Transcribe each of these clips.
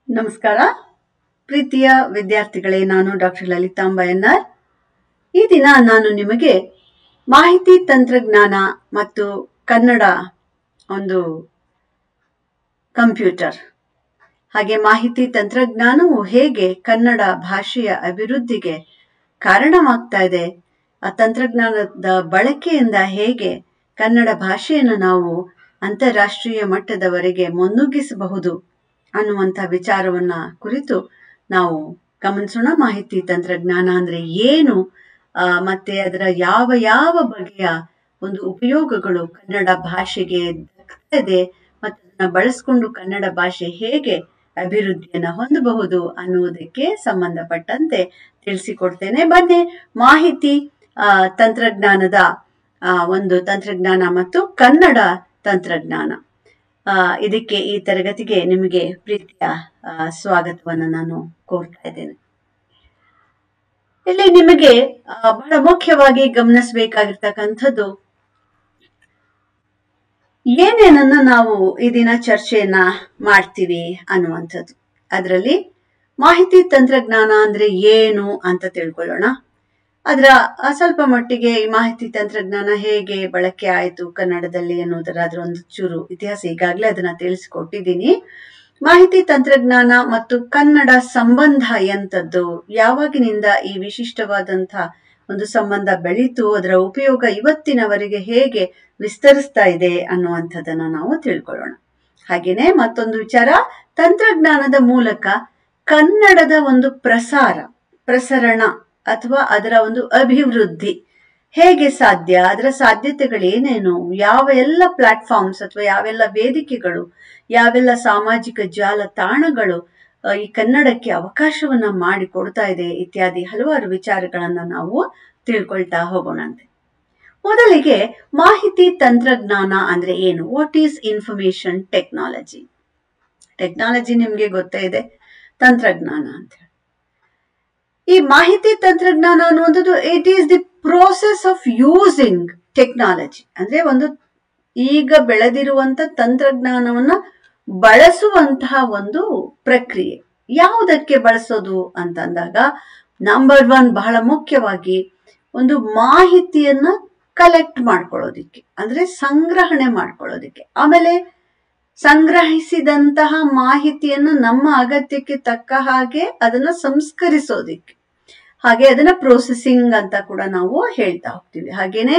ನಮಸ್ಕಾರ ಪ್ರೀತಿಯ ವಿದ್ಯಾರ್ಥಿಗಳೇ, ನಾನು ಡಾಕ್ಟರ್ ಲಲಿತಾಂಬ ಎನ್ಆರ್. ಈ ದಿನ ನಾನು ನಿಮಗೆ ಮಾಹಿತಿ ತಂತ್ರಜ್ಞಾನ ಮತ್ತು ಕನ್ನಡ ಒಂದು ಕಂಪ್ಯೂಟರ್ ಹಾಗೆ ಮಾಹಿತಿ ತಂತ್ರಜ್ಞಾನವು ಹೇಗೆ ಕನ್ನಡ ಭಾಷೆಯ ಅಭಿವೃದ್ಧಿಗೆ ಕಾರಣವಾಗ್ತಾ ಇದೆ, ಆ ತಂತ್ರಜ್ಞಾನದ ಬಳಕೆಯಿಂದ ಹೇಗೆ ಕನ್ನಡ ಭಾಷೆಯನ್ನು ನಾವು ಅಂತಾರಾಷ್ಟ್ರೀಯ ಮಟ್ಟದವರೆಗೆ ಮುನ್ನುಗ್ಗಿಸಬಹುದು ಅನ್ನುವಂಥ ವಿಚಾರವನ್ನ ಕುರಿತು ನಾವು ಗಮನಿಸೋಣ. ಮಾಹಿತಿ ತಂತ್ರಜ್ಞಾನ ಅಂದ್ರೆ ಏನು, ಮತ್ತೆ ಅದರ ಯಾವ ಯಾವ ಬಗೆಯ ಒಂದು ಉಪಯೋಗಗಳು ಕನ್ನಡ ಭಾಷೆಗೆ ದಕ್ತಾ ಇದೆ ಮತ್ತು ಅದನ್ನ ಬಳಸ್ಕೊಂಡು ಕನ್ನಡ ಭಾಷೆ ಹೇಗೆ ಅಭಿವೃದ್ಧಿಯನ್ನ ಹೊಂದಬಹುದು ಅನ್ನುವುದಕ್ಕೆ ಸಂಬಂಧಪಟ್ಟಂತೆ ತಿಳಿಸಿಕೊಡ್ತೇನೆ. ಬನ್ನಿ, ಮಾಹಿತಿ ತಂತ್ರಜ್ಞಾನದ ಒಂದು ತಂತ್ರಜ್ಞಾನ ಮತ್ತು ಕನ್ನಡ ತಂತ್ರಜ್ಞಾನ, ಇದಕ್ಕೆ ಈ ತರಗತಿಗೆ ನಿಮಗೆ ಪ್ರೀತಿಯ ಸ್ವಾಗತವನ್ನು ನಾನು ಕೋರ್ತಾ ಇದ್ದೇನೆ. ಇಲ್ಲಿ ನಿಮಗೆ ಬಹಳ ಮುಖ್ಯವಾಗಿ ಗಮನಿಸಬೇಕಾಗಿರ್ತಕ್ಕಂಥದ್ದು ಏನೇನನ್ನ ನಾವು ಈ ದಿನ ಚರ್ಚೆಯನ್ನ ಮಾಡ್ತೀವಿ ಅನ್ನುವಂಥದ್ದು. ಅದರಲ್ಲಿ ಮಾಹಿತಿ ತಂತ್ರಜ್ಞಾನ ಅಂದ್ರೆ ಏನು ಅಂತ ತಿಳ್ಕೊಳ್ಳೋಣ. ಅದರ ಸ್ವಲ್ಪ ಮಟ್ಟಿಗೆ ಈ ಮಾಹಿತಿ ತಂತ್ರಜ್ಞಾನ ಹೇಗೆ ಬಳಕೆ ಆಯಿತು ಕನ್ನಡದಲ್ಲಿ ಅನ್ನೋದರ ಅದರ ಒಂದು ಚೂರು ಇತಿಹಾಸ ಈಗಾಗಲೇ ಅದನ್ನ ತಿಳಿಸಿಕೊಟ್ಟಿದ್ದೀನಿ. ಮಾಹಿತಿ ತಂತ್ರಜ್ಞಾನ ಮತ್ತು ಕನ್ನಡ ಸಂಬಂಧ ಎಂಥದ್ದು, ಯಾವಾಗಿನಿಂದ ಈ ವಿಶಿಷ್ಟವಾದಂಥ ಒಂದು ಸಂಬಂಧ ಬೆಳೀತು, ಅದರ ಉಪಯೋಗ ಇವತ್ತಿನವರೆಗೆ ಹೇಗೆ ವಿಸ್ತರಿಸ್ತಾ ಇದೆ ಅನ್ನುವಂಥದ್ದನ್ನ ನಾವು ತಿಳ್ಕೊಳ್ಳೋಣ. ಹಾಗೇನೆ ಮತ್ತೊಂದು ವಿಚಾರ, ತಂತ್ರಜ್ಞಾನದ ಮೂಲಕ ಕನ್ನಡದ ಒಂದು ಪ್ರಸರಣ ಅಥವಾ ಅದರ ಒಂದು ಅಭಿವೃದ್ಧಿ ಹೇಗೆ ಸಾಧ್ಯ, ಅದರ ಸಾಧ್ಯತೆಗಳೇನೇನು, ಯಾವ ಎಲ್ಲ ಪ್ಲಾಟ್ಫಾರ್ಮ್ಸ್ ಅಥವಾ ಯಾವೆಲ್ಲ ವೇದಿಕೆಗಳು, ಯಾವೆಲ್ಲ ಸಾಮಾಜಿಕ ಜಾಲತಾಣಗಳು ಈ ಕನ್ನಡಕ್ಕೆ ಅವಕಾಶವನ್ನ ಮಾಡಿಕೊಡ್ತಾ ಇದೆ ಇತ್ಯಾದಿ ಹಲವಾರು ವಿಚಾರಗಳನ್ನ ನಾವು ತಿಳ್ಕೊಳ್ತಾ ಹೋಗೋಣಂತೆ. ಮೊದಲಿಗೆ ಮಾಹಿತಿ ತಂತ್ರಜ್ಞಾನ ಅಂದ್ರೆ ಏನು? What is information technology? Technology ನಿಮ್ಗೆ ಗೊತ್ತೇ ಇದೆ, ತಂತ್ರಜ್ಞಾನ ಅಂತ ಹೇಳಿ. ಈ ಮಾಹಿತಿ ತಂತ್ರಜ್ಞಾನ ಅನ್ನುವಂಥದ್ದು it is the process of using technology, ಅಂದ್ರೆ ಒಂದು ಈಗ ಬೆಳೆದಿರುವಂತ ತಂತ್ರಜ್ಞಾನವನ್ನ ಬಳಸುವಂತಹ ಒಂದು ಪ್ರಕ್ರಿಯೆ. ಯಾವುದಕ್ಕೆ ಬಳಸೋದು ಅಂತಂದಾಗ ನಂಬರ್ 1 ಬಹಳ ಮುಖ್ಯವಾಗಿ ಒಂದು ಮಾಹಿತಿಯನ್ನ ಕಲೆಕ್ಟ್ ಮಾಡ್ಕೊಳ್ಳೋದಿಕ್ಕೆ, ಅಂದ್ರೆ ಸಂಗ್ರಹಣೆ ಮಾಡ್ಕೊಳ್ಳೋದಿಕ್ಕೆ, ಆಮೇಲೆ ಸಂಗ್ರಹಿಸಿದಂತಹ ಮಾಹಿತಿಯನ್ನು ನಮ್ಮ ಅಗತ್ಯಕ್ಕೆ ತಕ್ಕ ಹಾಗೆ ಅದನ್ನ ಸಂಸ್ಕರಿಸೋದಿಕ್ಕೆ, ಹಾಗೆ ಅದನ್ನ ಪ್ರೊಸೆಸಿಂಗ್ ಅಂತ ಕೂಡ ನಾವು ಹೇಳ್ತಾ ಹೋಗ್ತೀವಿ. ಹಾಗೇನೆ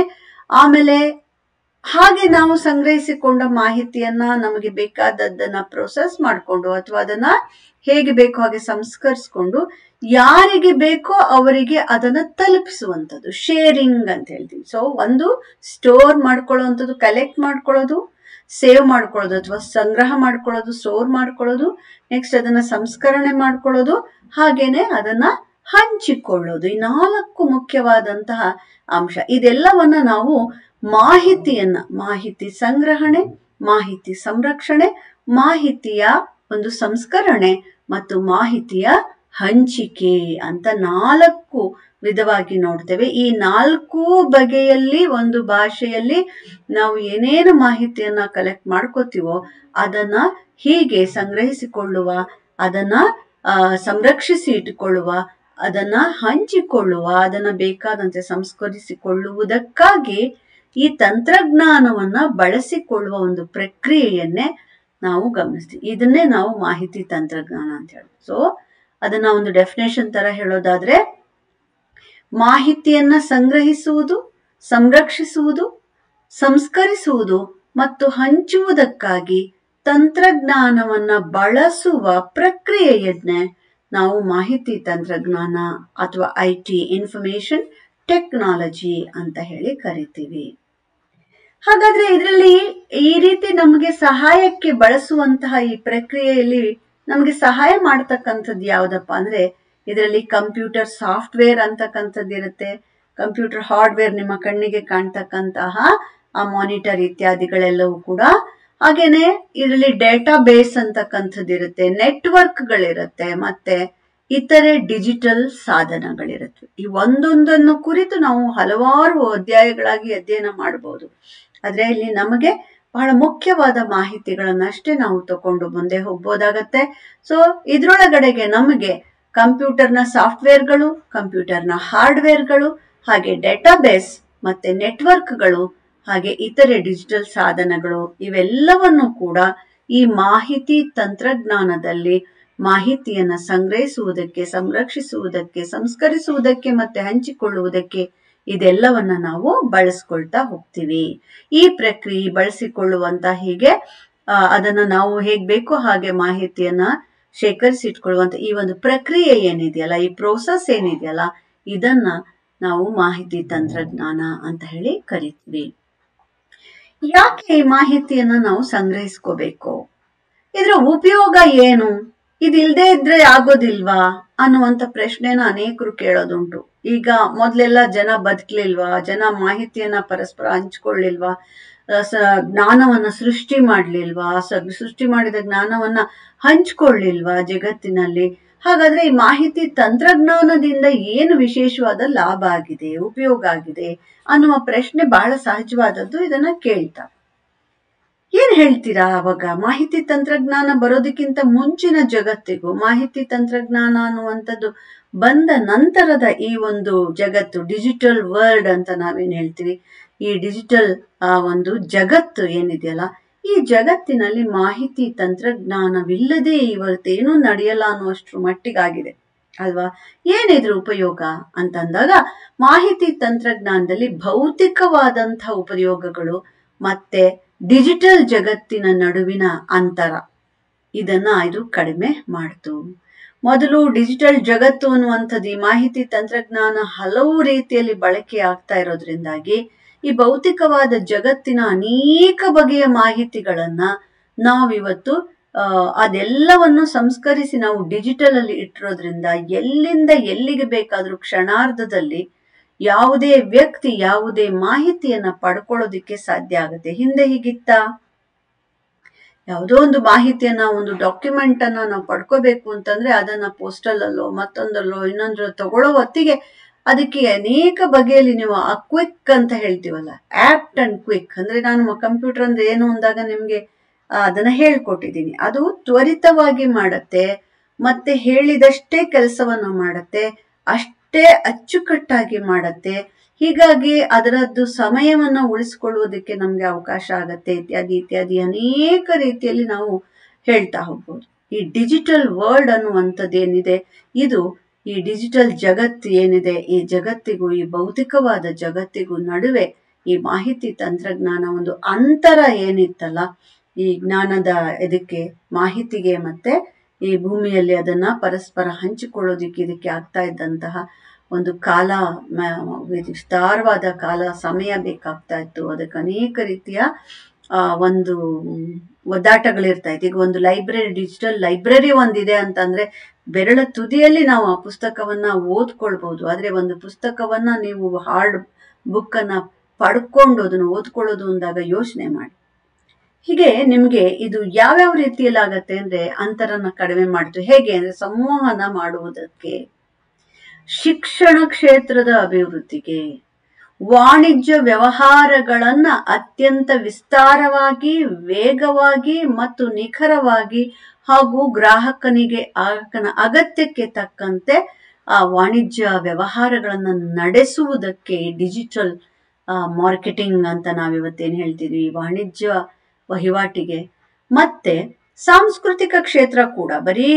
ಆಮೇಲೆ ಹಾಗೆ ನಾವು ಸಂಗ್ರಹಿಸಿಕೊಂಡ ಮಾಹಿತಿಯನ್ನ ನಮಗೆ ಬೇಕಾದದ್ದನ್ನ ಪ್ರೊಸೆಸ್ ಮಾಡಿಕೊಂಡು ಅಥವಾ ಅದನ್ನ ಹೇಗೆ ಬೇಕೋ ಹಾಗೆ ಸಂಸ್ಕರಿಸಿಕೊಂಡು ಯಾರಿಗೆ ಬೇಕೋ ಅವರಿಗೆ ಅದನ್ನ ತಲುಪಿಸುವಂಥದ್ದು ಶೇರಿಂಗ್ ಅಂತ ಹೇಳ್ತೀವಿ. ಸೊ ಒಂದು ಸ್ಟೋರ್ ಮಾಡ್ಕೊಳ್ಳೋವಂಥದ್ದು, ಕಲೆಕ್ಟ್ ಮಾಡ್ಕೊಳ್ಳೋದು, ಸೇವ್ ಮಾಡ್ಕೊಳ್ಳೋದು ಅಥವಾ ಸಂಗ್ರಹ ಮಾಡ್ಕೊಳ್ಳೋದು, ಸ್ಟೋರ್ ಮಾಡ್ಕೊಳ್ಳೋದು, ನೆಕ್ಸ್ಟ್ ಅದನ್ನ ಸಂಸ್ಕರಣೆ ಮಾಡ್ಕೊಳ್ಳೋದು, ಹಾಗೇನೆ ಅದನ್ನ ಹಂಚಿಕೊಳ್ಳೋದು. ಈ 4 ಮುಖ್ಯವಾದಂತಹ ಅಂಶ. ಇದೆಲ್ಲವನ್ನ ನಾವು ಮಾಹಿತಿ ಸಂಗ್ರಹಣೆ, ಮಾಹಿತಿ ಸಂರಕ್ಷಣೆ, ಮಾಹಿತಿಯ ಒಂದು ಸಂಸ್ಕರಣೆ ಮತ್ತು ಮಾಹಿತಿಯ ಹಂಚಿಕೆ ಅಂತ 4 ವಿಧವಾಗಿ ನೋಡ್ತೇವೆ. ಈ 4 ಬಗೆಯಲ್ಲಿ ಒಂದು ಭಾಷೆಯಲ್ಲಿ ನಾವು ಏನೇನು ಮಾಹಿತಿಯನ್ನ ಕಲೆಕ್ಟ್ ಮಾಡ್ಕೋತೀವೋ ಅದನ್ನ ಹೀಗೆ ಸಂಗ್ರಹಿಸಿಕೊಳ್ಳುವ, ಅದನ್ನ ಸಂರಕ್ಷಿಸಿ ಇಟ್ಟುಕೊಳ್ಳುವ, ಅದನ್ನ ಹಂಚಿಕೊಳ್ಳುವ, ಅದನ್ನ ಬೇಕಾದಂತೆ ಸಂಸ್ಕರಿಸಿಕೊಳ್ಳುವುದಕ್ಕಾಗಿ ಈ ತಂತ್ರಜ್ಞಾನವನ್ನ ಬಳಸಿಕೊಳ್ಳುವ ಒಂದು ಪ್ರಕ್ರಿಯೆಯನ್ನೇ ನಾವು ಗಮನಿಸ್ತೀವಿ. ಇದನ್ನೇ ನಾವು ಮಾಹಿತಿ ತಂತ್ರಜ್ಞಾನ ಅಂತ ಹೇಳಿ. ಸೊ ಅದನ್ನ ಒಂದು ಡೆಫಿನೇಷನ್ ತರ ಹೇಳೋದಾದ್ರೆ, ಮಾಹಿತಿಯನ್ನ ಸಂಗ್ರಹಿಸುವುದು, ಸಂರಕ್ಷಿಸುವುದು, ಸಂಸ್ಕರಿಸುವುದು ಮತ್ತು ಹಂಚುವುದಕ್ಕಾಗಿ ತಂತ್ರಜ್ಞಾನವನ್ನ ಬಳಸುವ ಪ್ರಕ್ರಿಯೆಯನ್ನೇ ನಾವು ಮಾಹಿತಿ ತಂತ್ರಜ್ಞಾನ ಅಥವಾ IT ಇನ್ಫಾರ್ಮೇಶನ್ ಟೆಕ್ನಾಲಜಿ ಅಂತ ಹೇಳಿ ಕರಿತೀವಿ. ಹಾಗಾದ್ರೆ ಇದರಲ್ಲಿ ಈ ರೀತಿ ನಮಗೆ ಸಹಾಯಕ್ಕೆ ಬಳಸುವಂತಹ ಈ ಪ್ರಕ್ರಿಯೆಯಲ್ಲಿ ನಮಗೆ ಸಹಾಯ ಮಾಡತಕ್ಕಂಥದ್ದು ಯಾವ್ದಪ್ಪ ಅಂದ್ರೆ, ಇದರಲ್ಲಿ ಕಂಪ್ಯೂಟರ್ ಸಾಫ್ಟ್ವೇರ್ ಅಂತಕ್ಕಂಥದ್ದು ಇರುತ್ತೆ, ಕಂಪ್ಯೂಟರ್ ಹಾರ್ಡ್ವೇರ್ ನಿಮ್ಮ ಕಣ್ಣಿಗೆ ಕಾಣ್ತಕ್ಕಂತಹ ಆ ಮಾನಿಟರ್ ಇತ್ಯಾದಿಗಳೆಲ್ಲವೂ ಕೂಡ, ಹಾಗೇನೆ ಇದರಲ್ಲಿ ಡೇಟಾ ಬೇಸ್ ಅಂತಕ್ಕಂಥದ್ದು ಇರುತ್ತೆ, ನೆಟ್ವರ್ಕ್ಗಳಿರುತ್ತೆ, ಮತ್ತೆ ಇತರೆ ಡಿಜಿಟಲ್ ಸಾಧನಗಳಿರುತ್ತೆ. ಈ ಒಂದೊಂದನ್ನು ಕುರಿತು ನಾವು ಹಲವಾರು ಅಧ್ಯಾಯಗಳಾಗಿ ಅಧ್ಯಯನ ಮಾಡಬಹುದು. ಆದ್ರೆ ಇಲ್ಲಿ ನಮಗೆ ಬಹಳ ಮುಖ್ಯವಾದ ಮಾಹಿತಿಗಳನ್ನಷ್ಟೇ ನಾವು ತಕೊಂಡು ಮುಂದೆ ಹೋಗ್ಬೋದಾಗತ್ತೆ. ಸೊ ಇದ್ರೊಳಗಡೆಗೆ ನಮಗೆ ಕಂಪ್ಯೂಟರ್ನ ಸಾಫ್ಟ್ವೇರ್ಗಳು, ಕಂಪ್ಯೂಟರ್ನ ಹಾರ್ಡ್ವೇರ್ಗಳು, ಹಾಗೆ ಡೇಟಾಬೇಸ್ ಮತ್ತೆ ನೆಟ್ವರ್ಕ್ಗಳು, ಹಾಗೆ ಇತರೆ ಡಿಜಿಟಲ್ ಸಾಧನಗಳು, ಇವೆಲ್ಲವನ್ನು ಕೂಡ ಈ ಮಾಹಿತಿ ತಂತ್ರಜ್ಞಾನದಲ್ಲಿ ಮಾಹಿತಿಯನ್ನ ಸಂಗ್ರಹಿಸುವುದಕ್ಕೆ, ಸಂರಕ್ಷಿಸುವುದಕ್ಕೆ, ಸಂಸ್ಕರಿಸುವುದಕ್ಕೆ ಮತ್ತೆ ಹಂಚಿಕೊಳ್ಳುವುದಕ್ಕೆ ಇದೆಲ್ಲವನ್ನ ನಾವು ಬಳಸ್ಕೊಳ್ತಾ ಹೋಗ್ತೀವಿ. ಈ ಪ್ರಕ್ರಿಯೆ ಬಳಸಿಕೊಳ್ಳುವಂತ ಹೀಗೆ ಅದನ್ನ ನಾವು ಹೇಗ್ ಬೇಕೋ ಹಾಗೆ ಮಾಹಿತಿಯನ್ನ ಶೇಖರಿಸಿಟ್ಕೊಳ್ಳುವಂತ ಈ ಒಂದು ಪ್ರಕ್ರಿಯೆ ಏನಿದೆಯಲ್ಲ, ಈ ಪ್ರೋಸೆಸ್ ಏನಿದೆಯಲ್ಲ, ಇದನ್ನ ನಾವು ಮಾಹಿತಿ ತಂತ್ರಜ್ಞಾನ ಅಂತ ಹೇಳಿ ಕರಿತೀವಿ. ಯಾಕೆ ಈ ಮಾಹಿತಿಯನ್ನ ನಾವು ಸಂಗ್ರಹಿಸ್ಕೋಬೇಕು? ಇದ್ರ ಉಪಯೋಗ ಏನು? ಇದಿಲ್ದೇ ಇದ್ರೆ ಆಗೋದಿಲ್ವಾ ಅನ್ನುವಂತ ಪ್ರಶ್ನೆನ ಅನೇಕರು ಕೇಳೋದುಂಟು. ಈಗ ಮೊದ್ಲೆಲ್ಲ ಜನ ಬದುಕ್ಲಿಲ್ವಾ, ಜನ ಮಾಹಿತಿಯನ್ನ ಪರಸ್ಪರ ಹಂಚ್ಕೊಳ್ಳಿಲ್ವಾ, ಜ್ಞಾನವನ್ನ ಸೃಷ್ಟಿ ಮಾಡ್ಲಿಲ್ವಾ, ಸೃಷ್ಟಿ ಮಾಡಿದ ಜ್ಞಾನವನ್ನ ಹಂಚ್ಕೊಳ್ಳಿಲ್ವಾ ಜಗತ್ತಿನಲ್ಲಿ? ಹಾಗಾದ್ರೆ ಈ ಮಾಹಿತಿ ತಂತ್ರಜ್ಞಾನದಿಂದ ಏನು ವಿಶೇಷವಾದ ಲಾಭ ಆಗಿದೆ, ಉಪಯೋಗ ಆಗಿದೆ ಅನ್ನುವ ಪ್ರಶ್ನೆ ಬಹಳ ಸಹಜವಾದದ್ದು. ಇದನ್ನ ಕೇಳ್ತಾ ಏನ್ ಹೇಳ್ತೀರಾ? ಅವಾಗ ಮಾಹಿತಿ ತಂತ್ರಜ್ಞಾನ ಬರೋದಕ್ಕಿಂತ ಮುಂಚಿನ ಜಗತ್ತಿಗೂ ಮಾಹಿತಿ ತಂತ್ರಜ್ಞಾನ ಅನ್ನುವಂಥದ್ದು ಬಂದ ನಂತರದ ಈ ಒಂದು ಜಗತ್ತು, ಡಿಜಿಟಲ್ ವರ್ಲ್ಡ್ ಅಂತ ನಾವೇನ್ ಹೇಳ್ತೀವಿ, ಈ ಡಿಜಿಟಲ್ ಒಂದು ಜಗತ್ತು ಏನಿದೆಯಲ್ಲ, ಈ ಜಗತ್ತಿನಲ್ಲಿ ಮಾಹಿತಿ ತಂತ್ರಜ್ಞಾನವಿಲ್ಲದೆ ಇವತ್ತೇನೂ ನಡೆಯಲ್ಲ ಅನ್ನುವಷ್ಟು ಮಟ್ಟಿಗಾಗಿದೆ ಅಲ್ವಾ? ಏನಿದ್ರ ಉಪಯೋಗ ಅಂತಂದಾಗ, ಮಾಹಿತಿ ತಂತ್ರಜ್ಞಾನದಲ್ಲಿ ಭೌತಿಕವಾದಂತಹ ಉಪಯೋಗಗಳು ಮತ್ತೆ ಡಿಜಿಟಲ್ ಜಗತ್ತಿನ ನಡುವಿನ ಅಂತರ ಇದನ್ನ ಇದು ಕಡಿಮೆ ಮಾಡ್ತು. ಮೊದಲು ಡಿಜಿಟಲ್ ಜಗತ್ತು ಅನ್ನುವಂಥದ್ದು, ಈ ಮಾಹಿತಿ ತಂತ್ರಜ್ಞಾನ ಹಲವು ರೀತಿಯಲ್ಲಿ ಬಳಕೆ ಆಗ್ತಾ ಇರೋದ್ರಿಂದಾಗಿ ಈ ಭೌತಿಕವಾದ ಜಗತ್ತಿನ ಅನೇಕ ಬಗೆಯ ಮಾಹಿತಿಗಳನ್ನ ನಾವಿವತ್ತು ಅದೆಲ್ಲವನ್ನು ಸಂಸ್ಕರಿಸಿ ನಾವು ಡಿಜಿಟಲ್ ಅಲ್ಲಿ ಇಟ್ಟಿರೋದ್ರಿಂದ ಎಲ್ಲಿಂದ ಎಲ್ಲಿಗೆ ಬೇಕಾದ್ರೂ ಕ್ಷಣಾರ್ಧದಲ್ಲಿ ಯಾವುದೇ ವ್ಯಕ್ತಿ ಯಾವುದೇ ಮಾಹಿತಿಯನ್ನ ಪಡ್ಕೊಳ್ಳೋದಿಕ್ಕೆ ಸಾಧ್ಯ ಆಗುತ್ತೆ. ಹಿಂದೆ ಹೀಗಿತ್ತ? ಯಾವುದೋ ಒಂದು ಮಾಹಿತಿಯನ್ನ, ಒಂದು ಡಾಕ್ಯುಮೆಂಟ್ ಅನ್ನ ನಾವು ಪಡ್ಕೋಬೇಕು ಅಂತಂದ್ರೆ ಅದನ್ನ ಪೋಸ್ಟಲ್ ಅಲ್ಲೋ ಮತ್ತೊಂದಲ್ಲೋ ಇನ್ನೊಂದಲ್ಲೋ ತಗೊಳ್ಳೋ ಹೊತ್ತಿಗೆ ಅದಕ್ಕೆ ಅನೇಕ ಬಗೆಯಲ್ಲಿ ನೀವು ಕ್ವಿಕ್ ಅಂತ ಹೇಳ್ತೀವಲ್ಲ, ಆಪ್ಟ್ ಅಂಡ್ ಕ್ವಿಕ್ ಅಂದ್ರೆ, ನಾನು ಕಂಪ್ಯೂಟರ್ ಅಂದ್ರೆ ಏನು ಅಂದಾಗ ನಿಮ್ಗೆ ಅದನ್ನ ಹೇಳ್ಕೊಟ್ಟಿದ್ದೀನಿ. ಅದು ತ್ವರಿತವಾಗಿ ಮಾಡತ್ತೆ, ಮತ್ತೆ ಹೇಳಿದಷ್ಟೇ ಕೆಲಸವನ್ನ ಮಾಡತ್ತೆ, ಅಷ್ಟೇ ಅಚ್ಚುಕಟ್ಟಾಗಿ ಮಾಡತ್ತೆ. ಹೀಗಾಗಿ ಅದರದ್ದು ಸಮಯವನ್ನ ಉಳಿಸ್ಕೊಳ್ಳುವುದಕ್ಕೆ ನಮ್ಗೆ ಅವಕಾಶ ಆಗತ್ತೆ, ಇತ್ಯಾದಿ ಇತ್ಯಾದಿ ಅನೇಕ ರೀತಿಯಲ್ಲಿ ನಾವು ಹೇಳ್ತಾ ಹೋಗ್ಬೋದು. ಈ ಡಿಜಿಟಲ್ ವರ್ಲ್ಡ್ ಅನ್ನುವಂಥದ್ದು ಏನಿದೆ, ಇದು ಈ ಡಿಜಿಟಲ್ ಜಗತ್ತು ಏನಿದೆ, ಈ ಜಗತ್ತಿಗೂ ಈ ಭೌತಿಕವಾದ ಜಗತ್ತಿಗೂ ನಡುವೆ ಈ ಮಾಹಿತಿ ತಂತ್ರಜ್ಞಾನ ಒಂದು ಅಂತರ ಏನಿತ್ತಲ್ಲ, ಈ ಜ್ಞಾನದ ಇದಕ್ಕೆ, ಮಾಹಿತಿಗೆ ಮತ್ತೆ ಈ ಭೂಮಿಯಲ್ಲಿ ಅದನ್ನ ಪರಸ್ಪರ ಹಂಚಿಕೊಳ್ಳೋದಿಕ್ಕೆ ಇದಕ್ಕೆ ಆಗ್ತಾ ಇದ್ದಂತಹ ಒಂದು ಕಾಲ, ವಿಸ್ತಾರವಾದ ಕಾಲ ಸಮಯ ಬೇಕಾಗ್ತಾ ಇತ್ತು. ಅದಕ್ಕೆ ಅನೇಕ ರೀತಿಯ ಒಂದು ಒದ್ದಾಟಗಳಿರ್ತಾ ಇತ್ತು. ಈಗ ಒಂದು ಲೈಬ್ರರಿ, ಡಿಜಿಟಲ್ ಲೈಬ್ರರಿ ಒಂದಿದೆ ಅಂತಂದ್ರೆ ಬೆರಳ ತುದಿಯಲ್ಲಿ ನಾವು ಆ ಪುಸ್ತಕವನ್ನ ಓದ್ಕೊಳ್ಬಹುದು. ಆದ್ರೆ ಒಂದು ಪುಸ್ತಕವನ್ನ ನೀವು ಹಾರ್ಡ್ ಬುಕ್ ಅನ್ನ ಪಡ್ಕೊಂಡು ಅದನ್ನು ಓದ್ಕೊಳ್ಳೋದು ಅಂದಾಗ ಯೋಚನೆ ಮಾಡಿ. ಹೀಗೆ ನಿಮ್ಗೆ ಇದು ಯಾವ್ಯಾವ ರೀತಿಯಲ್ಲಿ ಆಗತ್ತೆ ಅಂದ್ರೆ ಅಂತರನ್ನ ಕಡಿಮೆ ಮಾಡ್ತು. ಹೇಗೆ ಅಂದ್ರೆ, ಸಂವಹನ ಮಾಡುವುದಕ್ಕೆ, ಶಿಕ್ಷಣ ಕ್ಷೇತ್ರದ ಅಭಿವೃದ್ಧಿಗೆ, ವಾಣಿಜ್ಯ ವ್ಯವಹಾರಗಳನ್ನ ಅತ್ಯಂತ ವಿಸ್ತಾರವಾಗಿ, ವೇಗವಾಗಿ ಮತ್ತು ನಿಖರವಾಗಿ ಹಾಗೂ ಗ್ರಾಹಕನ ಅಗತ್ಯಕ್ಕೆ ತಕ್ಕಂತೆ ಆ ವಾಣಿಜ್ಯ ವ್ಯವಹಾರಗಳನ್ನ ನಡೆಸುವುದಕ್ಕೆ ಡಿಜಿಟಲ್ ಮಾರ್ಕೆಟಿಂಗ್ ಅಂತ ನಾವಿವತ್ತೇನು ಹೇಳ್ತೀವಿ, ವಾಣಿಜ್ಯ ವಹಿವಾಟಿಗೆ. ಮತ್ತೆ ಸಾಂಸ್ಕೃತಿಕ ಕ್ಷೇತ್ರ ಕೂಡ, ಬರೀ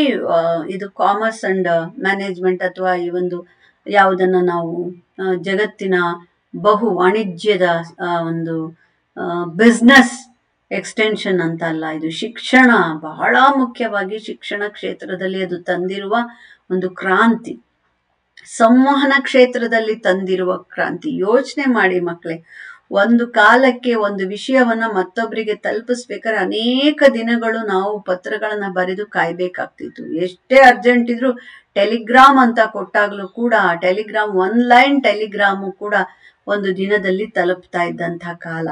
ಇದು ಕಾಮರ್ಸ್ ಅಂಡ್ ಮ್ಯಾನೇಜ್ಮೆಂಟ್ ಅಥವಾ ಈ ಒಂದು ಯಾವುದನ್ನ ನಾವು ಜಗತ್ತಿನ ಬಹು ವಾಣಿಜ್ಯದ ಒಂದು ಬಿಸ್ನೆಸ್ ಎಕ್ಸ್ಟೆನ್ಷನ್ ಅಂತ ಅಲ್ಲ, ಇದು ಶಿಕ್ಷಣ, ಬಹಳ ಮುಖ್ಯವಾಗಿ ಶಿಕ್ಷಣ ಕ್ಷೇತ್ರದಲ್ಲಿ ಅದು ತಂದಿರುವ ಒಂದು ಕ್ರಾಂತಿ, ಸಂವಹನ ಕ್ಷೇತ್ರದಲ್ಲಿ ತಂದಿರುವ ಕ್ರಾಂತಿ. ಯೋಚನೆ ಮಾಡಿ ಮಕ್ಕಳೇ, ಒಂದು ಕಾಲಕ್ಕೆ ಒಂದು ವಿಷಯವನ್ನ ಮತ್ತೊಬ್ಬರಿಗೆ ತಲುಪಿಸ್ಬೇಕಾದ್ರೆ ಅನೇಕ ದಿನಗಳು ನಾವು ಪತ್ರಗಳನ್ನ ಬರೆದು ಕಾಯ್ಬೇಕಾಗ್ತಿತ್ತು. ಎಷ್ಟೇ ಅರ್ಜೆಂಟ್ ಇದ್ರು ಟೆಲಿಗ್ರಾಮ್ ಅಂತ ಕೊಟ್ಟಾಗ್ಲೂ ಕೂಡ ಟೆಲಿಗ್ರಾಮ್, ಒನ್ ಲೈನ್ ಟೆಲಿಗ್ರಾಮು ಕೂಡ ಒಂದು ದಿನದಲ್ಲಿ ತಲುಪ್ತಾ ಇದ್ದಂತಹ ಕಾಲ.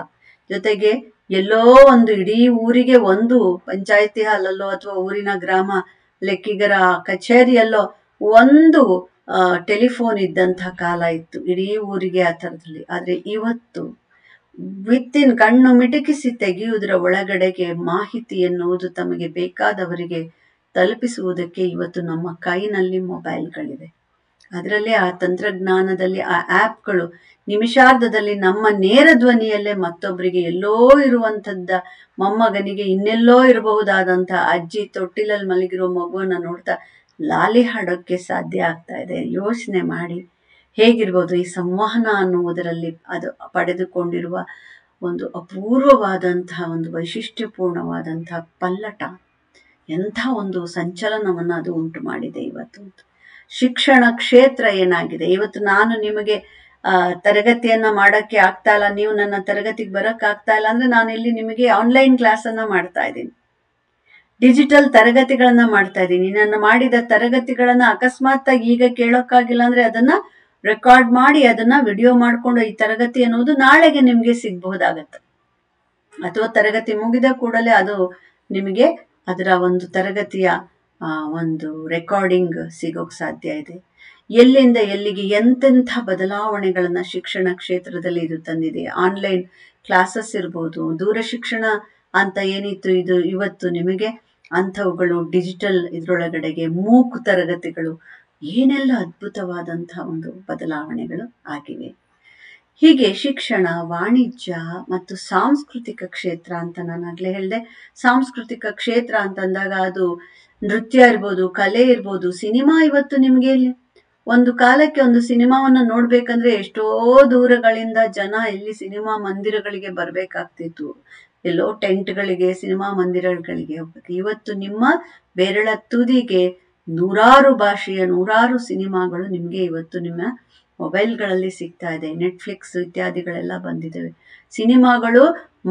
ಜೊತೆಗೆ ಎಲ್ಲೋ ಒಂದು ಇಡೀ ಊರಿಗೆ ಒಂದು ಪಂಚಾಯತಿ ಹಾಲಲ್ಲೋ ಅಥವಾ ಊರಿನ ಗ್ರಾಮ ಲೆಕ್ಕಿಗರ ಕಚೇರಿಯಲ್ಲೋ ಒಂದು ಟೆಲಿಫೋನ್ ಇದ್ದಂತಹ ಕಾಲ ಇತ್ತು, ಇಡೀ ಊರಿಗೆ ಆ ಥರದಲ್ಲಿ. ಆದ್ರೆ ಇವತ್ತು ವಿತ್ತಿನ್ ಕಣ್ಣು ಮಿಟುಕಿಸಿ ತೆಗೆಯುವುದರ ಒಳಗಡೆಗೆ ಮಾಹಿತಿ ಎನ್ನುವುದು ತಮಗೆ ಬೇಕಾದವರಿಗೆ ತಲುಪಿಸುವುದಕ್ಕೆ ಇವತ್ತು ನಮ್ಮ ಕೈನಲ್ಲಿ ಮೊಬೈಲ್ಗಳಿವೆ. ಅದರಲ್ಲಿ ಆ ತಂತ್ರಜ್ಞಾನದಲ್ಲಿ ಆ ಆ್ಯಪ್ಗಳು ನಿಮಿಷಾರ್ಧದಲ್ಲಿ ನಮ್ಮ ನೇರ ಧ್ವನಿಯಲ್ಲೇ ಮತ್ತೊಬ್ಬರಿಗೆ ಎಲ್ಲೋ ಇರುವಂಥದ್ದ ಮೊಮ್ಮಗನಿಗೆ ಇನ್ನೆಲ್ಲೋ ಇರಬಹುದಾದಂಥ ಅಜ್ಜಿ ತೊಟ್ಟಿಲಲ್ಲಿ ಮಲಗಿರೋ ಮಗುವನ್ನ ನೋಡ್ತಾ ಲಾಲಿ ಹಾಡೋಕ್ಕೆ ಸಾಧ್ಯ ಆಗ್ತಾ ಇದೆ. ಯೋಚನೆ ಮಾಡಿ ಹೇಗಿರ್ಬೋದು ಈ ಸಂವಹನ ಅನ್ನುವುದರಲ್ಲಿ ಅದು ಪಡೆದುಕೊಂಡಿರುವ ಒಂದು ಅಪೂರ್ವವಾದಂತಹ ಒಂದು ವೈಶಿಷ್ಟ್ಯಪೂರ್ಣವಾದಂತಹ ಪಲ್ಲಟ, ಎಂಥ ಒಂದು ಸಂಚಲನವನ್ನು ಅದು ಉಂಟು ಮಾಡಿದೆ. ಇವತ್ತು ಶಿಕ್ಷಣ ಕ್ಷೇತ್ರ ಏನಾಗಿದೆ, ಇವತ್ತು ನಾನು ನಿಮಗೆ ತರಗತಿಯನ್ನ ಮಾಡಕ್ಕೆ ಆಗ್ತಾ ಇಲ್ಲ, ನೀವು ನನ್ನ ತರಗತಿಗೆ ಬರಕ್ ಆಗ್ತಾ ಇಲ್ಲ ಅಂದ್ರೆ ನಾನು ಇಲ್ಲಿ ನಿಮಗೆ ಆನ್ಲೈನ್ ಕ್ಲಾಸನ್ನ ಮಾಡ್ತಾ ಇದ್ದೀನಿ, ಡಿಜಿಟಲ್ ತರಗತಿಗಳನ್ನ ಮಾಡ್ತಾ ಇದ್ದೀನಿ. ನನ್ನ ಮಾಡಿದ ತರಗತಿಗಳನ್ನ ಅಕಸ್ಮಾತ್ ಆಗಿ ಈಗ ಕೇಳೋಕ್ಕಾಗಿಲ್ಲ ಅಂದ್ರೆ ಅದನ್ನ ರೆಕಾರ್ಡ್ ಮಾಡಿ ಅದನ್ನ ವಿಡಿಯೋ ಮಾಡ್ಕೊಂಡು ಈ ತರಗತಿ ಅನ್ನೋದು ನಾಳೆಗೆ ನಿಮ್ಗೆ ಸಿಗ್ಬಹುದಾಗತ್ತೆ, ಅಥವಾ ತರಗತಿ ಮುಗಿದ ಕೂಡಲೇ ಅದು ನಿಮಗೆ ಅದರ ಒಂದು ತರಗತಿಯ ಒಂದು ರೆಕಾರ್ಡಿಂಗ್ ಸಿಗೋಕ್ ಸಾಧ್ಯ ಇದೆ. ಎಲ್ಲಿಂದ ಎಲ್ಲಿಗೆ ಎಂತೆಂಥ ಬದಲಾವಣೆಗಳನ್ನ ಶಿಕ್ಷಣ ಕ್ಷೇತ್ರದಲ್ಲಿ ಇದು ತಂದಿದೆ. ಆನ್ಲೈನ್ ಕ್ಲಾಸಸ್ ಇರ್ಬೋದು, ದೂರ ಶಿಕ್ಷಣ ಅಂತ ಏನಿತ್ತು ಇದು ಇವತ್ತು ನಿಮಗೆ ಅಂಥವುಗಳು ಡಿಜಿಟಲ್ ಇದ್ರೊಳಗಡೆಗೆ ಮೂಕ್ ತರಗತಿಗಳು, ಏನೆಲ್ಲ ಅದ್ಭುತವಾದಂತಹ ಒಂದು ಬದಲಾವಣೆಗಳು ಆಗಿವೆ. ಹೀಗೆ ಶಿಕ್ಷಣ, ವಾಣಿಜ್ಯ ಮತ್ತು ಸಾಂಸ್ಕೃತಿಕ ಕ್ಷೇತ್ರ ಅಂತ ನಾನು ಆಗ್ಲೇ ಹೇಳಿದೆ. ಸಾಂಸ್ಕೃತಿಕ ಕ್ಷೇತ್ರ ಅಂತಂದಾಗ ಅದು ನೃತ್ಯ ಇರ್ಬೋದು, ಕಲೆ ಇರ್ಬೋದು, ಸಿನಿಮಾ. ಇವತ್ತು ನಿಮ್ಗೆ ಒಂದು ಕಾಲಕ್ಕೆ ಒಂದು ಸಿನಿಮಾವನ್ನ ನೋಡ್ಬೇಕಂದ್ರೆ ಎಷ್ಟೋ ದೂರಗಳಿಂದ ಜನ ಇಲ್ಲಿ ಸಿನಿಮಾ ಮಂದಿರಗಳಿಗೆ ಬರ್ಬೇಕಾಗ್ತಿತ್ತು, ಎಲ್ಲೋ ಟೆಂಟ್ಗಳಿಗೆ, ಸಿನಿಮಾ ಮಂದಿರಗಳಿಗೆ ಹೋಗ್ಬೇಕು. ಇವತ್ತು ನಿಮ್ಮ ಬೆರಳ ತುದಿಗೆ ನೂರಾರು ಭಾಷೆಯ ನೂರಾರು ಸಿನಿಮಾಗಳು ನಿಮ್ಗೆ ಇವತ್ತು ನಿಮ್ಮ ಮೊಬೈಲ್ಗಳಲ್ಲಿ ಸಿಗ್ತಾ ಇದೆ. ನೆಟ್ಫ್ಲಿಕ್ಸ್ ಇತ್ಯಾದಿಗಳೆಲ್ಲ ಬಂದಿದ್ದಾವೆ. ಸಿನಿಮಾಗಳು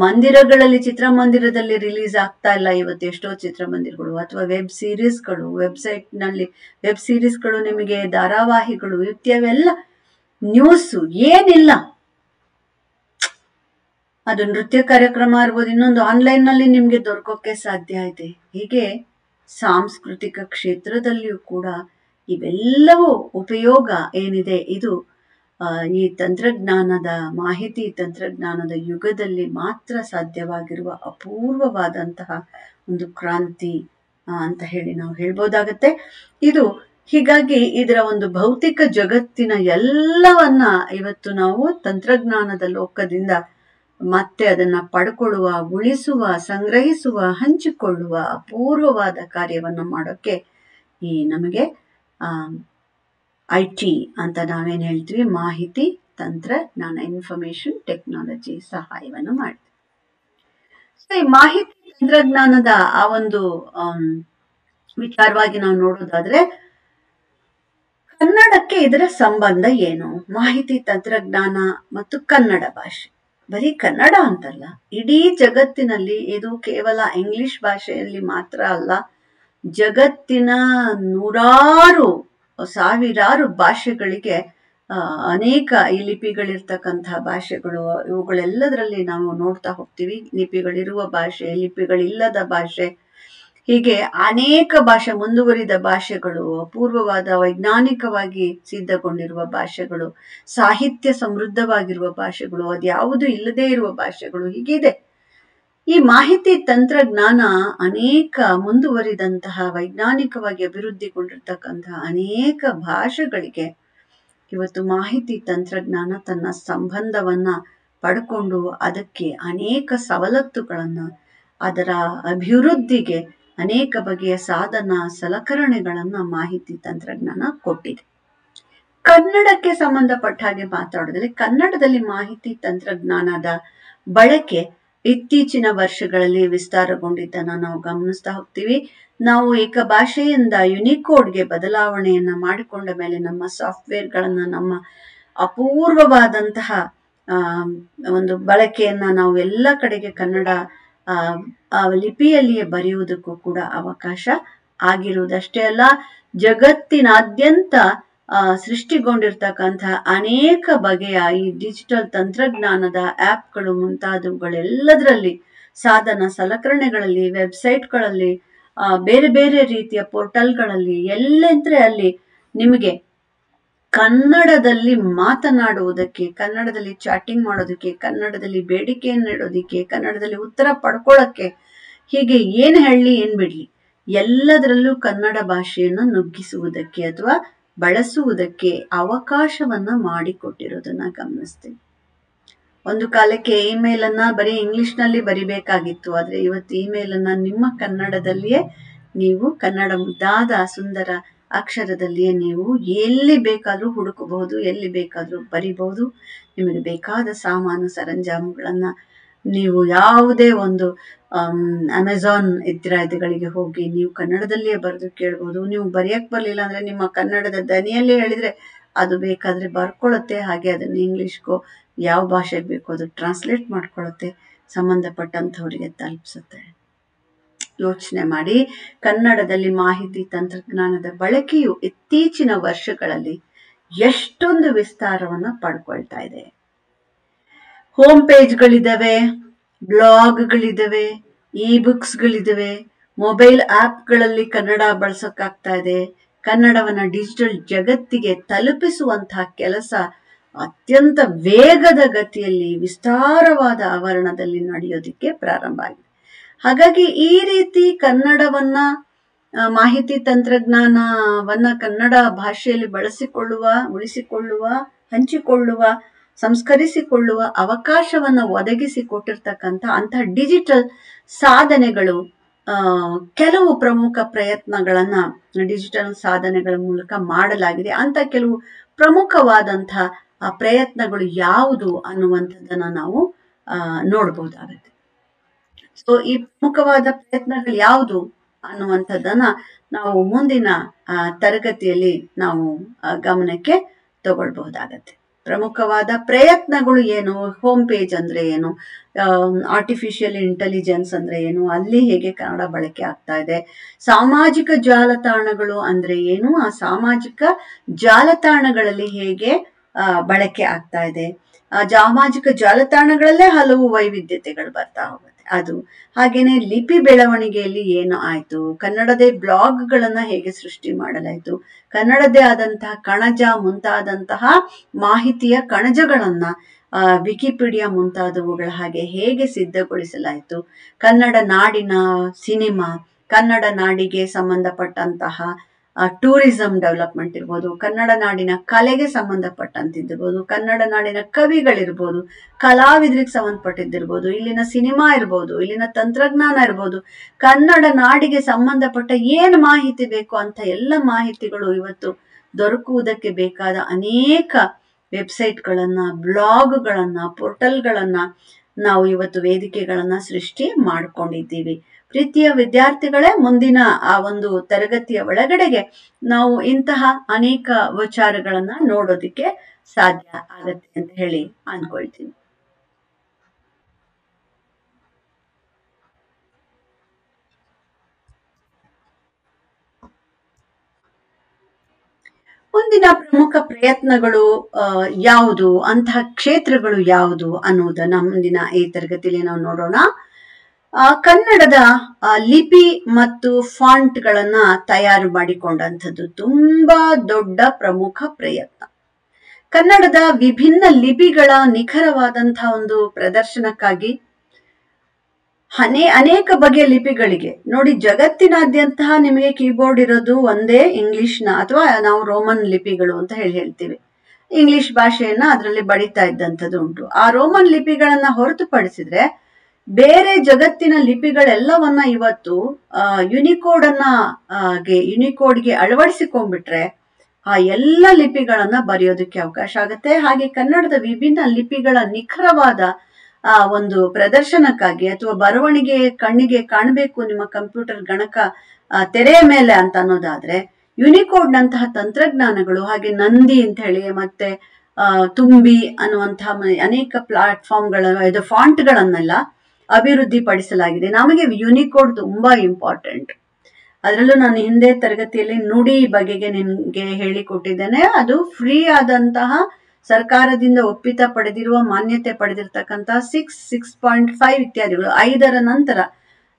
ಮಂದಿರಗಳಲ್ಲಿ, ಚಿತ್ರಮಂದಿರದಲ್ಲಿ ರಿಲೀಸ್ ಆಗ್ತಾ ಇಲ್ಲ ಇವತ್ತು ಎಷ್ಟೋ ಚಿತ್ರಮಂದಿರಗಳು, ಅಥವಾ ವೆಬ್ ಸೀರೀಸ್ಗಳು, ವೆಬ್ಸೈಟ್ನಲ್ಲಿ ವೆಬ್ ಸೀರೀಸ್ಗಳು, ನಿಮಗೆ ಧಾರಾವಾಹಿಗಳು, ಇತ್ಯಾವೆಲ್ಲ ನ್ಯೂಸು ಏನಿಲ್ಲ. ಅದು ನೃತ್ಯ ಕಾರ್ಯಕ್ರಮ ಇರ್ಬೋದು, ಇನ್ನೊಂದು ಆನ್ಲೈನ್ ನಲ್ಲಿ ನಿಮ್ಗೆ ದೊರಕೋಕೆ ಸಾಧ್ಯ ಇದೆ. ಹೀಗೆ ಸಾಂಸ್ಕೃತಿಕ ಕ್ಷೇತ್ರದಲ್ಲಿಯೂ ಕೂಡ ಇವೆಲ್ಲವೂ ಉಪಯೋಗ ಏನಿದೆ ಇದು ಈ ತಂತ್ರಜ್ಞಾನದ, ಮಾಹಿತಿ ತಂತ್ರಜ್ಞಾನದ ಯುಗದಲ್ಲಿ ಮಾತ್ರ ಸಾಧ್ಯವಾಗಿರುವ ಅಪೂರ್ವವಾದಂತಹ ಒಂದು ಕ್ರಾಂತಿ ಅಂತ ಹೇಳಿ ನಾವು ಹೇಳ್ಬೋದಾಗತ್ತೆ. ಇದು ಹೀಗಾಗಿ ಇದರ ಒಂದು ಭೌತಿಕ ಜಗತ್ತಿನ ಎಲ್ಲವನ್ನ ಇವತ್ತು ನಾವು ತಂತ್ರಜ್ಞಾನದ ಲೋಕದಿಂದ ಮತ್ತೆ ಅದನ್ನ ಪಡ್ಕೊಳ್ಳುವ, ಉಳಿಸುವ, ಸಂಗ್ರಹಿಸುವ, ಹಂಚಿಕೊಳ್ಳುವ ಅಪೂರ್ವವಾದ ಕಾರ್ಯವನ್ನು ಮಾಡೋಕ್ಕೆ ಈ ನಮಗೆ IT ಅಂತ ನಾವೇನ್ ಹೇಳ್ತೀವಿ, ಮಾಹಿತಿ ತಂತ್ರಜ್ಞಾನ, ಇನ್ಫಾರ್ಮೇಶನ್ ಟೆಕ್ನಾಲಜಿ ಸಹಾಯವನ್ನು ಮಾಡ್ತೀವಿ. ಸೊ ಈ ಮಾಹಿತಿ ತಂತ್ರಜ್ಞಾನದ ಆ ಒಂದು ವಿಚಾರವಾಗಿ ನಾವು ನೋಡೋದಾದ್ರೆ ಕನ್ನಡಕ್ಕೆ ಇದರ ಸಂಬಂಧ ಏನು? ಮಾಹಿತಿ ತಂತ್ರಜ್ಞಾನ ಮತ್ತು ಕನ್ನಡ ಭಾಷೆ, ಬರೀ ಕನ್ನಡ ಅಂತಲ್ಲ, ಇಡೀ ಜಗತ್ತಿನಲ್ಲಿ ಇದು ಕೇವಲ ಇಂಗ್ಲಿಷ್ ಭಾಷೆಯಲ್ಲಿ ಮಾತ್ರ ಅಲ್ಲ, ಜಗತ್ತಿನ ನೂರಾರು ಸಾವಿರಾರು ಭಾಷೆಗಳಿಗೆ ಅನೇಕ ಈ ಲಿಪಿಗಳಿರ್ತಕ್ಕಂತಹ ಭಾಷೆಗಳು, ಇವುಗಳೆಲ್ಲದರಲ್ಲಿ ನಾವು ನೋಡ್ತಾ ಹೋಗ್ತೀವಿ. ಲಿಪಿಗಳಿರುವ ಭಾಷೆ, ಲಿಪಿಗಳಿಲ್ಲದ ಭಾಷೆ, ಹೀಗೆ ಅನೇಕ ಭಾಷೆ, ಮುಂದುವರಿದ ಭಾಷೆಗಳು, ಅಪೂರ್ವವಾದ ವೈಜ್ಞಾನಿಕವಾಗಿ ಸಿದ್ಧಗೊಂಡಿರುವ ಭಾಷೆಗಳು, ಸಾಹಿತ್ಯ ಸಮೃದ್ಧವಾಗಿರುವ ಭಾಷೆಗಳು, ಅದ್ಯಾವುದು ಇಲ್ಲದೇ ಇರುವ ಭಾಷೆಗಳು, ಹೀಗಿದೆ. ಈ ಮಾಹಿತಿ ತಂತ್ರಜ್ಞಾನ ಅನೇಕ ಮುಂದುವರಿದಂತಹ ವೈಜ್ಞಾನಿಕವಾಗಿ ಅಭಿವೃದ್ಧಿಗೊಂಡಿರ್ತಕ್ಕಂತಹ ಅನೇಕ ಭಾಷೆಗಳಿಗೆ ಇವತ್ತು ಮಾಹಿತಿ ತಂತ್ರಜ್ಞಾನ ತನ್ನ ಸಂಬಂಧವನ್ನ ಪಡ್ಕೊಂಡು ಅದಕ್ಕೆ ಅನೇಕ ಸವಲತ್ತುಗಳನ್ನ, ಅದರ ಅಭಿವೃದ್ಧಿಗೆ ಅನೇಕ ಬಗೆಯ ಸಾಧನ ಸಲಕರಣೆಗಳನ್ನ ಮಾಹಿತಿ ತಂತ್ರಜ್ಞಾನ ಕೊಟ್ಟಿದೆ. ಕನ್ನಡಕ್ಕೆ ಸಂಬಂಧಪಟ್ಟ ಹಾಗೆ ಮಾತಾಡೋದ್ರಲ್ಲಿ ಕನ್ನಡದಲ್ಲಿ ಮಾಹಿತಿ ತಂತ್ರಜ್ಞಾನದ ಬಳಕೆ ಇತ್ತೀಚಿನ ವರ್ಷಗಳಲ್ಲಿ ವಿಸ್ತಾರಗೊಂಡಿದ್ದನ್ನ ನಾವು ಗಮನಿಸ್ತಾ ಹೋಗ್ತೀವಿ. ನಾವು ಏಕ ಭಾಷೆಯಿಂದ ಯುನಿಕೋಡ್ಗೆ ಬದಲಾವಣೆಯನ್ನ ಮಾಡಿಕೊಂಡ ಮೇಲೆ ನಮ್ಮ ಸಾಫ್ಟ್ವೇರ್ಗಳನ್ನ, ನಮ್ಮ ಅಪೂರ್ವವಾದಂತಹ ಒಂದು ಬಳಕೆಯನ್ನ ನಾವು ಎಲ್ಲ ಕಡೆಗೆ ಕನ್ನಡ ಲಿಪಿಯಲ್ಲಿಯೇ ಬರೆಯುವುದಕ್ಕೂ ಕೂಡ ಅವಕಾಶ ಆಗಿರುವುದಷ್ಟೇ ಅಲ್ಲ, ಜಗತ್ತಿನಾದ್ಯಂತ ಸೃಷ್ಟಿಗೊಂಡಿರ್ತಕ್ಕಂತಹ ಅನೇಕ ಬಗೆಯ ಈ ಡಿಜಿಟಲ್ ತಂತ್ರಜ್ಞಾನದ ಆ್ಯಪ್ಗಳು ಮುಂತಾದವುಗಳೆಲ್ಲದರಲ್ಲಿ, ಸಾಧನ ಸಲಕರಣೆಗಳಲ್ಲಿ, ವೆಬ್ಸೈಟ್ಗಳಲ್ಲಿ, ಬೇರೆ ಬೇರೆ ರೀತಿಯ ಪೋರ್ಟಲ್ಗಳಲ್ಲಿ, ಎಲ್ಲೆಂದ್ರೆ ಅಲ್ಲಿ ನಿಮಗೆ ಕನ್ನಡದಲ್ಲಿ ಮಾತನಾಡುವುದಕ್ಕೆ, ಕನ್ನಡದಲ್ಲಿ ಚಾಟಿಂಗ್ ಮಾಡೋದಕ್ಕೆ, ಕನ್ನಡದಲ್ಲಿ ಬೇಡಿಕೆಯನ್ನು ಇಡೋದಕ್ಕೆ, ಕನ್ನಡದಲ್ಲಿ ಉತ್ತರ ಪಡ್ಕೊಳ್ಳೋಕ್ಕೆ, ಹೀಗೆ ಏನ್ ಹೇಳಲಿ ಏನ್ ಬಿಡ್ಲಿ ಎಲ್ಲದರಲ್ಲೂ ಕನ್ನಡ ಭಾಷೆಯನ್ನು ನುಗ್ಗಿಸುವುದಕ್ಕೆ ಅಥವಾ ಬಳಸುವುದಕ್ಕೆ ಅವಕಾಶವನ್ನ ಮಾಡಿಕೊಟ್ಟಿರೋದನ್ನ ಗಮನಿಸ್ತೀವಿ. ಒಂದು ಕಾಲಕ್ಕೆ ಇಮೇಲ್ ಅನ್ನ ಬರೀ ಇಂಗ್ಲಿಷ್ ನಲ್ಲಿ ಬರಿಬೇಕಾಗಿತ್ತು, ಆದ್ರೆ ಇವತ್ತು ಇಮೇಲ್ ಅನ್ನ ನಿಮ್ಮ ಕನ್ನಡದಲ್ಲಿಯೇ ನೀವು ಕನ್ನಡ ಮುದ್ದಾದ ಸುಂದರ ಅಕ್ಷರದಲ್ಲಿಯೇ ನೀವು ಎಲ್ಲಿ ಬೇಕಾದ್ರೂ ಹುಡುಕಬಹುದು, ಎಲ್ಲಿ ಬೇಕಾದ್ರೂ ಬರಿಬಹುದು. ನಿಮಗೆ ಬೇಕಾದ ಸಾಮಾನು ಸರಂಜಾಮುಗಳನ್ನ ನೀವು ಯಾವುದೇ ಒಂದು ಅಮೆಝಾನ್ ಇತ್ಯಾದಿಗಳಿಗೆ ಹೋಗಿ ನೀವು ಕನ್ನಡದಲ್ಲಿಯೇ ಬರೆದು ಕೇಳ್ಬೋದು. ನೀವು ಬರೆಯಕ್ ಬರ್ಲಿಲ್ಲ ಅಂದ್ರೆ ನಿಮ್ಮ ಕನ್ನಡದ ದನಿಯಲ್ಲೇ ಹೇಳಿದ್ರೆ ಅದು ಬೇಕಾದ್ರೆ ಬರ್ಕೊಳ್ಳುತ್ತೆ, ಹಾಗೆ ಅದನ್ನ ಇಂಗ್ಲಿಷ್ಗೋ ಯಾವ ಭಾಷೆಗೆ ಬೇಕೋ ಅದು ಟ್ರಾನ್ಸ್ಲೇಟ್ ಮಾಡ್ಕೊಳ್ಳುತ್ತೆ, ಸಂಬಂಧಪಟ್ಟಂಥವರಿಗೆ ತಲುಪಿಸುತ್ತೆ. ಯೋಚನೆ ಮಾಡಿ, ಕನ್ನಡದಲ್ಲಿ ಮಾಹಿತಿ ತಂತ್ರಜ್ಞಾನದ ಬಳಕೆಯು ಇತ್ತೀಚಿನ ವರ್ಷಗಳಲ್ಲಿ ಎಷ್ಟೊಂದು ವಿಸ್ತಾರವನ್ನ ಪಡ್ಕೊಳ್ತಾ ಇದೆ. ಹೋಮ್ ಪೇಜ್ಗಳಿದಾವೆ, ಬ್ಲಾಗ್ಗಳಿದಾವೆ, ಇ ಬುಕ್ಸ್ಗಳಿದಾವೆ, ಮೊಬೈಲ್ ಆಪ್ಗಳಲ್ಲಿ ಕನ್ನಡ ಬಳಸೋಕ್ಕಾಗ್ತಾ ಇದೆ. ಕನ್ನಡವನ್ನ ಡಿಜಿಟಲ್ ಜಗತ್ತಿಗೆ ತಲುಪಿಸುವಂತಹ ಕೆಲಸ ಅತ್ಯಂತ ವೇಗದ ಗತಿಯಲ್ಲಿ ವಿಸ್ತಾರವಾದ ಆವರಣದಲ್ಲಿ ನಡೆಯೋದಿಕ್ಕೆ ಪ್ರಾರಂಭ ಆಗಿದೆ. ಹಾಗಾಗಿ ಈ ರೀತಿ ಕನ್ನಡವನ್ನ, ಮಾಹಿತಿ ತಂತ್ರಜ್ಞಾನವನ್ನ ಕನ್ನಡ ಭಾಷೆಯಲ್ಲಿ ಬಳಸಿಕೊಳ್ಳುವ, ಉಳಿಸಿಕೊಳ್ಳುವ, ಹಂಚಿಕೊಳ್ಳುವ, ಸಂಸ್ಕರಿಸಿಕೊಳ್ಳುವ ಅವಕಾಶವನ್ನ ಒದಗಿಸಿಕೊಟ್ಟಿರ್ತಕ್ಕಂಥ ಅಂತಹ ಡಿಜಿಟಲ್ ಸಾಧನೆಗಳು, ಕೆಲವು ಪ್ರಮುಖ ಪ್ರಯತ್ನಗಳನ್ನ ಡಿಜಿಟಲ್ ಸಾಧನೆಗಳ ಮೂಲಕ ಮಾಡಲಾಗಿದೆ. ಅಂತ ಕೆಲವು ಪ್ರಮುಖವಾದಂತಹ ಪ್ರಯತ್ನಗಳು ಯಾವುದು ಅನ್ನುವಂಥದ್ದನ್ನ ನಾವು ನೋಡ್ಬೋದಾಗತ್ತೆ. ಸೊ ಈ ಪ್ರಮುಖವಾದ ಪ್ರಯತ್ನಗಳು ಯಾವುದು ಅನ್ನುವಂಥದ್ದನ್ನ ನಾವು ಮುಂದಿನ ತರಗತಿಯಲ್ಲಿ ನಾವು ಗಮನಕ್ಕೆ ತಗೊಳ್ಬಹುದಾಗತ್ತೆ. ಪ್ರಮುಖವಾದ ಪ್ರಯತ್ನಗಳು ಏನು, ಹೋಮ್ ಪೇಜ್ ಅಂದ್ರೆ ಏನು, ಆರ್ಟಿಫಿಷಿಯಲ್ ಇಂಟೆಲಿಜೆನ್ಸ್ ಅಂದ್ರೆ ಏನು, ಅಲ್ಲಿ ಹೇಗೆ ಕನ್ನಡ ಬಳಕೆ ಆಗ್ತಾ ಇದೆ, ಸಾಮಾಜಿಕ ಜಾಲತಾಣಗಳು ಅಂದ್ರೆ ಏನು, ಆ ಸಾಮಾಜಿಕ ಜಾಲತಾಣಗಳಲ್ಲಿ ಹೇಗೆ ಬಳಕೆ ಆಗ್ತಾ ಇದೆ, ಸಾಮಾಜಿಕ ಜಾಲತಾಣಗಳಲ್ಲೇ ಹಲವು ವೈವಿಧ್ಯತೆಗಳು ಬರ್ತಾ ಹೋಗುತ್ತೆ ಅದು. ಹಾಗೇನೆ ಲಿಪಿ ಬೆಳವಣಿಗೆಯಲ್ಲಿ ಏನು ಆಯ್ತು, ಕನ್ನಡದೇ ಬ್ಲಾಗ್ಗಳನ್ನ ಹೇಗೆ ಸೃಷ್ಟಿ ಮಾಡಲಾಯ್ತು, ಕನ್ನಡದೇ ಆದಂತಹ ಕಣಜ ಮುಂತಾದಂತಹ ಮಾಹಿತಿಯ ಕಣಜಗಳನ್ನ ವಿಕಿಪೀಡಿಯಾ ಮುಂತಾದವುಗಳ ಹಾಗೆ ಹೇಗೆ ಸಿದ್ಧಗೊಳಿಸಲಾಯಿತು, ಕನ್ನಡ ನಾಡಿನ ಸಿನಿಮಾ, ಕನ್ನಡ ನಾಡಿಗೆ ಸಂಬಂಧಪಟ್ಟಂತಹ ಟೂರಿಸಂ ಡೆವಲಪ್ಮೆಂಟ್ ಇರ್ಬೋದು, ಕನ್ನಡ ನಾಡಿನ ಕಲೆಗೆ ಸಂಬಂಧಪಟ್ಟಂತಿರ್ಬೋದು, ಕನ್ನಡ ನಾಡಿನ ಕವಿಗಳಿರ್ಬೋದು, ಕಲಾವಿದರಿಗೆ ಸಂಬಂಧಪಟ್ಟಿದ್ದಿರ್ಬೋದು, ಇಲ್ಲಿನ ಸಿನಿಮಾ ಇರ್ಬೋದು, ಇಲ್ಲಿನ ತಂತ್ರಜ್ಞಾನ ಇರ್ಬೋದು, ಕನ್ನಡ ನಾಡಿಗೆ ಸಂಬಂಧಪಟ್ಟ ಏನು ಮಾಹಿತಿ ಬೇಕು ಅಂತ ಎಲ್ಲ ಮಾಹಿತಿಗಳು ಇವತ್ತು ದೊರಕುವುದಕ್ಕೆ ಬೇಕಾದ ಅನೇಕ ವೆಬ್ಸೈಟ್ಗಳನ್ನ, ಬ್ಲಾಗ್ಗಳನ್ನ, ಪೋರ್ಟಲ್ಗಳನ್ನ ನಾವು ಇವತ್ತು ವೇದಿಕೆಗಳನ್ನ ಸೃಷ್ಟಿ ಮಾಡ್ಕೊಂಡಿದ್ದೀವಿ. ಪ್ರೀತಿಯ ವಿದ್ಯಾರ್ಥಿಗಳೇ, ಮುಂದಿನ ಆ ಒಂದು ತರಗತಿಯ ಒಳಗಡೆಗೆ ನಾವು ಇಂತಹ ಅನೇಕ ವಿಚಾರಗಳನ್ನ ನೋಡೋದಿಕ್ಕೆ ಸಾಧ್ಯ ಆಗತ್ತೆ ಅಂತ ಹೇಳಿ ಅನ್ಕೊಳ್ತೀನಿ. ಮುಂದಿನ ಪ್ರಮುಖ ಪ್ರಯತ್ನಗಳು ಯಾವುದು, ಅಂತಹ ಕ್ಷೇತ್ರಗಳು ಯಾವುದು ಅನ್ನುವುದನ್ನ ಮುಂದಿನ ಈ ತರಗತಿಯಲ್ಲಿ ನಾವು ನೋಡೋಣ. ಕನ್ನಡದ ಲಿಪಿ ಮತ್ತು ಫಾಂಟ್ ಗಳನ್ನ ತಯಾರು ಮಾಡಿಕೊಂಡಂಥದ್ದು ತುಂಬಾ ದೊಡ್ಡ ಪ್ರಮುಖ ಪ್ರಯತ್ನ. ಕನ್ನಡದ ವಿಭಿನ್ನ ಲಿಪಿಗಳ ನಿಖರವಾದಂತಹ ಒಂದು ಪ್ರದರ್ಶನಕ್ಕಾಗಿ ಅನೇಕ ಬಗೆಯ ಲಿಪಿಗಳಿಗೆ ನೋಡಿ, ಜಗತ್ತಿನಾದ್ಯಂತ ನಿಮಗೆ ಕೀಬೋರ್ಡ್ ಇರೋದು ಒಂದೇ ಇಂಗ್ಲಿಷ್ನ ಅಥವಾ ನಾವು ರೋಮನ್ ಲಿಪಿಗಳು ಅಂತ ಹೇಳ್ತೀವಿ. ಇಂಗ್ಲಿಷ್ ಭಾಷೆಯನ್ನ ಅದರಲ್ಲಿ ಬಡಿತಾ ಇದ್ದಂಥದ್ದು ಉಂಟು. ಆ ರೋಮನ್ ಲಿಪಿಗಳನ್ನ ಹೊರತುಪಡಿಸಿದ್ರೆ ಬೇರೆ ಜಗತ್ತಿನ ಲಿಪಿಗಳೆಲ್ಲವನ್ನ ಇವತ್ತು ಯುನಿಕೋಡ್ಗೆ ಅಳವಡಿಸಿಕೊಂಡ್ಬಿಟ್ರೆ ಆ ಎಲ್ಲ ಲಿಪಿಗಳನ್ನ ಬರೆಯೋದಕ್ಕೆ ಅವಕಾಶ ಆಗುತ್ತೆ. ಹಾಗೆ ಕನ್ನಡದ ವಿಭಿನ್ನ ಲಿಪಿಗಳ ನಿಖರವಾದ ಒಂದು ಪ್ರದರ್ಶನಕ್ಕಾಗಿ ಅಥವಾ ಬರವಣಿಗೆ ಕಣ್ಣಿಗೆ ಕಾಣಬೇಕು ನಿಮ್ಮ ಕಂಪ್ಯೂಟರ್ ಗಣಕ ತೆರೆಯ ಮೇಲೆ ಅಂತ ಅನ್ನೋದಾದ್ರೆ ಯುನಿಕೋಡ್ ನಂತಹ ತಂತ್ರಜ್ಞಾನಗಳು, ಹಾಗೆ ನಂದಿ ಅಂತ ಹೇಳಿ ಮತ್ತೆ ತುಂಬಿ ಅನ್ನುವಂತಹ ಅನೇಕ ಪ್ಲಾಟ್ಫಾರ್ಮ್ಗಳ ಫಾಂಟ್ಗಳನ್ನೆಲ್ಲ ಅಭಿವೃದ್ಧಿ ಪಡಿಸಲಾಗಿದೆ. ನಮಗೆ ಯುನಿಕೋಡ್ ತುಂಬಾ ಇಂಪಾರ್ಟೆಂಟ್. ಅದರಲ್ಲೂ ನಾನು ಹಿಂದೆ ತರಗತಿಯಲ್ಲಿ ನುಡಿ ಬಗೆಗೆ ನಿನ್ಗೆ ಹೇಳಿಕೊಟ್ಟಿದ್ದೇನೆ. ಅದು ಫ್ರೀ ಆದಂತಹ ಸರ್ಕಾರದಿಂದ ಒಪ್ಪಿತ ಪಡೆದಿರುವ, ಮಾನ್ಯತೆ ಪಡೆದಿರ್ತಕ್ಕಂತಹ 6.5 ಇತ್ಯಾದಿಗಳು 5ರ ನಂತರ,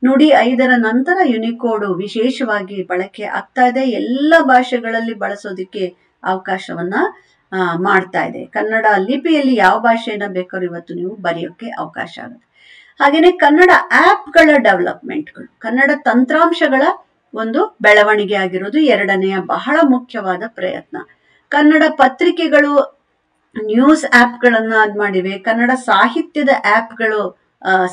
ನುಡಿ 5ರ ನಂತರ ಯುನಿಕೋಡ್ ವಿಶೇಷವಾಗಿ ಬಳಕೆ ಆಗ್ತಾ ಇದೆ. ಎಲ್ಲ ಭಾಷೆಗಳಲ್ಲಿ ಬಳಸೋದಿಕ್ಕೆ ಅವಕಾಶವನ್ನ ಮಾಡ್ತಾ ಇದೆ. ಕನ್ನಡ ಲಿಪಿಯಲ್ಲಿ ಯಾವ ಭಾಷೆಯನ್ನ ಬೇಕಾದ್ರೂ ಇವತ್ತು ನೀವು ಬರೆಯೋಕೆ ಅವಕಾಶ ಆಗುತ್ತೆ. ಹಾಗೇನೆ ಕನ್ನಡ ಆಪ್ಗಳ ಡೆವಲಪ್ಮೆಂಟ್ಗಳು, ಕನ್ನಡ ತಂತ್ರಾಂಶಗಳ ಒಂದು ಬೆಳವಣಿಗೆ ಆಗಿರೋದು ಎರಡನೆಯ ಬಹಳ ಮುಖ್ಯವಾದ ಪ್ರಯತ್ನ. ಕನ್ನಡ ಪತ್ರಿಕೆಗಳು ನ್ಯೂಸ್ ಆಪ್ಗಳನ್ನ ಮಾಡಿವೆ, ಕನ್ನಡ ಸಾಹಿತ್ಯದ ಆಪ್ಗಳು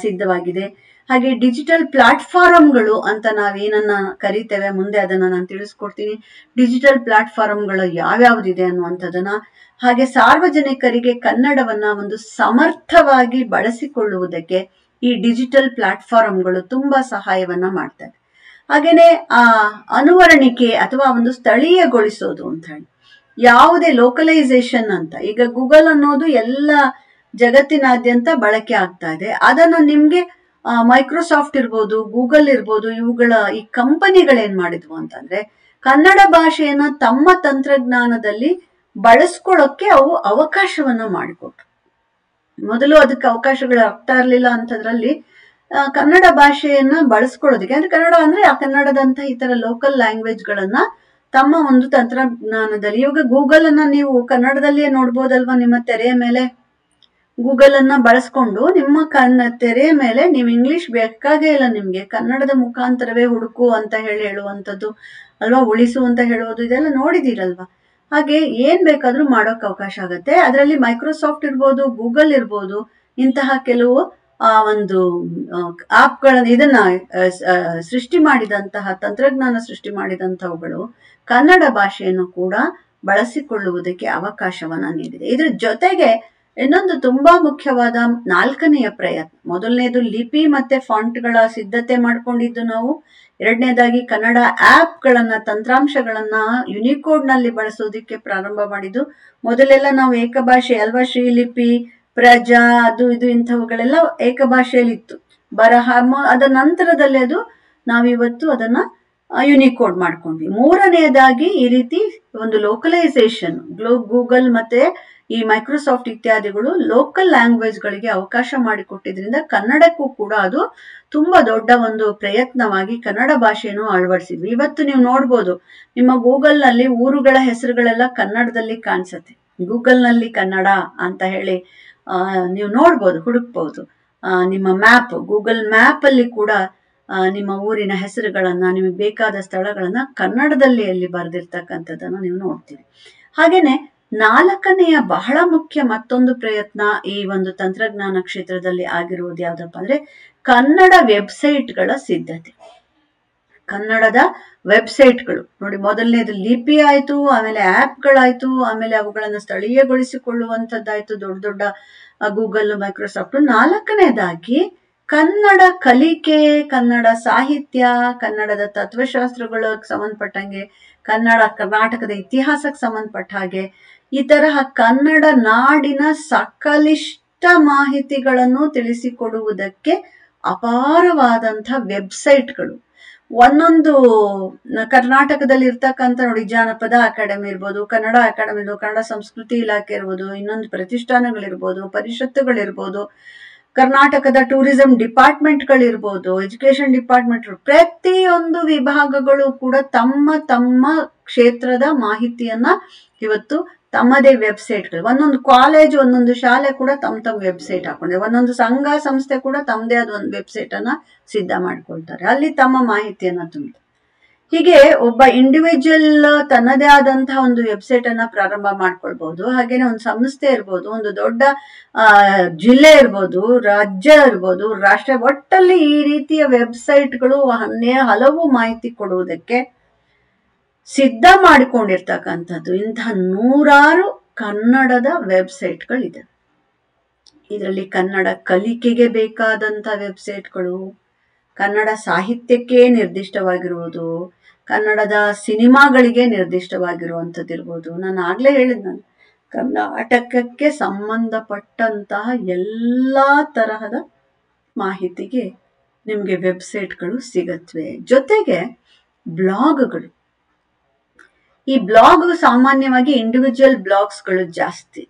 ಸಿದ್ಧವಾಗಿದೆ. ಹಾಗೆ ಡಿಜಿಟಲ್ ಪ್ಲಾಟ್ಫಾರ್ಮ್ಗಳು ಅಂತ ನಾವೇನನ್ನ ಕರಿತೇವೆ, ಮುಂದೆ ಅದನ್ನ ನಾನು ತಿಳಿಸ್ಕೊಡ್ತೀನಿ. ಡಿಜಿಟಲ್ ಪ್ಲಾಟ್ಫಾರ್ಮ್ಗಳು ಯಾವ್ಯಾವ್ದಿದೆ ಅನ್ನುವಂಥದ್ದನ್ನ, ಹಾಗೆ ಸಾರ್ವಜನಿಕರಿಗೆ ಕನ್ನಡವನ್ನ ಒಂದು ಸಮರ್ಥವಾಗಿ ಬಳಸಿಕೊಳ್ಳುವುದಕ್ಕೆ ಈ ಡಿಜಿಟಲ್ ಪ್ಲಾಟ್ಫಾರ್ಮ್ಗಳು ತುಂಬಾ ಸಹಾಯವನ್ನ ಮಾಡ್ತವೆ. ಹಾಗೇನೆ ಅನುವರ್ಣಿಕೆ ಅಥವಾ ಒಂದು ಸ್ಥಳೀಯಗೊಳಿಸೋದು ಅಂತ ಹೇಳಿ, ಯಾವುದೇ ಲೋಕಲೈಸೇಷನ್ ಅಂತ, ಈಗ ಗೂಗಲ್ ಅನ್ನೋದು ಎಲ್ಲ ಜಗತ್ತಿನಾದ್ಯಂತ ಬಳಕೆ ಆಗ್ತಾ ಇದೆ. ಅದನ್ನ ನಿಮ್ಗೆ ಮೈಕ್ರೋಸಾಫ್ಟ್ ಇರ್ಬೋದು, ಗೂಗಲ್ ಇರ್ಬೋದು, ಇವುಗಳ ಈ ಕಂಪನಿಗಳೇನ್ ಮಾಡಿದ್ವು ಅಂತಂದ್ರೆ ಕನ್ನಡ ಭಾಷೆಯನ್ನ ತಮ್ಮ ತಂತ್ರಜ್ಞಾನದಲ್ಲಿ ಬಳಸ್ಕೊಳ್ಳೋಕೆ ಅವು ಅವಕಾಶವನ್ನ ಮಾಡಿಕೊಟ್ರು. ಮೊದಲು ಅದಕ್ಕೆ ಅವಕಾಶಗಳು ಆಗ್ತಾ ಇರ್ಲಿಲ್ಲ ಅಂತದ್ರಲ್ಲಿ ಕನ್ನಡ ಭಾಷೆಯನ್ನ ಬಳಸ್ಕೊಳ್ಳೋದಕ್ಕೆ, ಅಂದ್ರೆ ಕನ್ನಡ ಅಂದ್ರೆ ಆ ಕನ್ನಡದಂತ ಈ ತರ ಲೋಕಲ್ ಲ್ಯಾಂಗ್ವೇಜ್ ಗಳನ್ನ ತಮ್ಮ ಒಂದು ತಂತ್ರಜ್ಞಾನದಲ್ಲಿ, ಇವಾಗ ಗೂಗಲ್ ಅನ್ನ ನೀವು ಕನ್ನಡದಲ್ಲಿಯೇ ನೋಡ್ಬೋದಲ್ವಾ. ನಿಮ್ಮ ತೆರೆಯ ಮೇಲೆ ಗೂಗಲ್ ಅನ್ನ ಬಳಸ್ಕೊಂಡು ನಿಮ್ಮ ತೆರೆಯ ಮೇಲೆ ನೀವು ಇಂಗ್ಲಿಷ್ ಬೇಕಾಗೇ ಇಲ್ಲ, ನಿಮ್ಗೆ ಕನ್ನಡದ ಮುಖಾಂತರವೇ ಹುಡುಕು ಅಂತ ಹೇಳುವಂಥದ್ದು ಅಲ್ವಾ, ಉಳಿಸು ಅಂತ ಹೇಳೋದು, ಇದೆಲ್ಲ ನೋಡಿದೀರಲ್ವಾ. ಹಾಗೆ ಏನ್ ಬೇಕಾದ್ರೂ ಮಾಡೋಕ್ ಅವಕಾಶ ಆಗತ್ತೆ. ಅದರಲ್ಲಿ ಮೈಕ್ರೋಸಾಫ್ಟ್ ಇರ್ಬೋದು, ಗೂಗಲ್ ಇರ್ಬೋದು, ಇಂತಹ ಕೆಲವು ಒಂದು ಆಪ್ಗಳನ್ನ ಇದನ್ನ ಸೃಷ್ಟಿ ಮಾಡಿದಂತಹ ತಂತ್ರಜ್ಞಾನ ಸೃಷ್ಟಿ ಮಾಡಿದಂತವುಗಳು ಕನ್ನಡ ಭಾಷೆಯನ್ನು ಕೂಡ ಬಳಸಿಕೊಳ್ಳುವುದಕ್ಕೆ ಅವಕಾಶವನ್ನ ನೀಡಿದೆ. ಇದ್ರ ಜೊತೆಗೆ ಇನ್ನೊಂದು ತುಂಬಾ ಮುಖ್ಯವಾದ ನಾಲ್ಕನೆಯ ಪ್ರಯತ್ನ, ಮೊದಲನೇದು ಲಿಪಿ ಮತ್ತೆ ಫಾಂಟ್ಗಳ ಸಿದ್ಧತೆ ಮಾಡ್ಕೊಂಡಿದ್ದು ನಾವು, ಎರಡನೇದಾಗಿ ಕನ್ನಡ ಆಪ್ಗಳನ್ನ ತಂತ್ರಾಂಶಗಳನ್ನ ಯುನಿಕೋಡ್ ನಲ್ಲಿ ಬಳಸೋದಿಕ್ಕೆ ಪ್ರಾರಂಭ ಮಾಡಿದ್ದು. ಮೊದಲೆಲ್ಲ ನಾವು ಏಕಭಾಷೆ ಅಲ್ವಾ, ಶ್ರೀಲಿಪಿ, ಪ್ರಜಾ, ಅದು ಇದು ಇಂಥವುಗಳೆಲ್ಲ ಏಕಭಾಷೆಯಲ್ಲಿ ಇತ್ತು ಬರಹ. ಅದ ನಂತರದಲ್ಲಿ ಅದು ನಾವಿವತ್ತು ಅದನ್ನ ಯುನಿಕೋಡ್ ಮಾಡ್ಕೊಂಡ್ವಿ. ಮೂರನೆಯದಾಗಿ ಈ ರೀತಿ ಒಂದು ಲೋಕಲೈಸೇಷನ್, ಗೂಗಲ್ ಮತ್ತೆ ಈ ಮೈಕ್ರೋಸಾಫ್ಟ್ ಇತ್ಯಾದಿಗಳು ಲೋಕಲ್ ಲ್ಯಾಂಗ್ವೇಜ್ ಗಳಿಗೆ ಅವಕಾಶ ಮಾಡಿಕೊಟ್ಟಿದ್ರಿಂದ ಕನ್ನಡಕ್ಕೂ ಕೂಡ ಅದು ತುಂಬಾ ದೊಡ್ಡ ಒಂದು ಪ್ರಯತ್ನವಾಗಿ ಕನ್ನಡ ಭಾಷೆಯನ್ನು ಅಳವಡಿಸಿದ್ವಿ. ಇವತ್ತು ನೀವು ನೋಡ್ಬೋದು, ನಿಮ್ಮ ಗೂಗಲ್ ನಲ್ಲಿ ಊರುಗಳ ಹೆಸರುಗಳೆಲ್ಲ ಕನ್ನಡದಲ್ಲಿ ಕಾಣಿಸುತ್ತೆ. ಗೂಗಲ್ ನಲ್ಲಿ ಕನ್ನಡ ಅಂತ ಹೇಳಿ ನೀವು ನೋಡ್ಬೋದು, ಹುಡುಕ್ಬಹುದು. ನಿಮ್ಮ ಮ್ಯಾಪ್, ಗೂಗಲ್ ಮ್ಯಾಪ್ ಅಲ್ಲಿ ಕೂಡ ನಿಮ್ಮ ಊರಿನ ಹೆಸರುಗಳನ್ನ, ನಿಮಗೆ ಬೇಕಾದ ಸ್ಥಳಗಳನ್ನ ಕನ್ನಡದಲ್ಲಿ ಅಲ್ಲಿ ಬರೆದಿರ್ತಕ್ಕಂಥದ್ದನ್ನು ನೀವು ನೋಡ್ತೀರಿ. ಹಾಗೇನೆ ನಾಲ್ಕನೆಯ ಬಹಳ ಮುಖ್ಯ ಮತ್ತೊಂದು ಪ್ರಯತ್ನ ಈ ಒಂದು ತಂತ್ರಜ್ಞಾನ ಕ್ಷೇತ್ರದಲ್ಲಿ ಆಗಿರುವುದು ಯಾವ್ದಪ್ಪ ಅಂದ್ರೆ ಕನ್ನಡ ವೆಬ್ಸೈಟ್ಗಳ ಸಿದ್ಧತೆ. ಕನ್ನಡದ ವೆಬ್ಸೈಟ್ಗಳು ನೋಡಿ, ಮೊದಲನೇದು ಲಿಪಿ ಆಯ್ತು, ಆಮೇಲೆ ಆಪ್ಗಳಾಯ್ತು, ಆಮೇಲೆ ಅವುಗಳನ್ನ ಸ್ಥಳೀಯಗೊಳಿಸಿಕೊಳ್ಳುವಂಥದ್ದಾಯ್ತು, ದೊಡ್ಡ ದೊಡ್ಡ ಗೂಗಲ್, ಮೈಕ್ರೋಸಾಫ್ಟ್. ನಾಲ್ಕನೇದಾಗಿ ಕನ್ನಡ ಕಲಿಕೆ, ಕನ್ನಡ ಸಾಹಿತ್ಯ, ಕನ್ನಡದ ತತ್ವಶಾಸ್ತ್ರಗಳಿಗೆ ಸಂಬಂಧಪಟ್ಟಂಗೆ, ಕರ್ನಾಟಕದ ಇತಿಹಾಸಕ್ಕೆ ಸಂಬಂಧಪಟ್ಟ ಹಾಗೆ ಈ ತರಹ ಕನ್ನಡ ನಾಡಿನ ಸಕಲಿಷ್ಟ ಮಾಹಿತಿಗಳನ್ನು ತಿಳಿಸಿಕೊಡುವುದಕ್ಕೆ ಅಪಾರವಾದಂಥ ವೆಬ್ಸೈಟ್ಗಳು. ಒಂದೊಂದು ಕರ್ನಾಟಕದಲ್ಲಿ ಇರ್ತಕ್ಕಂಥ ನೋಡಿ, ಜಾನಪದ ಅಕಾಡೆಮಿ ಇರ್ಬೋದು, ಕನ್ನಡ ಅಕಾಡೆಮಿ ಇರ್ಬೋದು, ಕನ್ನಡ ಸಂಸ್ಕೃತಿ ಇಲಾಖೆ ಇರ್ಬೋದು, ಇನ್ನೊಂದು ಪ್ರತಿಷ್ಠಾನಗಳಿರ್ಬೋದು, ಪರಿಷತ್ತುಗಳಿರ್ಬೋದು, ಕರ್ನಾಟಕದ ಟೂರಿಸಂ ಡಿಪಾರ್ಟ್ಮೆಂಟ್ಗಳಿರ್ಬೋದು, ಎಜುಕೇಶನ್ ಡಿಪಾರ್ಟ್ಮೆಂಟ್, ಪ್ರತಿಯೊಂದು ವಿಭಾಗಗಳು ಕೂಡ ತಮ್ಮ ತಮ್ಮ ಕ್ಷೇತ್ರದ ಮಾಹಿತಿಯನ್ನ ಇವತ್ತು ತಮ್ಮದೇ ವೆಬ್ಸೈಟ್ಗಳು, ಒಂದೊಂದು ಕಾಲೇಜ್, ಒಂದೊಂದು ಶಾಲೆ ಕೂಡ ತಮ್ಮ ವೆಬ್ಸೈಟ್ ಹಾಕೊಂಡಿದೆ, ಒಂದೊಂದು ಸಂಘ ಸಂಸ್ಥೆ ಕೂಡ ತಮ್ಮದೇ ಆದ ಒಂದು ವೆಬ್ಸೈಟ್ ಅನ್ನ ಸಿದ್ಧ ಮಾಡ್ಕೊಳ್ತಾರೆ, ಅಲ್ಲಿ ತಮ್ಮ ಮಾಹಿತಿಯನ್ನ ತುಂಬ್ತಾರೆ. ಹೀಗೆ ಒಬ್ಬ ಇಂಡಿವಿಜುವಲ್ ತನ್ನದೇ ಆದಂತಹ ಒಂದು ವೆಬ್ಸೈಟ್ ಅನ್ನ ಪ್ರಾರಂಭ ಮಾಡ್ಕೊಳ್ಬಹುದು. ಹಾಗೇನೆ ಒಂದು ಸಂಸ್ಥೆ ಇರ್ಬೋದು, ಒಂದು ದೊಡ್ಡ ಜಿಲ್ಲೆ ಇರ್ಬೋದು, ರಾಜ್ಯ ಇರ್ಬೋದು, ರಾಷ್ಟ್ರ, ಒಟ್ಟಲ್ಲಿ ಈ ರೀತಿಯ ವೆಬ್ಸೈಟ್ಗಳು ಹಲವು ಮಾಹಿತಿ ಕೊಡುವುದಕ್ಕೆ ಸಿದ್ಧ ಮಾಡಿಕೊಂಡಿರ್ತಕ್ಕಂಥದ್ದು ಇಂತಹ ನೂರಾರು ಕನ್ನಡದ ವೆಬ್ಸೈಟ್ಗಳಿದೆ. ಇದರಲ್ಲಿ ಕನ್ನಡ ಕಲಿಕೆಗೆ ಬೇಕಾದಂಥ ವೆಬ್ಸೈಟ್ಗಳು, ಕನ್ನಡ ಸಾಹಿತ್ಯಕ್ಕೆ ನಿರ್ದಿಷ್ಟವಾಗಿರುವುದು, ಕನ್ನಡದ ಸಿನಿಮಾಗಳಿಗೆ ನಿರ್ದಿಷ್ಟವಾಗಿರುವಂಥದ್ದಿರ್ಬೋದು. ನಾನು ಆಗ್ಲೇ ಹೇಳಿದ್, ಕರ್ನಾಟಕಕ್ಕೆ ಸಂಬಂಧಪಟ್ಟಂತಹ ಎಲ್ಲಾ ತರಹದ ಮಾಹಿತಿಗೆ ನಿಮ್ಗೆ ವೆಬ್ಸೈಟ್ಗಳು ಸಿಗತ್ವೆ. ಜೊತೆಗೆ ಬ್ಲಾಗ್ಗಳು, ಈ ಬ್ಲಾಗ್ ಸಾಮಾನ್ಯವಾಗಿ ಇಂಡಿವಿಜುವಲ್ ಬ್ಲಾಗ್ಸ್ಗಳು ಜಾಸ್ತಿ.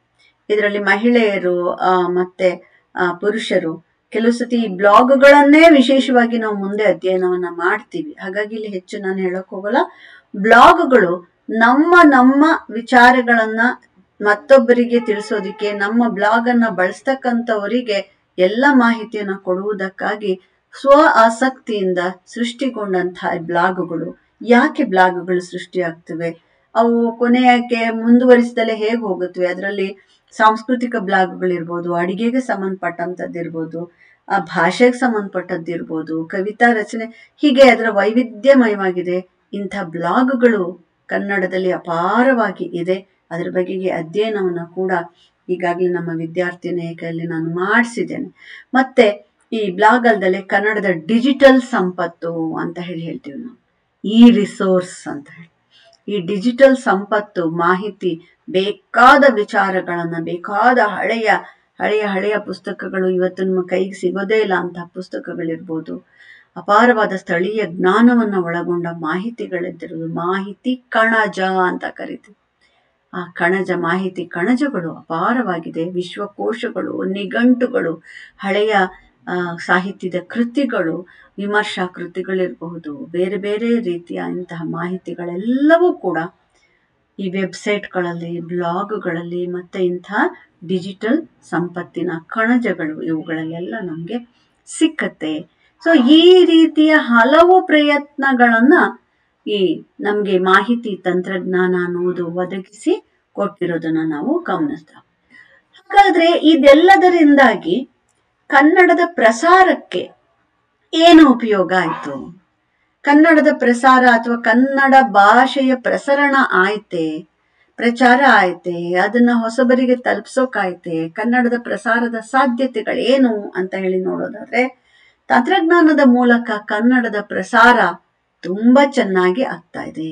ಇದರಲ್ಲಿ ಮಹಿಳೆಯರು ಮತ್ತೆ ಪುರುಷರು, ಕೆಲವು ಸತಿ ಈ ಬ್ಲಾಗ್ಗಳನ್ನೇ ವಿಶೇಷವಾಗಿ ನಾವು ಮುಂದೆ ಅಧ್ಯಯನವನ್ನ ಮಾಡ್ತೀವಿ. ಹಾಗಾಗಿ ಇಲ್ಲಿ ಹೆಚ್ಚು ನಾನು ಹೇಳಕ್ ಹೋಗಲ್ಲ. ಬ್ಲಾಗ್ಗಳು ನಮ್ಮ ನಮ್ಮ ವಿಚಾರಗಳನ್ನ ಮತ್ತೊಬ್ಬರಿಗೆ ತಿಳಿಸೋದಿಕ್ಕೆ ನಮ್ಮ ಬ್ಲಾಗ್ ಅನ್ನ ಬಳಸ್ತಕ್ಕಂಥವರಿಗೆ ಎಲ್ಲ ಮಾಹಿತಿಯನ್ನ ಕೊಡುವುದಕ್ಕಾಗಿ ಸ್ವ ಆಸಕ್ತಿಯಿಂದ ಸೃಷ್ಟಿಗೊಂಡಂತಹ ಬ್ಲಾಗುಗಳು. ಯಾಕೆ ಬ್ಲಾಗುಗಳು ಸೃಷ್ಟಿಯಾಗ್ತವೆ? ಅವು ಕೊನೆಯಕ್ಕೆ ಮುಂದುವರಿಸದಲ್ಲೇ ಹೇಗೆ ಹೋಗುತ್ತವೆ? ಅದರಲ್ಲಿ ಸಾಂಸ್ಕೃತಿಕ ಬ್ಲಾಗ್ಗಳಿರ್ಬೋದು, ಅಡಿಗೆಗೆ ಸಂಬಂಧಪಟ್ಟಂತದ್ದಿರ್ಬೋದು, ಆ ಭಾಷೆಗೆ ಸಂಬಂಧಪಟ್ಟದ್ದಿರ್ಬೋದು, ಕವಿತಾ ರಚನೆ, ಹೀಗೆ ಅದರ ವೈವಿಧ್ಯಮಯವಾಗಿದೆ. ಇಂಥ ಬ್ಲಾಗ್ಗಳು ಕನ್ನಡದಲ್ಲಿ ಅಪಾರವಾಗಿ ಇದೆ. ಅದರ ಬಗೆಗೆ ಅಧ್ಯಯನವನ್ನು ಕೂಡ ಈಗಾಗಲೇ ನಮ್ಮ ವಿದ್ಯಾರ್ಥಿನಿಯ ಕೈಯಲ್ಲಿ ನಾನು ಮಾಡಿಸಿದ್ದೇನೆ. ಮತ್ತೆ ಈ ಬ್ಲಾಗ್ ಅಲ್ದಲೆ ಕನ್ನಡದ ಡಿಜಿಟಲ್ ಸಂಪತ್ತು ಅಂತ ಹೇಳ್ತೀವಿ ನಾವು, ಈ ರಿಸೋರ್ಸ್ ಅಂತ ಹೇಳಿ. ಈ ಡಿಜಿಟಲ್ ಸಂಪತ್ತು, ಮಾಹಿತಿ, ಬೇಕಾದ ವಿಚಾರಗಳನ್ನ, ಬೇಕಾದ ಹಳೆಯ ಹಳೆಯ ಹಳೆಯ ಪುಸ್ತಕಗಳು ಇವತ್ತು ನಿಮ್ಮ ಕೈಗೆ ಸಿಗೋದೇ ಇಲ್ಲ ಅಂತಹ ಪುಸ್ತಕಗಳಿರ್ಬೋದು, ಅಪಾರವಾದ ಸ್ಥಳೀಯ ಜ್ಞಾನವನ್ನ ಒಳಗೊಂಡ ಮಾಹಿತಿಗಳಿದ್ದಿರೋದು, ಮಾಹಿತಿ ಕಣಜ ಅಂತ ಕರಿತೀವಿ. ಆ ಕಣಜ, ಮಾಹಿತಿ ಕಣಜಗಳು ಅಪಾರವಾಗಿದೆ. ವಿಶ್ವಕೋಶಗಳು, ನಿಘಂಟುಗಳು, ಹಳೆಯ ಸಾಹಿತ್ಯದ ಕೃತಿಗಳು, ವಿಮರ್ಶಾ ಕೃತಿಗಳಿರಬಹುದು, ಬೇರೆ ಬೇರೆ ರೀತಿಯ ಇಂತಹ ಮಾಹಿತಿಗಳೆಲ್ಲವೂ ಕೂಡ ಈ ವೆಬ್ಸೈಟ್ಗಳಲ್ಲಿ, ಬ್ಲಾಗ್ಗಳಲ್ಲಿ ಮತ್ತೆ ಇಂಥ ಡಿಜಿಟಲ್ ಸಂಪತ್ತಿನ ಕಣಜಗಳು ಇವುಗಳಲ್ಲೆಲ್ಲ ನಮಗೆ ಸಿಕ್ಕತ್ತೆ. ಸೊ ಈ ರೀತಿಯ ಹಲವು ಪ್ರಯತ್ನಗಳನ್ನ ಈ ನಮ್ಗೆ ಮಾಹಿತಿ ತಂತ್ರಜ್ಞಾನ ಅನ್ನುವುದು ಒದಗಿಸಿ ಕೊಟ್ಟಿರೋದನ್ನ ನಾವು ಗಮನಿಸ್ತಾ. ಹಾಗಾದ್ರೆ ಇದೆಲ್ಲದರಿಂದಾಗಿ ಕನ್ನಡದ ಪ್ರಸಾರಕ್ಕೆ ಏನು ಉಪಯೋಗ ಆಯ್ತು? ಕನ್ನಡದ ಪ್ರಸಾರ ಅಥವಾ ಕನ್ನಡ ಭಾಷೆಯ ಪ್ರಸರಣ ಆಯ್ತೆ, ಪ್ರಚಾರ ಆಯ್ತೆ, ಅದನ್ನ ಹೊಸಬರಿಗೆ ತಲುಪಿಸೋಕಾಯ್ತೆ, ಕನ್ನಡದ ಪ್ರಸಾರದ ಸಾಧ್ಯತೆಗಳೇನು ಅಂತ ಹೇಳಿ ನೋಡೋದಾದ್ರೆ, ತಂತ್ರಜ್ಞಾನದ ಮೂಲಕ ಕನ್ನಡದ ಪ್ರಸಾರ ತುಂಬಾ ಚೆನ್ನಾಗಿ ಆಗ್ತಾ ಇದೆ.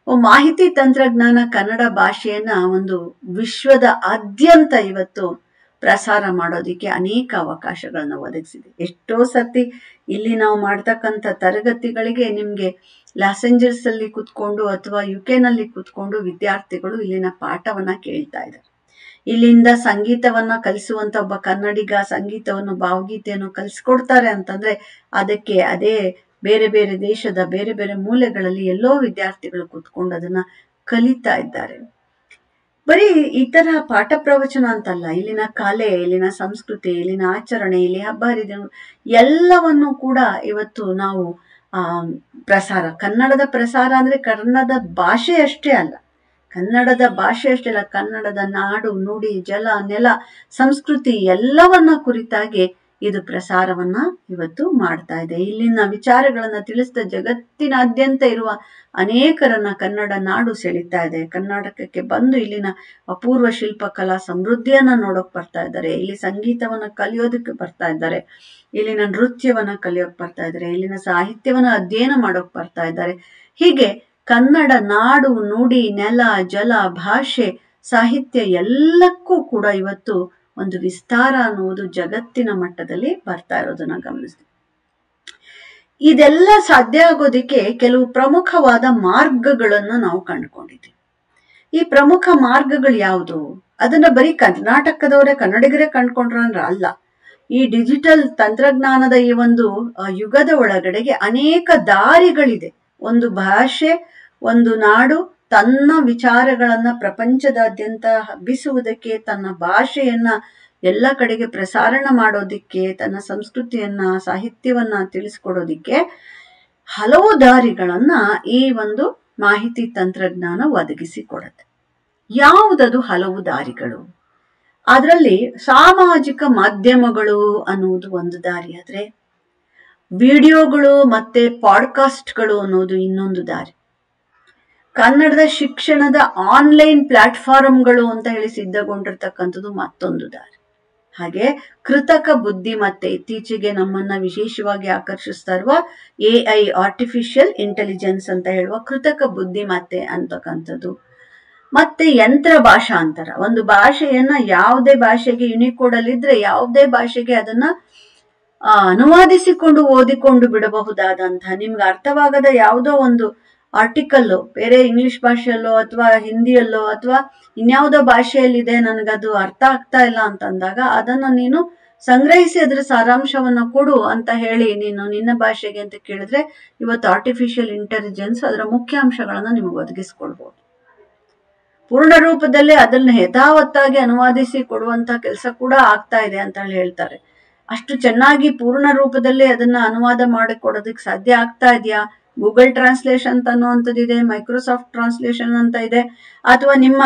ಮಾಹಿತಿ ತಂತ್ರಜ್ಞಾನ ಕನ್ನಡ ಭಾಷೆಯನ್ನ ಒಂದು ವಿಶ್ವದ ಆದ್ಯಂತ ಇವತ್ತು ಪ್ರಸಾರ ಮಾಡೋದಿಕ್ಕೆ ಅನೇಕ ಅವಕಾಶಗಳನ್ನ ಒದಗಿಸಿದೆ. ಎಷ್ಟೋ ಸತಿ ಇಲ್ಲಿ ನಾವು ಮಾಡ್ತಕ್ಕಂಥ ತರಗತಿಗಳಿಗೆ ನಿಮ್ಗೆ ಲಾಸ್ ಏಂಜಲ್ಸ್ ಅಲ್ಲಿ ಕುತ್ಕೊಂಡು ಅಥವಾ UK ನಲ್ಲಿ ಕುತ್ಕೊಂಡು ವಿದ್ಯಾರ್ಥಿಗಳು ಇಲ್ಲಿನ ಪಾಠವನ್ನ ಕೇಳ್ತಾ ಇದ್ದಾರೆ. ಇಲ್ಲಿಂದ ಸಂಗೀತವನ್ನ ಕಲಿಸುವಂತ ಒಬ್ಬ ಕನ್ನಡಿಗ ಸಂಗೀತವನ್ನು, ಭಾವಗೀತೆಯನ್ನು ಕಲಿಸ್ಕೊಡ್ತಾರೆ ಅಂತಂದ್ರೆ ಅದಕ್ಕೆ ಅದೇ ಬೇರೆ ಬೇರೆ ದೇಶದ ಬೇರೆ ಬೇರೆ ಮೂಲೆಗಳಲ್ಲಿ ಎಲ್ಲೋ ವಿದ್ಯಾರ್ಥಿಗಳು ಕುತ್ಕೊಂಡು ಅದನ್ನ ಕಲಿತಾ ಇದ್ದಾರೆ. ಬರೀ ಈ ತರ ಪಾಠ ಪ್ರವಚನ ಅಂತಲ್ಲ, ಇಲ್ಲಿನ ಕಲೆ, ಇಲ್ಲಿನ ಸಂಸ್ಕೃತಿ, ಇಲ್ಲಿನ ಆಚರಣೆ, ಇಲ್ಲಿ ಹಬ್ಬ ಹರಿದಿನ ಎಲ್ಲವನ್ನು ಕೂಡ ಇವತ್ತು ನಾವು ಪ್ರಸಾರ, ಕನ್ನಡದ ಪ್ರಸಾರ ಅಂದ್ರೆ ಕನ್ನಡದ ಭಾಷೆ ಅಷ್ಟೇ ಅಲ್ಲ, ಕನ್ನಡದ ಭಾಷೆ ಅಷ್ಟೇ ಅಲ್ಲ, ಕನ್ನಡದ ನಾಡು, ನುಡಿ, ಜಲ, ನೆಲ, ಸಂಸ್ಕೃತಿ ಎಲ್ಲವನ್ನ ಕುರಿತಾಗಿ ಇದು ಪ್ರಸಾರವನ್ನ ಇವತ್ತು ಮಾಡ್ತಾ ಇದೆ. ಇಲ್ಲಿನ ವಿಚಾರಗಳನ್ನ ತಿಳಿಸಿದ ಜಗತ್ತಿನಾದ್ಯಂತ ಇರುವ ಅನೇಕರನ್ನ ಕನ್ನಡ ನಾಡು ಸೆಳೀತಾ ಇದೆ. ಕರ್ನಾಟಕಕ್ಕೆ ಬಂದು ಇಲ್ಲಿನ ಅಪೂರ್ವ ಶಿಲ್ಪ ಕಲಾ ಸಮೃದ್ಧಿಯನ್ನ ನೋಡೋಕ್ ಬರ್ತಾ ಇದ್ದಾರೆ. ಇಲ್ಲಿ ಸಂಗೀತವನ್ನ ಕಲಿಯೋದಕ್ಕೆ ಬರ್ತಾ ಇದ್ದಾರೆ, ಇಲ್ಲಿನ ನೃತ್ಯವನ್ನ ಕಲಿಯೋಕ್ ಬರ್ತಾ ಇದ್ದಾರೆ, ಇಲ್ಲಿನ ಸಾಹಿತ್ಯವನ್ನ ಅಧ್ಯಯನ ಮಾಡೋಕ್ ಬರ್ತಾ ಇದ್ದಾರೆ. ಹೀಗೆ ಕನ್ನಡ ನಾಡು, ನುಡಿ, ನೆಲ, ಜಲ, ಭಾಷೆ, ಸಾಹಿತ್ಯ ಎಲ್ಲಕ್ಕೂ ಕೂಡ ಇವತ್ತು ಒಂದು ವಿಸ್ತಾರ ಅನ್ನುವುದು ಜಗತ್ತಿನ ಮಟ್ಟದಲ್ಲಿ ಬರ್ತಾ ಇರೋದನ್ನ ಗಮನಿಸ್ತೀವಿ. ಇದೆಲ್ಲ ಸಾಧ್ಯ ಆಗೋದಿಕ್ಕೆ ಕೆಲವು ಪ್ರಮುಖವಾದ ಮಾರ್ಗಗಳನ್ನ ನಾವು ಕಂಡುಕೊಂಡಿದ್ದೀವಿ. ಈ ಪ್ರಮುಖ ಮಾರ್ಗಗಳು ಯಾವುದು? ಅದನ್ನ ಬರೀ ಕರ್ನಾಟಕದವರೇ, ಕನ್ನಡಿಗರೇ ಕಂಡುಕೊಂಡ್ರ ಅಂದ್ರೆ ಅಲ್ಲ. ಈ ಡಿಜಿಟಲ್ ತಂತ್ರಜ್ಞಾನದ ಈ ಒಂದು ಯುಗದ ಒಳಗಡೆಗೆ ಅನೇಕ ದಾರಿಗಳಿದೆ. ಒಂದು ಭಾಷೆ, ಒಂದು ನಾಡು ತನ್ನ ವಿಚಾರಗಳನ್ನ ಪ್ರಪಂಚದಾದ್ಯಂತ ಹಬ್ಬಿಸುವುದಕ್ಕೆ, ತನ್ನ ಭಾಷೆಯನ್ನ ಎಲ್ಲ ಕಡೆಗೆ ಪ್ರಸಾರಣ ಮಾಡೋದಿಕ್ಕೆ, ತನ್ನ ಸಂಸ್ಕೃತಿಯನ್ನ, ಸಾಹಿತ್ಯವನ್ನ ತಿಳಿಸ್ಕೊಡೋದಿಕ್ಕೆ ಹಲವು ದಾರಿಗಳನ್ನ ಈ ಒಂದು ಮಾಹಿತಿ ತಂತ್ರಜ್ಞಾನ ಒದಗಿಸಿ ಕೊಡುತ್ತೆ. ಯಾವುದದು ಹಲವು ದಾರಿಗಳು? ಅದರಲ್ಲಿ ಸಾಮಾಜಿಕ ಮಾಧ್ಯಮಗಳು ಅನ್ನುವುದು ಒಂದು ದಾರಿ ಆದ್ರೆ, ವಿಡಿಯೋಗಳು ಮತ್ತೆ ಪಾಡ್ಕಾಸ್ಟ್ಗಳು ಅನ್ನೋದು ಇನ್ನೊಂದು ದಾರಿ. ಕನ್ನಡದ ಶಿಕ್ಷಣದ ಆನ್ಲೈನ್ ಪ್ಲಾಟ್ಫಾರ್ಮ್ಗಳು ಅಂತ ಹೇಳಿ ಸಿದ್ಧಗೊಂಡಿರ್ತಕ್ಕಂಥದ್ದು ಮತ್ತೊಂದು ದಾರಿ. ಹಾಗೆ ಕೃತಕ ಬುದ್ಧಿಮತ್ತೆ, ಇತ್ತೀಚೆಗೆ ನಮ್ಮನ್ನ ವಿಶೇಷವಾಗಿ ಆಕರ್ಷಿಸ್ತಾ ಇರುವ AI, ಆರ್ಟಿಫಿಷಿಯಲ್ ಇಂಟೆಲಿಜೆನ್ಸ್ ಅಂತ ಹೇಳುವ ಕೃತಕ ಬುದ್ಧಿಮತ್ತೆ ಅಂತಕ್ಕಂಥದ್ದು. ಮತ್ತೆ ಯಂತ್ರ ಭಾಷಾಂತರ, ಒಂದು ಭಾಷೆಯನ್ನ ಯಾವುದೇ ಭಾಷೆಗೆ ಯುನಿಕೋಡ್ ಅಲ್ಲಿ ಇದ್ರೆ ಯಾವುದೇ ಭಾಷೆಗೆ ಅದನ್ನ ಅನುವಾದಿಸಿಕೊಂಡು ಓದಿಕೊಂಡು ಬಿಡಬಹುದಾದಂತಹ, ನಿಮ್ಗೆ ಅರ್ಥವಾಗದ ಯಾವುದೋ ಒಂದು ಆರ್ಟಿಕಲ್ ಬೇರೆ ಇಂಗ್ಲಿಷ್ ಭಾಷೆಯಲ್ಲೋ ಅಥವಾ ಹಿಂದಿಯಲ್ಲೋ ಅಥವಾ ಇನ್ಯಾವುದೋ ಭಾಷೆಯಲ್ಲಿದೆ, ನನಗದು ಅರ್ಥ ಆಗ್ತಾ ಇಲ್ಲ ಅಂತಂದಾಗ ಅದನ್ನ ನೀನು ಸಂಗ್ರಹಿಸಿ ಅದರ ಸಾರಾಂಶವನ್ನ ಕೊಡು ಅಂತ ಹೇಳಿ ನೀನು ನಿನ್ನ ಭಾಷೆಗೆ ಅಂತ ಕೇಳಿದ್ರೆ ಇವತ್ತು ಆರ್ಟಿಫಿಷಿಯಲ್ ಇಂಟೆಲಿಜೆನ್ಸ್ ಅದರ ಮುಖ್ಯಾಂಶಗಳನ್ನ ನಿಮಗೆ ಒದಗಿಸ್ಕೊಡ್ಬೋದು. ಪೂರ್ಣ ರೂಪದಲ್ಲೇ ಅದನ್ನ ಯಥಾವತ್ತಾಗಿ ಅನುವಾದಿಸಿ ಕೊಡುವಂತ ಕೆಲಸ ಕೂಡ ಆಗ್ತಾ ಇದೆ ಅಂತ ಹೇಳ್ತಾರೆ. ಅಷ್ಟು ಚೆನ್ನಾಗಿ ಪೂರ್ಣ ರೂಪದಲ್ಲೇ ಅದನ್ನ ಅನುವಾದ ಮಾಡಿ ಕೊಡೋದಕ್ಕೆ ಸಾಧ್ಯ ಆಗ್ತಾ ಇದೆಯಾ? ಗೂಗಲ್ ಟ್ರಾನ್ಸ್ಲೇಷನ್ ಅಂತ ಅನ್ನುವಂಥದ್ದಿದೆ, ಮೈಕ್ರೋಸಾಫ್ಟ್ ಟ್ರಾನ್ಸ್ಲೇಷನ್ ಅಂತ ಇದೆ, ಅಥವಾ ನಿಮ್ಮ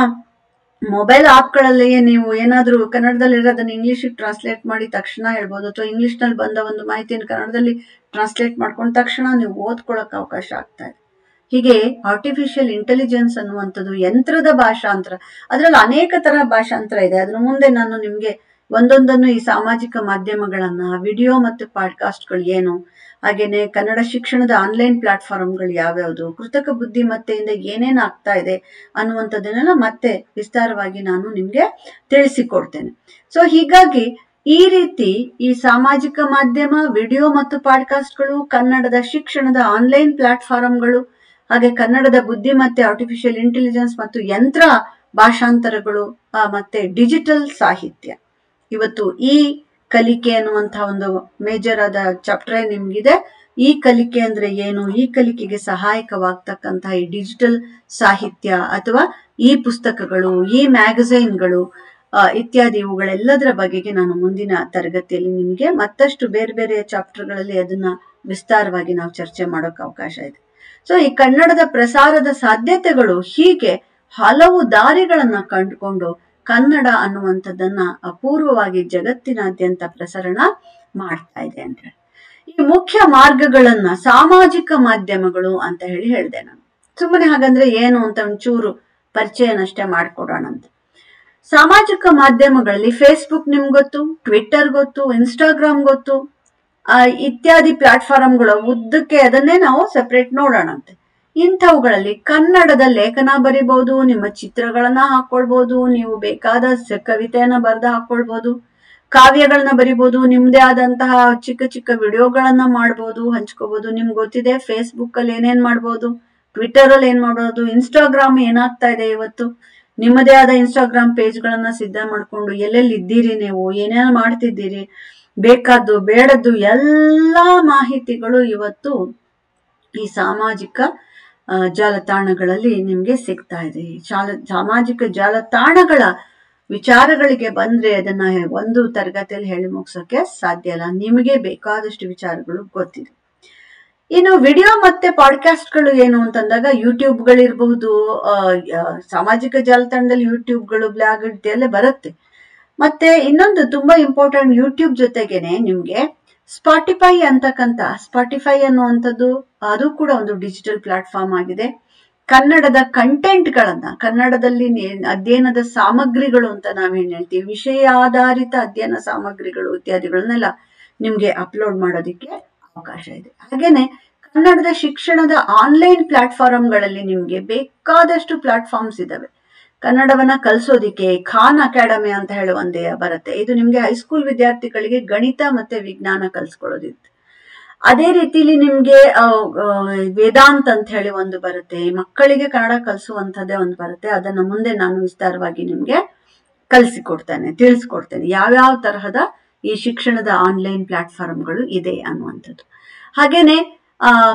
ಮೊಬೈಲ್ ಆಪ್ಗಳಲ್ಲಿಯೇ ನೀವು ಏನಾದ್ರೂ ಕನ್ನಡದಲ್ಲಿ ಇರೋದನ್ನ ಇಂಗ್ಲಿಷಿಗೆ ಟ್ರಾನ್ಸ್ಲೇಟ್ ಮಾಡಿ ತಕ್ಷಣ ಹೇಳ್ಬೋದು, ಅಥವಾ ಇಂಗ್ಲಿಷ್ ನಲ್ಲಿ ಬಂದ ಒಂದು ಮಾಹಿತಿಯನ್ನು ಕನ್ನಡದಲ್ಲಿ ಟ್ರಾನ್ಸ್ಲೇಟ್ ಮಾಡ್ಕೊಂಡು ತಕ್ಷಣ ನೀವು ಓದ್ಕೊಳ್ಳೋಕೆ ಅವಕಾಶ ಆಗ್ತಾ ಇದೆ. ಹೀಗೆ ಆರ್ಟಿಫಿಷಿಯಲ್ ಇಂಟೆಲಿಜೆನ್ಸ್ ಅನ್ನುವಂಥದ್ದು ಯಂತ್ರದ ಭಾಷಾಂತರ, ಅದರಲ್ಲಿ ಅನೇಕ ತರಹ ಭಾಷಾಂತರ ಇದೆ. ಅದ್ರ ಮುಂದೆ ನಾನು ನಿಮ್ಗೆ ಒಂದೊಂದನ್ನು ಈ ಸಾಮಾಜಿಕ ಮಾಧ್ಯಮಗಳನ್ನ, ವಿಡಿಯೋ ಮತ್ತು ಪಾಡ್ಕಾಸ್ಟ್ಗಳು ಏನು, ಹಾಗೇನೆ ಕನ್ನಡ ಶಿಕ್ಷಣದ ಆನ್ಲೈನ್ ಪ್ಲಾಟ್ಫಾರ್ಮ್ಗಳು ಯಾವ್ಯಾವುದು, ಕೃತಕ ಬುದ್ಧಿಮತ್ತೆಯಿಂದ ಏನೇನ್ ಆಗ್ತಾ ಇದೆ ಅನ್ನುವಂಥದ್ದನ್ನೆಲ್ಲ ಮತ್ತೆ ವಿಸ್ತಾರವಾಗಿ ನಾನು ನಿಮ್ಗೆ ತಿಳಿಸಿಕೊಡ್ತೇನೆ. ಸೊ ಹೀಗಾಗಿ ಈ ರೀತಿ ಈ ಸಾಮಾಜಿಕ ಮಾಧ್ಯಮ, ವಿಡಿಯೋ ಮತ್ತು ಪಾಡ್ಕಾಸ್ಟ್ಗಳು, ಕನ್ನಡದ ಶಿಕ್ಷಣದ ಆನ್ಲೈನ್ ಪ್ಲಾಟ್ಫಾರ್ಮ್ಗಳು, ಹಾಗೆ ಕನ್ನಡದ ಬುದ್ಧಿಮತ್ತೆ, ಆರ್ಟಿಫಿಷಿಯಲ್ ಇಂಟೆಲಿಜೆನ್ಸ್ ಮತ್ತು ಯಂತ್ರ ಭಾಷಾಂತರಗಳು, ಮತ್ತೆ ಡಿಜಿಟಲ್ ಸಾಹಿತ್ಯ. ಇವತ್ತು ಈ ಕಲಿಕೆ ಅನ್ನುವಂತಹ ಒಂದು ಮೇಜರ್ ಆದ ಚಾಪ್ಟರ್ ನಿಮ್ಗಿದೆ. ಈ ಕಲಿಕೆ ಅಂದ್ರೆ ಏನು, ಈ ಕಲಿಕೆಗೆ ಸಹಾಯಕವಾಗ್ತಕ್ಕಂತಹ ಈ ಡಿಜಿಟಲ್ ಸಾಹಿತ್ಯ ಅಥವಾ ಈ ಪುಸ್ತಕಗಳು, ಈ ಮ್ಯಾಗಝೈನ್ಗಳು ಇತ್ಯಾದಿ ಇವುಗಳೆಲ್ಲದರ ಬಗೆಗೆ ನಾನು ಮುಂದಿನ ತರಗತಿಯಲ್ಲಿ ನಿಮ್ಗೆ ಮತ್ತಷ್ಟು ಬೇರೆ ಬೇರೆ ಚಾಪ್ಟರ್ಗಳಲ್ಲಿ ಅದನ್ನ ವಿಸ್ತಾರವಾಗಿ ನಾವು ಚರ್ಚೆ ಮಾಡೋಕೆ ಅವಕಾಶ ಇದೆ. ಸೊ ಈ ಕನ್ನಡದ ಪ್ರಸಾರದ ಸಾಧ್ಯತೆಗಳು ಹೀಗೆ ಹಲವು ದಾರಿಗಳನ್ನ ಕಂಡುಕೊಂಡು ಕನ್ನಡ ಅನ್ನುವಂಥದ್ದನ್ನ ಅಪೂರ್ವವಾಗಿ ಜಗತ್ತಿನಾದ್ಯಂತ ಪ್ರಸರಣ ಮಾಡ್ತಾ ಇದೆ ಅಂತ ಹೇಳಿ ಈ ಮುಖ್ಯ ಮಾರ್ಗಗಳನ್ನ ಸಾಮಾಜಿಕ ಮಾಧ್ಯಮಗಳು ಅಂತ ಹೇಳಿದೆ ನಾನು. ಸುಮ್ಮನೆ ಹಾಗಂದ್ರೆ ಏನು ಅಂತ ಒಂಚೂರು ಪರಿಚಯನಷ್ಟೇ ಮಾಡ್ಕೊಡೋಣ ಅಂತ. ಸಾಮಾಜಿಕ ಮಾಧ್ಯಮಗಳಲ್ಲಿ ಫೇಸ್ಬುಕ್ ನಿಮ್ಗೆ ಗೊತ್ತು, ಟ್ವಿಟ್ಟರ್ ಗೊತ್ತು, ಇನ್ಸ್ಟಾಗ್ರಾಮ್ ಗೊತ್ತು, ಇತ್ಯಾದಿ ಪ್ಲಾಟ್ಫಾರ್ಮ್ಗಳು ಉದ್ದಕ್ಕೆ ಅದನ್ನೇ ನಾವು ಸೆಪರೇಟ್ ನೋಡೋಣಂತೆ. ಇಂಥವುಗಳಲ್ಲಿ ಕನ್ನಡದ ಲೇಖನ ಬರಿಬಹುದು, ನಿಮ್ಮ ಚಿತ್ರಗಳನ್ನ ಹಾಕೊಳ್ಬಹುದು, ನೀವು ಬೇಕಾದ ಕವಿತೆಯನ್ನ ಬರೆದು ಹಾಕೊಳ್ಬಹುದು, ಕಾವ್ಯಗಳನ್ನ ಬರಿಬಹುದು, ನಿಮ್ದೇ ಆದಂತಹ ಚಿಕ್ಕ ಚಿಕ್ಕ ವಿಡಿಯೋಗಳನ್ನ ಮಾಡ್ಬೋದು, ಹಂಚ್ಕೋಬಹುದು. ನಿಮ್ಗೆ ಗೊತ್ತಿದೆ ಫೇಸ್ಬುಕ್ ಅಲ್ಲಿ ಏನೇನ್ ಮಾಡ್ಬೋದು, ಟ್ವಿಟ್ಟರ್ ಅಲ್ಲಿ ಏನ್ ಮಾಡ್ಬೋದು, ಇನ್ಸ್ಟಾಗ್ರಾಮ್ ಏನಾಗ್ತಾ ಇದೆ ಇವತ್ತು. ನಿಮ್ಮದೇ ಆದ ಇನ್ಸ್ಟಾಗ್ರಾಮ್ ಪೇಜ್ಗಳನ್ನ ಸಿದ್ಧ ಮಾಡ್ಕೊಂಡು ಎಲ್ಲೆಲ್ಲಿ ಇದ್ದೀರಿ, ನೀವು ಏನೇನು ಮಾಡ್ತಿದ್ದೀರಿ, ಬೇಕಾದ್ದು ಬೇಡದ್ದು ಎಲ್ಲಾ ಮಾಹಿತಿಗಳು ಇವತ್ತು ಈ ಸಾಮಾಜಿಕ ಜಾಲತಾಣಗಳಲ್ಲಿ ನಿಮ್ಗೆ ಸಿಗ್ತಾ ಇದೆ. ಸಾಮಾಜಿಕ ಜಾಲತಾಣಗಳ ವಿಚಾರಗಳಿಗೆ ಬಂದ್ರೆ ಅದನ್ನ ಒಂದು ತರಗತಿಯಲ್ಲಿ ಹೇಳಿ ಮುಗಿಸೋಕೆ ಸಾಧ್ಯ ಇಲ್ಲ. ನಿಮಗೆ ಬೇಕಾದಷ್ಟು ವಿಚಾರಗಳು ಗೊತ್ತಿದೆ. ಇನ್ನು ವಿಡಿಯೋ ಮತ್ತೆ ಪಾಡ್ಕಾಸ್ಟ್ಗಳು ಏನು ಅಂತಂದಾಗ ಯೂಟ್ಯೂಬ್ಗಳಿರಬಹುದು, ಸಾಮಾಜಿಕ ಜಾಲತಾಣದಲ್ಲಿ ಯೂಟ್ಯೂಬ್ಗಳು, ಬ್ಲಾಗ್ ಇದೆಲ್ಲ ಬರುತ್ತೆ. ಮತ್ತೆ ಇನ್ನೊಂದು ತುಂಬಾ ಇಂಪಾರ್ಟೆಂಟ್, ಯೂಟ್ಯೂಬ್ ಜೊತೆಗೇನೆ ನಿಮ್ಗೆ ಸ್ಪಾಟಿಫೈ ಸ್ಪಾಟಿಫೈ ಅನ್ನುವಂಥದ್ದು ಅದು ಕೂಡ ಒಂದು ಡಿಜಿಟಲ್ ಪ್ಲಾಟ್ಫಾರ್ಮ್ ಆಗಿದೆ. ಕನ್ನಡದ ಕಂಟೆಂಟ್ಗಳನ್ನ, ಕನ್ನಡದಲ್ಲಿ ಅಧ್ಯಯನದ ಸಾಮಗ್ರಿಗಳು ಅಂತ ನಾವೇನ್ ಹೇಳ್ತೀವಿ, ವಿಷಯ ಆಧಾರಿತ ಅಧ್ಯಯನ ಸಾಮಗ್ರಿಗಳು ಇತ್ಯಾದಿಗಳನ್ನೆಲ್ಲ ನಿಮ್ಗೆ ಅಪ್ಲೋಡ್ ಮಾಡೋದಿಕ್ಕೆ ಅವಕಾಶ ಇದೆ. ಹಾಗೇನೆ ಕನ್ನಡದ ಶಿಕ್ಷಣದ ಆನ್ಲೈನ್ ಪ್ಲಾಟ್ಫಾರ್ಮ್ಗಳಲ್ಲಿ ನಿಮ್ಗೆ ಬೇಕಾದಷ್ಟು ಪ್ಲಾಟ್ಫಾರ್ಮ್ಸ್ ಇದಾವೆ. ಕನ್ನಡವನ್ನ ಕಲಿಸೋದಿಕ್ಕೆ ಖಾನ್ ಅಕಾಡೆಮಿ ಅಂತ ಹೇಳಿ ಒಂದೇ ಬರುತ್ತೆ. ಇದು ನಿಮ್ಗೆ ಹೈಸ್ಕೂಲ್ ವಿದ್ಯಾರ್ಥಿಗಳಿಗೆ ಗಣಿತ ಮತ್ತೆ ವಿಜ್ಞಾನ ಕಲಿಸ್ಕೊಳ್ಳೋದಿತ್ತು. ಅದೇ ರೀತಿಲಿ ನಿಮ್ಗೆ ವೇದಾಂತ್ ಅಂತ ಹೇಳಿ ಒಂದು ಬರುತ್ತೆ, ಮಕ್ಕಳಿಗೆ ಕನ್ನಡ ಕಲಿಸುವಂತದ್ದೇ ಒಂದು ಬರುತ್ತೆ. ಅದನ್ನ ಮುಂದೆ ನಾನು ವಿಸ್ತಾರವಾಗಿ ನಿಮ್ಗೆ ತಿಳಿಸ್ಕೊಡ್ತೇನೆ ಯಾವ್ಯಾವ ತರಹದ ಈ ಶಿಕ್ಷಣದ ಆನ್ಲೈನ್ ಪ್ಲಾಟ್ಫಾರ್ಮ್ಗಳು ಇದೆ ಅನ್ನುವಂಥದ್ದು. ಹಾಗೇನೆ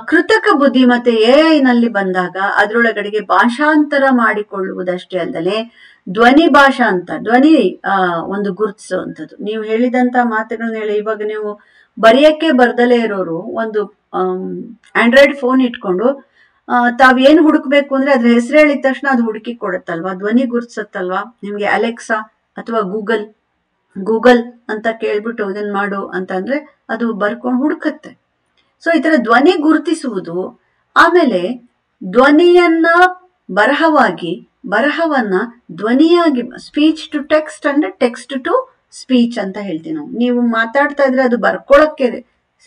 ಕೃತಕ ಬುದ್ಧಿಮತ್ತೆ AI ನಲ್ಲಿ ಬಂದಾಗ ಅದರೊಳಗಡೆಗೆ ಭಾಷಾಂತರ ಮಾಡಿಕೊಳ್ಳುವುದಷ್ಟೇ ಅಲ್ಲದೆ ಧ್ವನಿ ಧ್ವನಿ ಒಂದು ಗುರುತಿಸುವಂಥದ್ದು. ನೀವು ಹೇಳಿದಂತ ಮಾತುಗಳನ್ನ ಹೇಳಿ, ಇವಾಗ ನೀವು ಬರೆಯಕ್ಕೆ ಬರ್ದಲೇ ಇರೋರು ಒಂದು ಆಂಡ್ರಾಯ್ಡ್ ಫೋನ್ ಇಟ್ಕೊಂಡು ತಾವೇನು ಹುಡುಕ್ಬೇಕು ಅಂದ್ರೆ ಅದ್ರ ಹೆಸರು ಹೇಳಿದ ತಕ್ಷಣ ಅದು ಹುಡುಕಿ ಕೊಡುತ್ತಲ್ವಾ, ಧ್ವನಿ ಗುರುತಿಸುತ್ತಲ್ವಾ. ನಿಮ್ಗೆ ಅಲೆಕ್ಸಾ ಅಥವಾ ಗೂಗಲ್ ಅಂತ ಕೇಳ್ಬಿಟ್ಟು ಇದನ್ ಮಾಡು ಅಂತಂದ್ರೆ ಅದು ಬರ್ಕೊಂಡು ಹುಡುಕತ್ತೆ. ಸೊ ಈ ತರ ಧ್ವನಿ ಗುರುತಿಸುವುದು, ಆಮೇಲೆ ಧ್ವನಿಯನ್ನ ಬರಹವನ್ನ ಧ್ವನಿಯಾಗಿ, ಸ್ಪೀಚ್ ಟು ಟೆಕ್ಸ್ಟ್ ಅಂದ್ರೆ ಟೆಕ್ಸ್ಟ್ ಟು ಸ್ಪೀಚ್ ಅಂತ ಹೇಳ್ತೀವಿ ನಾವು. ನೀವು ಮಾತಾಡ್ತಾ ಇದ್ರೆ ಅದು ಬರ್ಕೊಳಕ್ಕೆ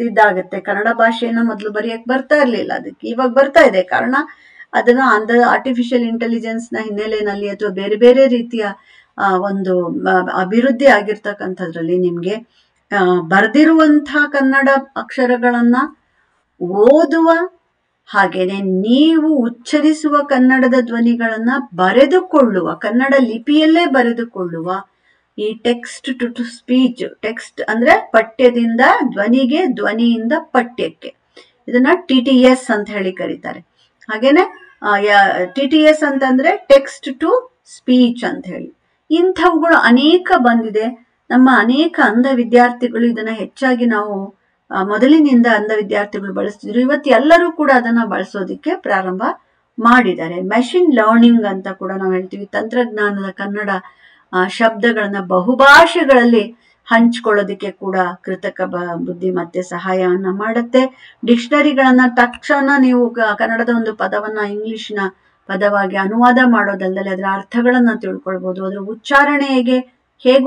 ಸಿದ್ಧ ಆಗುತ್ತೆ. ಕನ್ನಡ ಭಾಷೆಯನ್ನ ಮೊದಲು ಬರೆಯಕ್ ಬರ್ತಾ ಇರ್ಲಿಲ್ಲ, ಅದಕ್ಕೆ ಇವಾಗ ಬರ್ತಾ ಇದೆ. ಕಾರಣ ಅದನ್ನ ಆರ್ಟಿಫಿಷಿಯಲ್ ಇಂಟೆಲಿಜೆನ್ಸ್ ನ ಹಿನ್ನೆಲೆಯಲ್ಲಿ ಅಥವಾ ಬೇರೆ ಬೇರೆ ರೀತಿಯ ಒಂದು ಅಭಿವೃದ್ಧಿ ಆಗಿರ್ತಕ್ಕಂಥದ್ರಲ್ಲಿ ನಿಮ್ಗೆ ಬರೆದಿರುವಂತಹ ಕನ್ನಡ ಅಕ್ಷರಗಳನ್ನ ಓದುವ, ಹಾಗೇನೆ ನೀವು ಉಚ್ಚರಿಸುವ ಕನ್ನಡದ ಧ್ವನಿಗಳನ್ನ ಬರೆದುಕೊಳ್ಳುವ, ಕನ್ನಡ ಲಿಪಿಯಲ್ಲೇ ಬರೆದುಕೊಳ್ಳುವ ಈ ಟೆಕ್ಸ್ಟ್ ಟು ಸ್ಪೀಚ್, ಟೆಕ್ಸ್ಟ್ ಅಂದ್ರೆ ಪಠ್ಯದಿಂದ ಧ್ವನಿಗೆ, ಧ್ವನಿಯಿಂದ ಪಠ್ಯಕ್ಕೆ, ಇದನ್ನ TTS ಅಂತ ಹೇಳಿ ಕರೀತಾರೆ. ಹಾಗೇನೆ TTS ಅಂತಂದ್ರೆ ಟೆಕ್ಸ್ಟ್ ಟು ಸ್ಪೀಚ್ ಅಂತ ಹೇಳಿ. ಇಂಥವುಗಳು ಅನೇಕ ಬಂದಿದೆ. ನಮ್ಮ ಅನೇಕ ಅಂಧ ವಿದ್ಯಾರ್ಥಿಗಳು ಇದನ್ನ ಹೆಚ್ಚಾಗಿ ನಾವು ಮೊದಲಿನಿಂದ ಅಂಧ ವಿದ್ಯಾರ್ಥಿಗಳು ಬಳಸ್ತಿದ್ರು. ಇವತ್ತು ಎಲ್ಲರೂ ಕೂಡ ಅದನ್ನ ಬಳಸೋದಿಕ್ಕೆ ಪ್ರಾರಂಭ ಮಾಡಿದ್ದಾರೆ. ಮೆಷಿನ್ ಲರ್ನಿಂಗ್ ಅಂತ ಕೂಡ ನಾವು ಹೇಳ್ತೀವಿ. ತಂತ್ರಜ್ಞಾನದ ಕನ್ನಡ ಶಬ್ದಗಳನ್ನ ಬಹುಭಾಷೆಗಳಲ್ಲಿ ಹಂಚ್ಕೊಳ್ಳೋದಿಕ್ಕೆ ಕೂಡ ಕೃತಕ ಬುದ್ಧಿಮತ್ತೆ ಸಹಾಯವನ್ನ ಮಾಡುತ್ತೆ. ಡಿಕ್ಷನರಿಗಳನ್ನ ತಕ್ಷಣ ನೀವು ಕನ್ನಡದ ಒಂದು ಪದವನ್ನ ಇಂಗ್ಲಿಷ್ನ ಪದವಾಗಿ ಅನುವಾದ ಮಾಡೋದಲ್ಲದೆ ಅದರ ಅರ್ಥಗಳನ್ನ ತಿಳ್ಕೊಳ್ಬಹುದು. ಅದ್ರ ಉಚ್ಚಾರಣೆ ಹೇಗೆ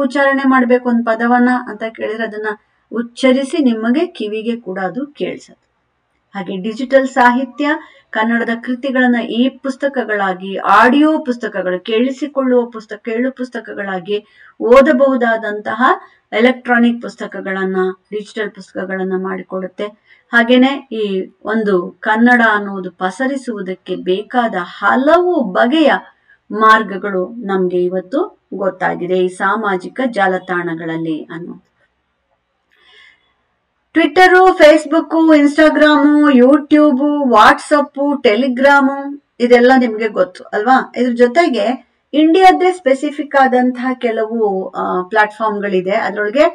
ಉಚ್ಚಾರಣೆ ಮಾಡ್ಬೇಕು ಒಂದು ಪದವನ್ನ ಅಂತ ಕೇಳಿದ್ರೆ ಅದನ್ನ ಉಚ್ಚರಿಸಿ ನಿಮಗೆ ಕಿವಿಗೆ ಕೂಡ ಅದು ಕೇಳಿಸುತ್ತೆ. ಹಾಗೆ ಡಿಜಿಟಲ್ ಸಾಹಿತ್ಯ, ಕನ್ನಡದ ಕೃತಿಗಳನ್ನ ಈ ಪುಸ್ತಕಗಳಾಗಿ, ಆಡಿಯೋ ಪುಸ್ತಕಗಳು, ಕೇಳಿಸಿಕೊಳ್ಳುವ ಕೇಳು ಪುಸ್ತಕಗಳಾಗಿ, ಓದಬಹುದಾದಂತಹ ಎಲೆಕ್ಟ್ರಾನಿಕ್ ಪುಸ್ತಕಗಳನ್ನ, ಡಿಜಿಟಲ್ ಪುಸ್ತಕಗಳನ್ನ ಮಾಡಿಕೊಡುತ್ತೆ. ಹಾಗೇನೆ ಈ ಒಂದು ಕನ್ನಡ ಅನ್ನುವುದು ಪಸರಿಸುವುದಕ್ಕೆ ಬೇಕಾದ ಹಲವು ಬಗೆಯ ಮಾರ್ಗಗಳು ನಮ್ಗೆ ಇವತ್ತು ಗೊತ್ತಾಗಿದೆ ಈ ಸಾಮಾಜಿಕ ಜಾಲತಾಣಗಳಲ್ಲಿ ಅನ್ನೋ. Twitter, Facebook, Instagram, YouTube, WhatsApp, Telegram ಇದೆಲ್ಲ ನಿಮ್ಗೆ ಗೊತ್ತು ಅಲ್ವಾ. ಇದ್ರ ಜೊತೆಗೆ ಇಂಡಿಯಾದ್ದೇ ಸ್ಪೆಸಿಫಿಕ್ ಆದಂತಹ ಕೆಲವು ಪ್ಲಾಟ್ಫಾರ್ಮ್ಗಳಿದೆ. ಅದ್ರೊಳಗೆ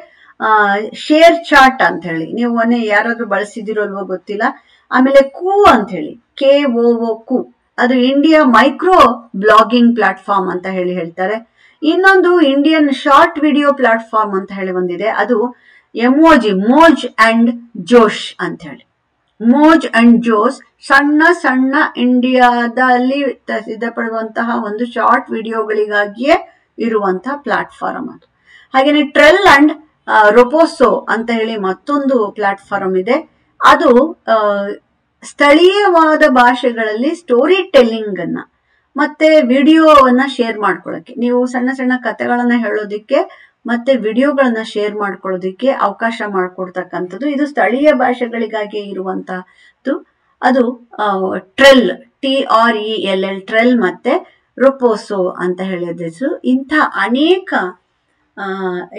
ಶೇರ್ ಚಾಟ್ ಅಂತ ಹೇಳಿ, ನೀವು ಮೊನ್ನೆ ಯಾರಾದ್ರೂ ಬಳಸಿದಿರೋ ಅಲ್ವೋ ಗೊತ್ತಿಲ್ಲ. ಆಮೇಲೆ ಕು ಅಂತ ಹೇಳಿ, KOO, ಅದು ಇಂಡಿಯಾ ಮೈಕ್ರೋ ಬ್ಲಾಗಿಂಗ್ ಪ್ಲಾಟ್ಫಾರ್ಮ್ ಅಂತ ಹೇಳಿ ಹೇಳ್ತಾರೆ. ಇನ್ನೊಂದು ಇಂಡಿಯನ್ ಶಾರ್ಟ್ ವಿಡಿಯೋ ಪ್ಲಾಟ್ಫಾರ್ಮ್ ಅಂತ ಹೇಳಿ ಒಂದಿದೆ. ಅದು ಎಮೋಜಿ, ಮೋಜ್ ಅಂಡ್ ಜೋಶ್ ಅಂತ ಹೇಳಿ. ಮೋಜ್ ಅಂಡ್ ಜೋಶ್ ಸಣ್ಣ ಸಣ್ಣ ಇಂಡಿಯಾದಲ್ಲಿ ಸಿದ್ಧಪಡುವಂತಹ ಒಂದು ಶಾರ್ಟ್ ವಿಡಿಯೋಗಳಿಗಾಗಿಯೇ ಇರುವಂತಹ ಪ್ಲಾಟ್ಫಾರ್ಮ್ ಅದು. ಹಾಗೇನೆ ಟ್ರೆಲ್ ಅಂಡ್ ರೊಪೋಸೋ ಅಂತ ಹೇಳಿ ಮತ್ತೊಂದು ಪ್ಲಾಟ್ಫಾರ್ಮ್ ಇದೆ. ಅದು ಸ್ಥಳೀಯವಾದ ಭಾಷೆಗಳಲ್ಲಿ ಸ್ಟೋರಿ ಟೆಲ್ಲಿಂಗ್ ಅನ್ನ ಮತ್ತೆ ವಿಡಿಯೋವನ್ನ ಶೇರ್ ಮಾಡ್ಕೊಳ್ಳೋಕೆ, ನೀವು ಸಣ್ಣ ಸಣ್ಣ ಕಥೆಗಳನ್ನ ಹೇಳೋದಿಕ್ಕೆ ಮತ್ತೆ ವಿಡಿಯೋಗಳನ್ನ ಶೇರ್ ಮಾಡ್ಕೊಳ್ಳೋದಿಕ್ಕೆ ಅವಕಾಶ ಮಾಡಿಕೊಡ್ತಕ್ಕಂಥದ್ದು. ಇದು ಸ್ಥಳೀಯ ಭಾಷೆಗಳಿಗಾಗಿ ಇರುವಂತಹದ್ದು. ಅದು ಟ್ರೆಲ್, TRELL, ಟ್ರೆಲ್ ಮತ್ತೆ ರೊಪೋಸೋ ಅಂತ ಹೇಳಿದ್ರು. ಇಂಥ ಅನೇಕ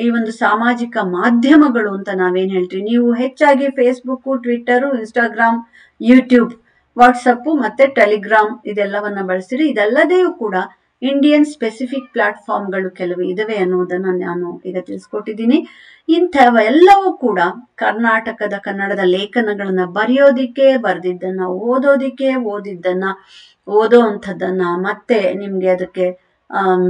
ಈ ಒಂದು ಸಾಮಾಜಿಕ ಮಾಧ್ಯಮಗಳು ಅಂತ ನಾವೇನ್ ಹೇಳ್ತೀವಿ. ನೀವು ಹೆಚ್ಚಾಗಿ Facebook, Twitter, Instagram, YouTube, WhatsApp ಮತ್ತೆ ಟೆಲಿಗ್ರಾಮ್ ಇದೆಲ್ಲವನ್ನ ಬಳಸ್ತೀರಿ. ಇದಲ್ಲದೆಯೂ ಕೂಡ ಇಂಡಿಯನ್ ಸ್ಪೆಸಿಫಿಕ್ ಪ್ಲಾಟ್ಫಾರ್ಮ್ಗಳು ಕೆಲವು ಇದಾವೆ ಅನ್ನೋದನ್ನ ನಾನು ಈಗ ತಿಳಿಸ್ಕೊಟ್ಟಿದ್ದೀನಿ. ಇಂಥವೆಲ್ಲವೂ ಕೂಡ ಕರ್ನಾಟಕದ ಕನ್ನಡದ ಲೇಖನಗಳನ್ನ ಬರೆಯೋದಿಕ್ಕೆ, ಬರೆದಿದ್ದನ್ನ ಓದೋದಿಕ್ಕೆ, ಓದಿದ್ದನ್ನ ಓದೋ ಅಂಥದ್ದನ್ನ ಮತ್ತೆ ನಿಮ್ಗೆ ಅದಕ್ಕೆ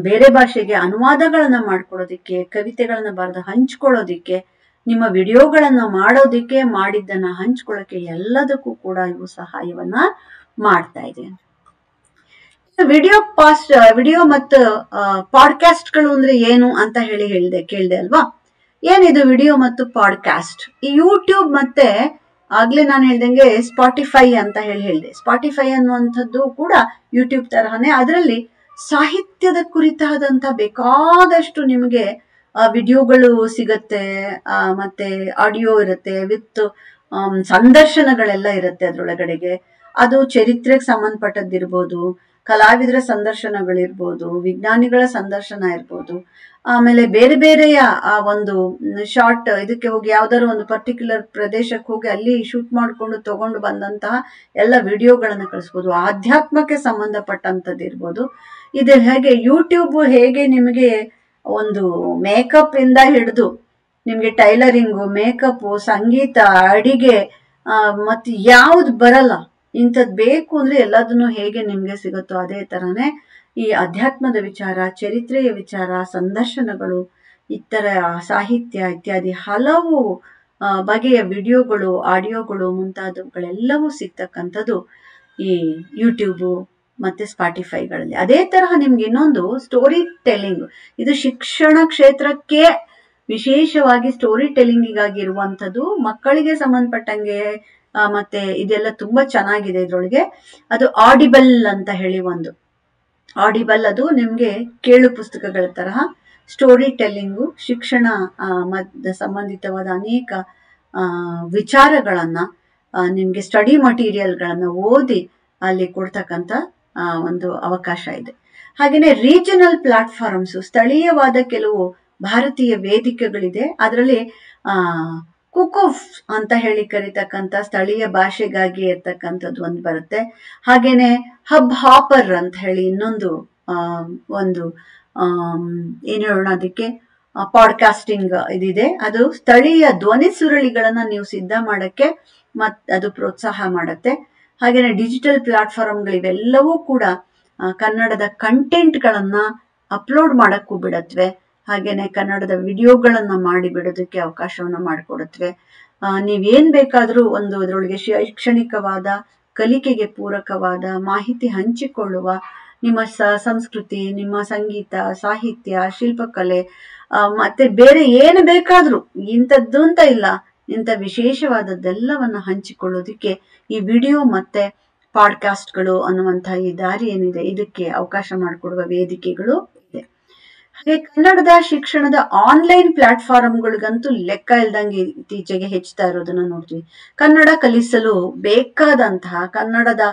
ಬೇರೆ ಭಾಷೆಗೆ ಅನುವಾದಗಳನ್ನ ಮಾಡ್ಕೊಡೋದಿಕ್ಕೆ, ಕವಿತೆಗಳನ್ನ ಬರೆದು ಹಂಚ್ಕೊಳ್ಳೋದಿಕ್ಕೆ, ನಿಮ್ಮ ವಿಡಿಯೋಗಳನ್ನ ಮಾಡೋದಿಕ್ಕೆ, ಮಾಡಿದ್ದನ್ನ ಹಂಚ್ಕೊಳ್ಳೋಕೆ ಎಲ್ಲದಕ್ಕೂ ಕೂಡ ಇವು ಸಹಾಯವನ್ನ ಮಾಡ್ತಾ ಇದೆ. ವಿಡಿಯೋ ಮತ್ತು ಪಾಡ್ಕಾಸ್ಟ್ಗಳು ಅಂದ್ರೆ ಏನು ಅಂತ ಕೇಳಿದೆ ಅಲ್ವಾ. ಏನಿದು ವಿಡಿಯೋ ಮತ್ತು ಪಾಡ್ಕಾಸ್ಟ್? ಈ ಯೂಟ್ಯೂಬ್ ಮತ್ತೆ ಆಗ್ಲೇ ನಾನು ಹೇಳ್ದಂಗೆ ಸ್ಪಾಟಿಫೈ ಅಂತ ಹೇಳಿದೆ. ಸ್ಪಾಟಿಫೈ ಅನ್ನುವಂಥದ್ದು ಕೂಡ ಯೂಟ್ಯೂಬ್ ತರಹನೇ. ಅದರಲ್ಲಿ ಸಾಹಿತ್ಯದ ಕುರಿತಾದಂತ ಬೇಕಾದಷ್ಟು ನಿಮಗೆ ವಿಡಿಯೋಗಳು ಸಿಗತ್ತೆ, ಮತ್ತೆ ಆಡಿಯೋ ಇರುತ್ತೆ, ವಿತ್ ಸಂದರ್ಶನಗಳೆಲ್ಲ ಇರುತ್ತೆ ಅದ್ರೊಳಗಡೆಗೆ. ಅದು ಚರಿತ್ರೆಗೆ ಸಂಬಂಧಪಟ್ಟದ್ದಿರ್ಬೋದು, ಕಲಾವಿದರ ಸಂದರ್ಶನಗಳಿರ್ಬೋದು, ವಿಜ್ಞಾನಿಗಳ ಸಂದರ್ಶನ ಇರ್ಬೋದು, ಆಮೇಲೆ ಬೇರೆ ಬೇರೆಯ ಆ ಒಂದು ಶಾರ್ಟ್ ಇದಕ್ಕೆ ಹೋಗಿ ಯಾವ್ದಾದ್ರು ಒಂದು ಪರ್ಟಿಕ್ಯುಲರ್ ಪ್ರದೇಶಕ್ಕೆ ಹೋಗಿ ಅಲ್ಲಿ ಶೂಟ್ ಮಾಡ್ಕೊಂಡು ತಗೊಂಡು ಬಂದಂತಹ ಎಲ್ಲ ವಿಡಿಯೋಗಳನ್ನ ಕಳಿಸ್ಬೋದು. ಆಧ್ಯಾತ್ಮಕ್ಕೆ ಸಂಬಂಧಪಟ್ಟಂತದ್ದು ಇರ್ಬೋದು. ಇದು ಹೇಗೆ ಯೂಟ್ಯೂಬ್ ಹೇಗೆ ನಿಮಗೆ ಒಂದು ಮೇಕಪ್ ಇಂದ ಹಿಡಿದು ನಿಮ್ಗೆ ಟೈಲರಿಂಗು, ಮೇಕಪ್, ಸಂಗೀತ, ಅಡಿಗೆ ಮತ್ತೆ ಯಾವ್ದು ಬರಲ್ಲ ಇಂಥದ್ ಬೇಕು ಅಂದ್ರೆ ಎಲ್ಲದನ್ನು ಹೇಗೆ ನಿಮ್ಗೆ ಸಿಗುತ್ತೋ ಅದೇ ತರನೇ ಈ ಅಧ್ಯಾತ್ಮದ ವಿಚಾರ, ಚರಿತ್ರೆಯ ವಿಚಾರ, ಸಂದರ್ಶನಗಳು, ಇತರ ಸಾಹಿತ್ಯ ಇತ್ಯಾದಿ ಹಲವು ಬಗೆಯ ವಿಡಿಯೋಗಳು, ಆಡಿಯೋಗಳು ಮುಂತಾದವುಗಳೆಲ್ಲವೂ ಸಿಗ್ತಕ್ಕಂಥದ್ದು ಈ ಯೂಟ್ಯೂಬು ಮತ್ತೆ ಸ್ಪಾಟಿಫೈಗಳಲ್ಲಿ. ಅದೇ ತರಹ ನಿಮ್ಗೆ ಇನ್ನೊಂದು ಸ್ಟೋರಿ ಟೆಲ್ಲಿಂಗ್. ಇದು ಶಿಕ್ಷಣ ಕ್ಷೇತ್ರಕ್ಕೆ ವಿಶೇಷವಾಗಿ ಸ್ಟೋರಿ ಟೆಲ್ಲಿಂಗಿಗಾಗಿ ಇರುವಂಥದ್ದು. ಮಕ್ಕಳಿಗೆ ಸಂಬಂಧಪಟ್ಟಂಗೆ ಮತ್ತೆ ಇದೆಲ್ಲ ತುಂಬಾ ಚೆನ್ನಾಗಿದೆ ಇದ್ರೊಳಗೆ. ಅದು ಆಡಿಬಲ್ ಅಂತ ಹೇಳಿ ಒಂದು ಆಡಿಬಲ್, ಅದು ನಿಮ್ಗೆ ಕೇಳು ಪುಸ್ತಕಗಳ ತರಹ ಸ್ಟೋರಿ ಟೆಲ್ಲಿಂಗು, ಶಿಕ್ಷಣ ಸಂಬಂಧಿತವಾದ ಅನೇಕ ವಿಚಾರಗಳನ್ನ ನಿಮ್ಗೆ ಸ್ಟಡಿ ಮಟೀರಿಯಲ್ಗಳನ್ನ ಓದಿ ಅಲ್ಲಿ ಕೊಡ್ತಕ್ಕಂಥ ಒಂದು ಅವಕಾಶ ಇದೆ. ಹಾಗೇನೆ ರೀಜನಲ್ ಪ್ಲಾಟ್ಫಾರ್ಮ್ಸ್, ಸ್ಥಳೀಯವಾದ ಕೆಲವು ಭಾರತೀಯ ವೇದಿಕೆಗಳಿದೆ. ಅದರಲ್ಲಿ ಕುಕುಫ್ ಅಂತ ಹೇಳಿ ಕರೀತಕ್ಕಂಥ ಸ್ಥಳೀಯ ಭಾಷೆಗಾಗಿ ಇರ್ತಕ್ಕಂಥದ್ದು ಒಂದು ಬರುತ್ತೆ. ಹಾಗೇನೆ ಹಬ್ ಹಾಪರ್ ಅಂತ ಹೇಳಿ ಇನ್ನೊಂದು ಒಂದು ಏನ್ ಹೇಳೋಣ ಅದಕ್ಕೆ ಪಾಡ್ಕಾಸ್ಟಿಂಗ್ ಇದಿದೆ. ಅದು ಸ್ಥಳೀಯ ಧ್ವನಿ ಸುರುಳಿಗಳನ್ನ ನೀವು ಸಿದ್ಧ ಮಾಡಕ್ಕೆ ಅದು ಪ್ರೋತ್ಸಾಹ ಮಾಡುತ್ತೆ. ಹಾಗೇನೆ ಡಿಜಿಟಲ್ ಪ್ಲಾಟ್ಫಾರ್ಮ್ಗಳಿವೆಲ್ಲವೂ ಕೂಡ ಕನ್ನಡದ ಕಂಟೆಂಟ್ಗಳನ್ನ ಅಪ್ಲೋಡ್ ಮಾಡಕ್ಕೂ ಬಿಡತ್ವೆ. ಹಾಗೇನೆ ಕನ್ನಡದ ವಿಡಿಯೋಗಳನ್ನ ಮಾಡಿ ಬಿಡೋದಕ್ಕೆ ಅವಕಾಶವನ್ನ ಮಾಡಿಕೊಡುತ್ತವೆ. ನೀವೇನ್ ಬೇಕಾದ್ರೂ ಒಂದು ಅದರೊಳಗೆ ಶೈಕ್ಷಣಿಕವಾದ, ಕಲಿಕೆಗೆ ಪೂರಕವಾದ ಮಾಹಿತಿ ಹಂಚಿಕೊಳ್ಳುವ, ನಿಮ್ಮ ಸಂಸ್ಕೃತಿ, ನಿಮ್ಮ ಸಂಗೀತ, ಸಾಹಿತ್ಯ, ಶಿಲ್ಪಕಲೆ ಮತ್ತೆ ಬೇರೆ ಏನು ಬೇಕಾದ್ರೂ, ಇಂಥದ್ದು ಅಂತ ಇಲ್ಲ, ಇಂಥ ವಿಶೇಷವಾದದ್ದೆಲ್ಲವನ್ನ ಹಂಚಿಕೊಳ್ಳೋದಿಕ್ಕೆ ಈ ವಿಡಿಯೋ ಮತ್ತೆ ಪಾಡ್ಕಾಸ್ಟ್ಗಳು ಅನ್ನುವಂಥ ಈ ದಾರಿ ಏನಿದೆ ಇದಕ್ಕೆ ಅವಕಾಶ ಮಾಡಿಕೊಡುವ ವೇದಿಕೆಗಳು ಇದೆ. ಹಾಗೆ ಕನ್ನಡದ ಶಿಕ್ಷಣದ ಆನ್ಲೈನ್ ಪ್ಲಾಟ್ಫಾರ್ಮ್ಗಳಿಗಂತೂ ಲೆಕ್ಕ ಇಲ್ದಂಗೆ ಇತ್ತೀಚೆಗೆ ಹೆಚ್ಚುತ್ತಾ ಇರೋದನ್ನ ನೋಡ್ತೀವಿ. ಕನ್ನಡ ಕಲಿಸಲು ಬೇಕಾದಂತಹ ಕನ್ನಡದ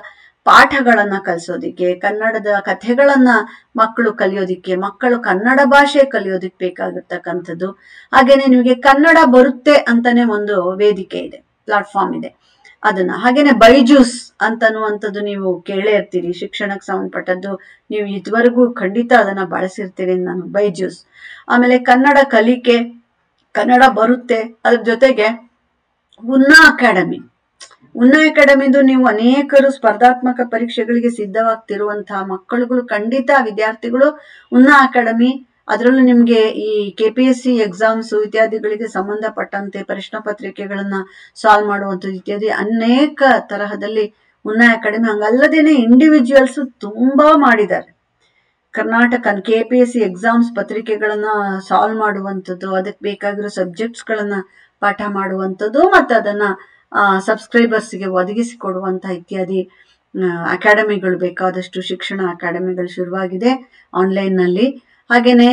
ಪಾಠಗಳನ್ನ ಕಲಿಸೋದಿಕ್ಕೆ, ಕನ್ನಡದ ಕಥೆಗಳನ್ನ ಮಕ್ಕಳು ಕಲಿಯೋದಿಕ್ಕೆ, ಮಕ್ಕಳು ಕನ್ನಡ ಭಾಷೆ ಕಲಿಯೋದಿಕ್ಕೆ ಬೇಕಾಗಿರ್ತಕ್ಕಂಥದ್ದು. ಹಾಗೇನೆ ನಿಮಗೆ ಕನ್ನಡ ಬರುತ್ತೆ ಅಂತಾನೆ ಒಂದು ವೇದಿಕೆ ಇದೆ, ಪ್ಲಾಟ್ಫಾರ್ಮ್ ಇದೆ. ಅದನ್ನ ಹಾಗೇನೆ ಬೈಜೂಸ್ ಅಂತನ್ನುವಂಥದ್ದು ನೀವು ಕೇಳೇ ಇರ್ತೀರಿ, ಶಿಕ್ಷಣಕ್ಕೆ ಸಂಬಂಧಪಟ್ಟದ್ದು. ನೀವು ಇದುವರೆಗೂ ಖಂಡಿತ ಅದನ್ನ ಬಳಸಿರ್ತೀರಿ ನಾನು, ಬೈಜೂಸ್. ಆಮೇಲೆ ಕನ್ನಡ ಕಲಿಕೆ, ಕನ್ನಡ ಬರುತ್ತೆ, ಅದ್ರ ಜೊತೆಗೆ ಉನ್ನಾ ಅಕಾಡೆಮಿದು ನೀವು ಅನೇಕರು ಸ್ಪರ್ಧಾತ್ಮಕ ಪರೀಕ್ಷೆಗಳಿಗೆ ಸಿದ್ಧವಾಗ್ತಿರುವಂತಹ ಮಕ್ಕಳುಗಳು, ಖಂಡಿತ ವಿದ್ಯಾರ್ಥಿಗಳು ಉನ್ನಾ ಅಕಾಡೆಮಿ, ಅದರಲ್ಲೂ ನಿಮ್ಗೆ ಈ KPSC ಎಕ್ಸಾಮ್ಸ್ ಇತ್ಯಾದಿಗಳಿಗೆ ಸಂಬಂಧಪಟ್ಟಂತೆ ಪ್ರಶ್ನೆ ಪತ್ರಿಕೆಗಳನ್ನ ಸಾಲ್ವ್ ಮಾಡುವಂಥದ್ದು ಇತ್ಯಾದಿ ಅನೇಕ ತರಹದಲ್ಲಿ ಉನ್ನಾ ಅಕಾಡೆಮಿ. ಹಂಗಲ್ಲದೇನೆ ಇಂಡಿವಿಜುವಲ್ಸ್ ತುಂಬಾ ಮಾಡಿದ್ದಾರೆ. ಕರ್ನಾಟಕ KPSC ಎಕ್ಸಾಮ್ಸ್ ಪತ್ರಿಕೆಗಳನ್ನ ಸಾಲ್ವ್ ಮಾಡುವಂಥದ್ದು, ಅದಕ್ಕೆ ಬೇಕಾಗಿರೋ ಸಬ್ಜೆಕ್ಟ್ಸ್ಗಳನ್ನ ಪಾಠ ಮಾಡುವಂಥದ್ದು, ಮತ್ತೆ ಅದನ್ನ ಸಬ್ಸ್ಕ್ರೈಬರ್ಸ್ಗೆ ಒದಗಿಸಿಕೊಡುವಂತ ಇತ್ಯಾದಿ ಅಕಾಡೆಮಿಗಳು, ಬೇಕಾದಷ್ಟು ಶಿಕ್ಷಣ ಅಕಾಡೆಮಿಗಳು ಶುರುವಾಗಿದೆ ಆನ್ಲೈನ್ ನಲ್ಲಿ. ಹಾಗೇನೆ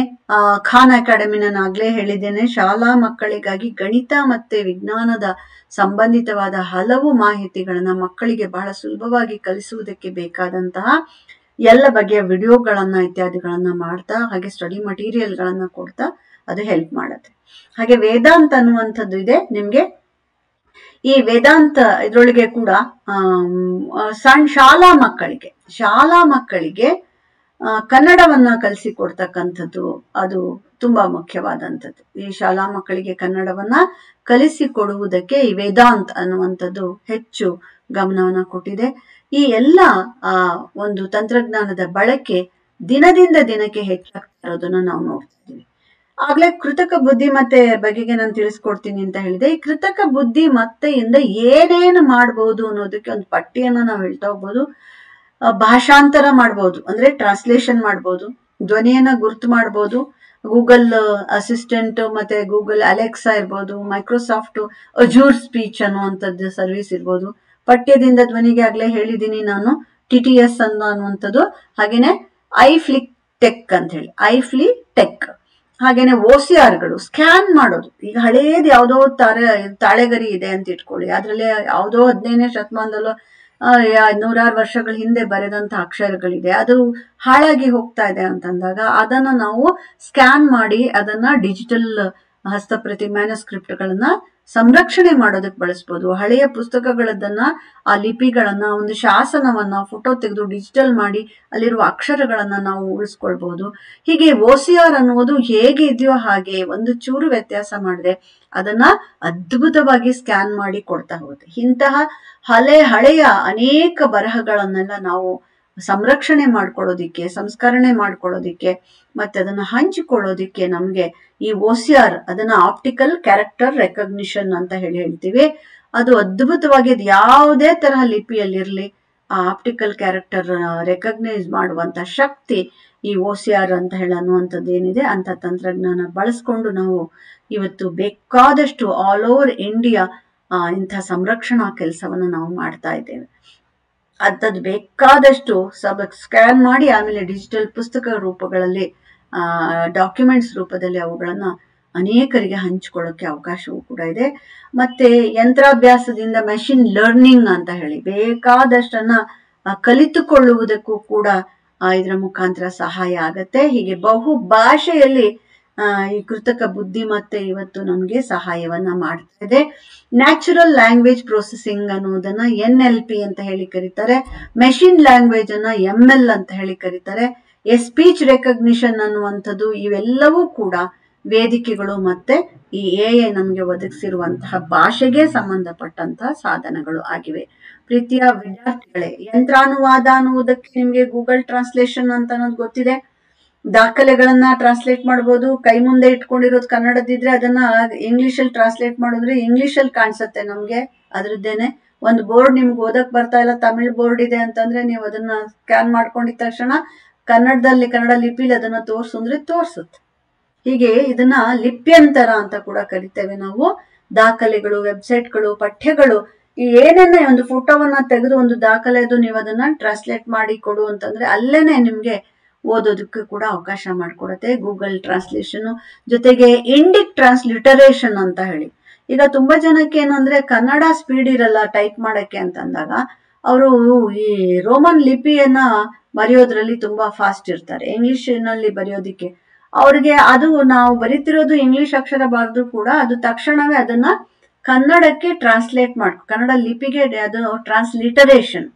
ಖಾನ್ ಅಕಾಡೆಮಿ ನಾನು ಆಗ್ಲೇ ಹೇಳಿದ್ದೇನೆ, ಶಾಲಾ ಮಕ್ಕಳಿಗಾಗಿ ಗಣಿತ ಮತ್ತೆ ವಿಜ್ಞಾನದ ಸಂಬಂಧಿತವಾದ ಹಲವು ಮಾಹಿತಿಗಳನ್ನ ಮಕ್ಕಳಿಗೆ ಬಹಳ ಸುಲಭವಾಗಿ ಕಲಿಸುವುದಕ್ಕೆ ಬೇಕಾದಂತಹ ಎಲ್ಲ ಬಗೆಯ ವಿಡಿಯೋಗಳನ್ನ ಇತ್ಯಾದಿಗಳನ್ನ ಮಾಡ್ತಾ, ಹಾಗೆ ಸ್ಟಡಿ ಮಟೀರಿಯಲ್ ಗಳನ್ನ ಕೊಡ್ತಾ ಅದು ಹೆಲ್ಪ್ ಮಾಡುತ್ತೆ. ಹಾಗೆ ವೇದಾಂತ ಅನ್ನುವಂಥದ್ದು ಇದೆ ನಿಮ್ಗೆ. ಈ ವೇದಾಂತ ಇದ್ರೊಳಗೆ ಕೂಡ ಶಾಲಾ ಮಕ್ಕಳಿಗೆ ಕನ್ನಡವನ್ನ ಕಲಿಸಿಕೊಡ್ತಕ್ಕಂಥದ್ದು ಅದು ತುಂಬಾ ಮುಖ್ಯವಾದಂಥದ್ದು. ಈ ಶಾಲಾ ಮಕ್ಕಳಿಗೆ ಕನ್ನಡವನ್ನ ಕಲಿಸಿಕೊಡುವುದಕ್ಕೆ ಈ ವೇದಾಂತ್ ಅನ್ನುವಂಥದ್ದು ಹೆಚ್ಚು ಗಮನವನ್ನ ಕೊಟ್ಟಿದೆ. ಈ ಎಲ್ಲ ಒಂದು ತಂತ್ರಜ್ಞಾನದ ಬಳಕೆ ದಿನದಿಂದ ದಿನಕ್ಕೆ ಹೆಚ್ಚಾಗ್ತಾ ಇರೋದನ್ನ ನಾವು ನೋಡ್ತಿದ್ದೀವಿ. ಆಗ್ಲೇ ಕೃತಕ ಬುದ್ಧಿಮತ್ತೆ ಬಗೆಗೆ ನಾನು ತಿಳಿಸ್ಕೊಡ್ತೀನಿ ಅಂತ ಹೇಳಿದೆ. ಈ ಕೃತಕ ಬುದ್ಧಿಮತ್ತೆಯಿಂದ ಏನೇನು ಮಾಡಬಹುದು ಅನ್ನೋದಕ್ಕೆ ಒಂದು ಪಟ್ಟಿಯನ್ನ ನಾವು ಹೇಳ್ತಾ ಹೋಗ್ಬೋದು. ಭಾಷಾಂತರ ಮಾಡ್ಬೋದು, ಅಂದ್ರೆ ಟ್ರಾನ್ಸ್ಲೇಷನ್ ಮಾಡ್ಬೋದು, ಧ್ವನಿಯನ್ನ ಗುರ್ತು ಮಾಡ್ಬೋದು, ಗೂಗಲ್ ಅಸಿಸ್ಟೆಂಟ್ ಮತ್ತೆ ಗೂಗಲ್ ಅಲೆಕ್ಸಾ ಇರ್ಬೋದು, ಮೈಕ್ರೋಸಾಫ್ಟ್ ಅಜೂರ್ ಸ್ಪೀಚ್ ಅನ್ನುವಂಥದ್ದು ಸರ್ವಿಸ್ ಇರ್ಬೋದು. ಪಠ್ಯದಿಂದ ಧ್ವನಿಗೆ ಆಗ್ಲೇ ಹೇಳಿದ್ದೀನಿ ನಾನು, TTS ಅನ್ನುವಂಥದ್ದು. ಹಾಗೇನೆ ಐಫ್ಲಿಕ್ ಟೆಕ್ ಅಂತ ಹೇಳಿ, ಐಫ್ಲಿಟೆಕ್. ಹಾಗೇನೆ OCRಗಳು ಸ್ಕ್ಯಾನ್ ಮಾಡೋದು. ಈಗ ಹಳೇದು ಯಾವುದೋ ತಾಳೆಗರಿ ಇದೆ ಅಂತ ಇಟ್ಕೊಳ್ಳಿ, ಅದ್ರಲ್ಲಿ ಯಾವುದೋ 15ನೇ ಶತಮಾನದಲ್ಲೋ 100 ವರ್ಷಗಳ ಹಿಂದೆ ಬರೆದಂತ ಅಕ್ಷರಗಳಿದೆ, ಅದು ಹಾಳಾಗಿ ಹೋಗ್ತಾ ಇದೆ ಅಂತಂದಾಗ ಅದನ್ನ ನಾವು ಸ್ಕ್ಯಾನ್ ಮಾಡಿ ಅದನ್ನ ಡಿಜಿಟಲ್ ಹಸ್ತಪ್ರತಿ ಮ್ಯಾನುಸ್ಕ್ರಿಪ್ಟ್ ಗಳನ್ನ ಸಂರಕ್ಷಣೆ ಮಾಡೋದಕ್ಕೆ ಬಳಸ್ಬೋದು. ಹಳೆಯ ಪುಸ್ತಕಗಳನ್ನ, ಆ ಲಿಪಿಗಳನ್ನ, ಒಂದು ಶಾಸನವನ್ನ ಫೋಟೋ ತೆಗೆದು ಡಿಜಿಟಲ್ ಮಾಡಿ ಅಲ್ಲಿರುವ ಅಕ್ಷರಗಳನ್ನ ನಾವು ಉಳಿಸ್ಕೊಳ್ಬಹುದು. ಹೀಗೆ OCR ಅನ್ನುವುದು ಹೇಗೆ ಇದೆಯೋ ಹಾಗೆ ಒಂದು ಚೂರು ವ್ಯತ್ಯಾಸ ಮಾಡಿದೆ ಅದನ್ನ ಅದ್ಭುತವಾಗಿ ಸ್ಕ್ಯಾನ್ ಮಾಡಿ ಕೊಡ್ತಾ ಹೋಗುತ್ತೆ. ಇಂತಹ ಹಳೆಯ ಅನೇಕ ಬರಹಗಳನ್ನೆಲ್ಲ ನಾವು ಸಂರಕ್ಷಣೆ ಮಾಡ್ಕೊಳ್ಳೋದಿಕ್ಕೆ, ಸಂಸ್ಕರಣೆ ಮಾಡ್ಕೊಳ್ಳೋದಿಕ್ಕೆ, ಮತ್ತೆ ಅದನ್ನ ಹಂಚಿಕೊಳ್ಳೋದಿಕ್ಕೆ ನಮ್ಗೆ ಈ OCR, ಅದನ್ನ ಆಪ್ಟಿಕಲ್ ಕ್ಯಾರೆಕ್ಟರ್ ರೆಕಗ್ನಿಷನ್ ಅಂತ ಹೇಳ್ತೀವಿ. ಅದು ಅದ್ಭುತವಾಗಿ ಯಾವುದೇ ತರಹ ಲಿಪಿಯಲ್ಲಿರ್ಲಿ ಆ ಆಪ್ಟಿಕಲ್ ಕ್ಯಾರೆಕ್ಟರ್ ರೆಕಗ್ನೈಸ್ ಮಾಡುವಂತ ಶಕ್ತಿ ಈ OCR ಅಂತ ಅನ್ನುವಂಥದ್ದು ಏನಿದೆ ಅಂತ ತಂತ್ರಜ್ಞಾನ ಬಳಸ್ಕೊಂಡು ನಾವು ಇವತ್ತು ಬೇಕಾದಷ್ಟು ಆಲ್ ಓವರ್ ಇಂಡಿಯಾ ಇಂಥ ಸಂರಕ್ಷಣಾ ಕೆಲಸವನ್ನ ನಾವು ಮಾಡ್ತಾ ಇದ್ದೇವೆ. ಅಂಥದ್ದು ಬೇಕಾದಷ್ಟು ಸ್ಕ್ಯಾನ್ ಮಾಡಿ ಆಮೇಲೆ ಡಿಜಿಟಲ್ ಪುಸ್ತಕ ರೂಪಗಳಲ್ಲಿ ಡಾಕ್ಯುಮೆಂಟ್ಸ್ ರೂಪದಲ್ಲಿ ಅವುಗಳನ್ನ ಅನೇಕರಿಗೆ ಹಂಚಿಕೊಳ್ಳೋಕೆ ಅವಕಾಶವೂ ಕೂಡ ಇದೆ. ಮತ್ತೆ ಯಂತ್ರಾಭ್ಯಾಸದಿಂದ ಮೆಷಿನ್ ಲರ್ನಿಂಗ್ ಅಂತ ಹೇಳಿ ಬೇಕಾದಷ್ಟನ್ನ ಕಲಿತುಕೊಳ್ಳುವುದಕ್ಕೂ ಕೂಡ ಇದರ ಮುಖಾಂತರ ಸಹಾಯ ಆಗತ್ತೆ. ಹೀಗೆ ಬಹು ಭಾಷೆಯಲ್ಲಿ ಈ ಕೃತಕ ಬುದ್ಧಿಮತ್ತೆ ಇವತ್ತು ನಮಗೆ ಸಹಾಯವನ್ನ ಮಾಡ್ತಾ ಇದೆ. ನ್ಯಾಚುರಲ್ ಲ್ಯಾಂಗ್ವೇಜ್ ಪ್ರೊಸೆಸಿಂಗ್ ಅನ್ನೋದನ್ನ NLP ಅಂತ ಹೇಳಿ ಕರೀತಾರೆ. ಮೆಷಿನ್ ಲ್ಯಾಂಗ್ವೇಜ್ ಅನ್ನ ML ಅಂತ ಹೇಳಿ ಕರೀತಾರೆ. ಸ್ಪೀಚ್ ರೆಕಗ್ನಿಷನ್ ಅನ್ನುವಂಥದ್ದು ಇವೆಲ್ಲವೂ ಕೂಡ ವೇದಿಕೆಗಳು ಮತ್ತೆ ಈ AI ನಮಗೆ ಒದಗಿಸಿರುವಂತಹ ಭಾಷೆಗೆ ಸಂಬಂಧಪಟ್ಟಂತಹ ಸಾಧನಗಳು ಆಗಿವೆ. ಪ್ರೀತಿಯ ವಿದ್ಯಾರ್ಥಿಗಳೇ, ಯಂತ್ರಾನುವಾದ ಅನ್ನುವುದಕ್ಕೆ ನಿಮ್ಗೆ ಗೂಗಲ್ ಟ್ರಾನ್ಸ್ಲೇಷನ್ ಅಂತ ಅನ್ನೋದು ಗೊತ್ತಿದೆ. ದಾಖಲೆಗಳನ್ನ ಟ್ರಾನ್ಸ್ಲೇಟ್ ಮಾಡಬಹುದು. ಕೈ ಮುಂದೆ ಇಟ್ಕೊಂಡಿರೋದು ಕನ್ನಡದಿದ್ರೆ ಅದನ್ನ ಇಂಗ್ಲಿಷಲ್ಲಿ ಟ್ರಾನ್ಸ್ಲೇಟ್ ಮಾಡಿದ್ರೆ ಇಂಗ್ಲಿಷಲ್ಲಿ ಕಾಣಿಸುತ್ತೆ ನಮ್ಗೆ. ಅದ್ರದ್ದೇನೆ ಒಂದು ಬೋರ್ಡ್ ನಿಮ್ಗೆ ಓದಕ್ ಬರ್ತಾ ಇಲ್ಲ, ತಮಿಳ್ ಬೋರ್ಡ್ ಇದೆ ಅಂತಂದ್ರೆ ನೀವು ಅದನ್ನ ಸ್ಕ್ಯಾನ್ ಮಾಡ್ಕೊಂಡಿದ ತಕ್ಷಣ ಕನ್ನಡದಲ್ಲಿ, ಕನ್ನಡ ಲಿಪಿಲಿ ಅದನ್ನ ತೋರ್ಸಂದ್ರೆ ತೋರ್ಸುತ್ತೆ. ಹೀಗೆ ಇದನ್ನ ಲಿಪ್ಯಂತರ ಅಂತ ಕೂಡ ಕರಿತೇವೆ ನಾವು. ದಾಖಲೆಗಳು, ವೆಬ್ಸೈಟ್ಗಳು, ಪಠ್ಯಗಳು, ಈ ಏನನ್ನ ಒಂದು ಫೋಟೋವನ್ನ ತೆಗೆದು ಒಂದು ದಾಖಲೆದು ನೀವು ಅದನ್ನ ಟ್ರಾನ್ಸ್ಲೇಟ್ ಮಾಡಿ ಕೊಡು ಅಂತಂದ್ರೆ ಅಲ್ಲೇನೆ ನಿಮ್ಗೆ ಓದೋದಕ್ಕೆ ಕೂಡ ಅವಕಾಶ ಮಾಡಿಕೊಡುತ್ತೆ ಗೂಗಲ್ ಟ್ರಾನ್ಸ್ಲೇಷನ್. ಜೊತೆಗೆ ಇಂಡಿಕ್ ಟ್ರಾನ್ಸ್ಲಿಟರೇಷನ್ ಅಂತ ಹೇಳಿ, ಈಗ ತುಂಬಾ ಜನಕ್ಕೆ ಏನಂದ್ರೆ ಕನ್ನಡ ಸ್ಪೀಡ್ ಇರಲ್ಲ ಟೈಪ್ ಮಾಡಕ್ಕೆ ಅಂತಂದಾಗ ಅವರು ಈ ರೋಮನ್ ಲಿಪಿಯನ್ನ ಬರೆಯೋದ್ರಲ್ಲಿ ತುಂಬಾ ಫಾಸ್ಟ್ ಇರ್ತಾರೆ. ಇಂಗ್ಲಿಷಿನಲ್ಲಿ ಬರೆಯೋದಿಕ್ಕೆ ಅವ್ರಿಗೆ ಅದು ನಾವು ಬರೀತಿರೋದು ಇಂಗ್ಲಿಷ್ ಅಕ್ಷರ ಬಾರ್ದು ಕೂಡ ಅದು ತಕ್ಷಣವೇ ಅದನ್ನ ಕನ್ನಡಕ್ಕೆ ಟ್ರಾನ್ಸ್ಲೇಟ್ ಕನ್ನಡ ಲಿಪಿಗೆ ಅದು ಟ್ರಾನ್ಸ್ಲಿಟರೇಷನ್.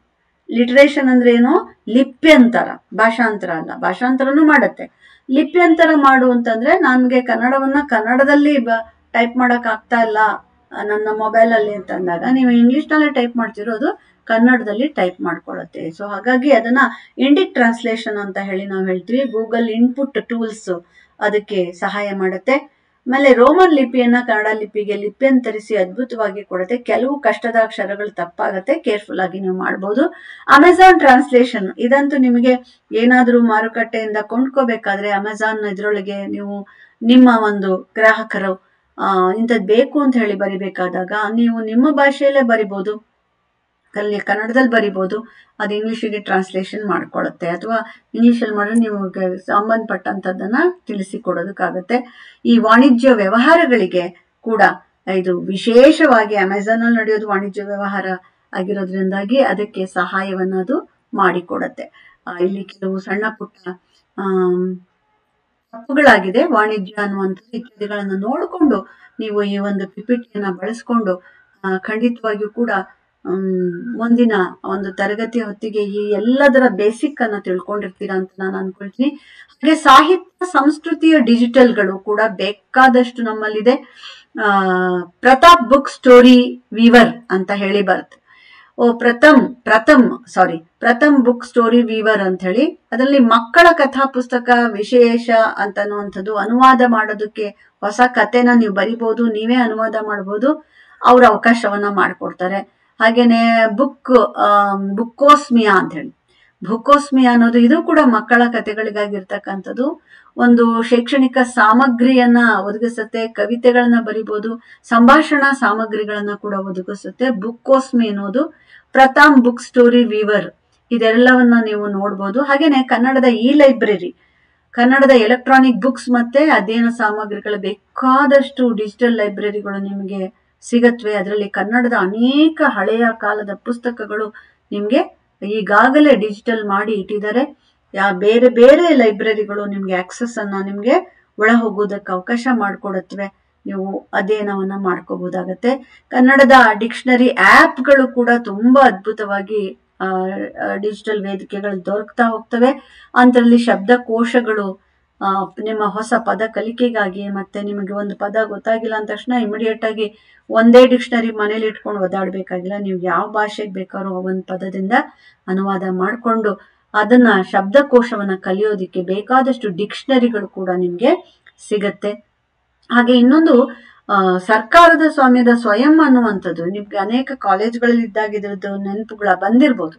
ಲಿಟರೇಷನ್ ಅಂದ್ರೆ ಏನು? ಲಿಪ್ಯಂತರ, ಭಾಷಾಂತರ ಅಲ್ಲ. ಭಾಷಾಂತರನು ಮಾಡತ್ತೆ. ಲಿಪ್ಯಂತರ ಮಾಡು ಅಂತಂದ್ರೆ ನನ್ಗೆ ಕನ್ನಡವನ್ನ ಕನ್ನಡದಲ್ಲಿ ಟೈಪ್ ಮಾಡಕ್ ಆಗ್ತಾ ಇಲ್ಲ ನನ್ನ ಮೊಬೈಲ್ ಅಲ್ಲಿ ಅಂತಂದಾಗ ನೀವು ಇಂಗ್ಲಿಷ್ ನಲ್ಲೇ ಟೈಪ್ ಮಾಡ್ತಿರೋದು ಕನ್ನಡದಲ್ಲಿ ಟೈಪ್ ಮಾಡ್ಕೊಳತ್ತೆ. ಸೊ ಹಾಗಾಗಿ ಅದನ್ನ ಇಂಡಿಕ್ ಟ್ರಾನ್ಸ್ಲೇಷನ್ ಅಂತ ಹೇಳಿ ನಾವು ಹೇಳ್ತೀವಿ. ಗೂಗಲ್ ಇನ್ಪುಟ್ ಟೂಲ್ಸ್ ಅದಕ್ಕೆ ಸಹಾಯ ಮಾಡುತ್ತೆ. ಆಮೇಲೆ ರೋಮನ್ ಲಿಪಿಯನ್ನ ಕನ್ನಡ ಲಿಪಿಗೆ ಲಿಪ್ಯಂತರಿಸಿ ಅದ್ಭುತವಾಗಿ ಕೊಡುತ್ತೆ. ಕೆಲವು ಕಷ್ಟದ ಅಕ್ಷರಗಳು ತಪ್ಪಾಗತ್ತೆ, ಕೇರ್ಫುಲ್ ಆಗಿ ನೀವು ಮಾಡ್ಬೋದು. ಅಮೆಝಾನ್ ಟ್ರಾನ್ಸ್ಲೇಷನ್ ಇದಂತೂ ನಿಮಗೆ ಏನಾದ್ರೂ ಮಾರುಕಟ್ಟೆಯಿಂದ ಕೊಂಡ್ಕೋಬೇಕಾದ್ರೆ ಅಮೆಝಾನ್ ಇದ್ರೊಳಗೆ ನೀವು ನಿಮ್ಮ ಒಂದು ಗ್ರಾಹಕರು ಇಂಥದ್ದು ಬೇಕು ಅಂತ ಹೇಳಿ ಬರಿಬೇಕಾದಾಗ ನೀವು ನಿಮ್ಮ ಭಾಷೆಯಲ್ಲೇ ಬರಿಬೋದು, ಕನ್ನಡದಲ್ಲಿ ಬರಿಬೋದು. ಅದು ಇಂಗ್ಲಿಷಿಗೆ ಟ್ರಾನ್ಸ್ಲೇಷನ್ ಮಾಡ್ಕೊಳುತ್ತೆ. ಅಥವಾ ಇಂಗ್ಲಿಷಲ್ಲಿ ಮಾಡಿದ್ರೆ ನೀವು ಸಂಬಂಧಪಟ್ಟಂಥದ್ದನ್ನ ತಿಳಿಸಿಕೊಡೋದಕ್ಕಾಗತ್ತೆ. ಈ ವಾಣಿಜ್ಯ ವ್ಯವಹಾರಗಳಿಗೆ ಕೂಡ ಇದು ವಿಶೇಷವಾಗಿ ಅಮೆಝಾನ್ ಅಲ್ಲಿ ನಡೆಯೋದು ವಾಣಿಜ್ಯ ವ್ಯವಹಾರ ಆಗಿರೋದ್ರಿಂದಾಗಿ ಅದಕ್ಕೆ ಸಹಾಯವನ್ನ ಅದು ಮಾಡಿಕೊಡತ್ತೆ. ಇಲ್ಲಿ ಕೆಲವು ಸಣ್ಣ ಪುಟ್ಟ ತಪ್ಪುಗಳಾಗಿದೆ. ವಾಣಿಜ್ಯ ಅನ್ನುವಂಥದ್ದು ಇತ್ಯಾದಿಗಳನ್ನ ನೋಡಿಕೊಂಡು ನೀವು ಈ ಒಂದು PPTಯನ್ನ ಬಳಸ್ಕೊಂಡು ಖಂಡಿತವಾಗಿಯೂ ಕೂಡ ಮುಂದಿನ ಒಂದು ತರಗತಿಯ ಹೊತ್ತಿಗೆ ಈ ಎಲ್ಲದರ ಬೇಸಿಕ್ ಅನ್ನ ತಿಳ್ಕೊಂಡಿರ್ತೀರಾ ಅಂತ ನಾನು ಅನ್ಕೊಳ್ತೀನಿ. ಹಾಗೆ ಸಾಹಿತ್ಯ ಸಂಸ್ಕೃತಿಯ ಡಿಜಿಟಲ್ಗಳು ಕೂಡ ಬೇಕಾದಷ್ಟು ನಮ್ಮಲ್ಲಿದೆ. ಪ್ರತಾಪ್ ಬುಕ್ ಸ್ಟೋರಿ ವೀವರ್ ಅಂತ ಹೇಳಿ ಬರುತ್ತೆ. ಪ್ರಥಮ್ ಬುಕ್ ಸ್ಟೋರಿ ವೀವರ್ ಅಂತ ಹೇಳಿ ಅದರಲ್ಲಿ ಮಕ್ಕಳ ಕಥಾ ಪುಸ್ತಕ ವಿಶೇಷ ಅಂತ ಅನ್ನುವಂಥದ್ದು ಅನುವಾದ ಮಾಡೋದಕ್ಕೆ ಹೊಸ ಕಥೆನ ನೀವು ಬರಿಬಹುದು, ನೀವೇ ಅನುವಾದ ಮಾಡಬಹುದು. ಅವ್ರ ಅವಕಾಶವನ್ನ ಮಾಡ್ಕೊಡ್ತಾರೆ. ಹಾಗೇನೆ ಬುಕ್ಕೋಸ್ಮಿಯಾ ಅಂತ ಹೇಳಿ, ಬುಕ್ಕೋಸ್ಮಿಯಾ ಅನ್ನೋದು ಇದು ಕೂಡ ಮಕ್ಕಳ ಕಥೆಗಳಿಗಾಗಿರ್ತಕ್ಕಂಥದ್ದು. ಒಂದು ಶೈಕ್ಷಣಿಕ ಸಾಮಗ್ರಿಯನ್ನ ಒದಗಿಸುತ್ತೆ. ಕವಿತೆಗಳನ್ನ ಬರಿಬಹುದು, ಸಂಭಾಷಣಾ ಸಾಮಗ್ರಿಗಳನ್ನ ಕೂಡ ಒದಗಿಸುತ್ತೆ. ಬುಕ್ಕೋಸ್ಮಿ ಅನ್ನೋದು ಪ್ರಥಮ್ ಬುಕ್ ಸ್ಟೋರಿ ವೀವರ್ ಇದೆಲ್ಲವನ್ನ ನೀವು ನೋಡ್ಬೋದು. ಹಾಗೇನೆ ಕನ್ನಡದ ಲೈಬ್ರರಿ, ಕನ್ನಡದ ಎಲೆಕ್ಟ್ರಾನಿಕ್ ಬುಕ್ಸ್ ಮತ್ತೆ ಅಧ್ಯಯನ ಸಾಮಗ್ರಿಗಳು ಬೇಕಾದಷ್ಟು ಡಿಜಿಟಲ್ ಲೈಬ್ರರಿಗಳು ನಿಮಗೆ ಸಿಗತ್ವೆ. ಅದರಲ್ಲಿ ಕನ್ನಡದ ಅನೇಕ ಹಳೆಯ ಕಾಲದ ಪುಸ್ತಕಗಳು ನಿಮ್ಗೆ ಈಗಾಗಲೇ ಡಿಜಿಟಲ್ ಮಾಡಿ ಇಟ್ಟಿದ್ದಾರೆ. ಬೇರೆ ಬೇರೆ ಲೈಬ್ರರಿಗಳು ನಿಮ್ಗೆ ಆಕ್ಸೆಸ್ ಅನ್ನ ನಿಮ್ಗೆ ಒಳ ಹೋಗೋದಕ್ಕೆ ಅವಕಾಶ ಮಾಡಿಕೊಡುತ್ತವೆ. ನೀವು ಅಧ್ಯಯನವನ್ನ ಮಾಡ್ಕೋಬಹುದಾಗತ್ತೆ. ಕನ್ನಡದ ಡಿಕ್ಷನರಿ ಆಪ್ಗಳು ಕೂಡ ತುಂಬಾ ಅದ್ಭುತವಾಗಿ ಡಿಜಿಟಲ್ ವೇದಿಕೆಗಳು ದೊರಕ್ತಾ ಹೋಗ್ತವೆ. ಅಂತರಲ್ಲಿ ಶಬ್ದಕೋಶಗಳು ನಿಮ್ಮ ಹೊಸ ಪದ ಕಲಿಕೆಗಾಗಿ, ಮತ್ತೆ ನಿಮಗೆ ಒಂದು ಪದ ಗೊತ್ತಾಗಿಲ್ಲ ಅಂದ ತಕ್ಷಣ ಇಮಿಡಿಯೇಟ್ ಆಗಿ ಒಂದೇ ಡಿಕ್ಷನರಿ ಮನೇಲಿ ಇಟ್ಕೊಂಡು ಒದಾಡ್ಬೇಕಾಗಿಲ್ಲ. ನೀವು ಯಾವ ಭಾಷೆಗೆ ಬೇಕಾದ್ರೂ ಒಂದು ಪದದಿಂದ ಅನುವಾದ ಮಾಡಿಕೊಂಡು ಅದನ್ನ ಶಬ್ದಕೋಶವನ್ನ ಕಲಿಯೋದಿಕ್ಕೆ ಬೇಕಾದಷ್ಟು ಡಿಕ್ಷನರಿಗಳು ಕೂಡ ನಿಮ್ಗೆ ಸಿಗತ್ತೆ. ಹಾಗೆ ಇನ್ನೊಂದು ಸರ್ಕಾರದ ಸ್ವಾಮ್ಯದ ಸ್ವಯಂ ಅನ್ನುವಂಥದ್ದು ನಿಮ್ಗೆ ಅನೇಕ ಕಾಲೇಜ್ಗಳಲ್ಲಿ ಇದ್ದಾಗ ಇದ್ರದ್ದು ನೆನಪುಗಳ ಬಂದಿರ್ಬೋದು.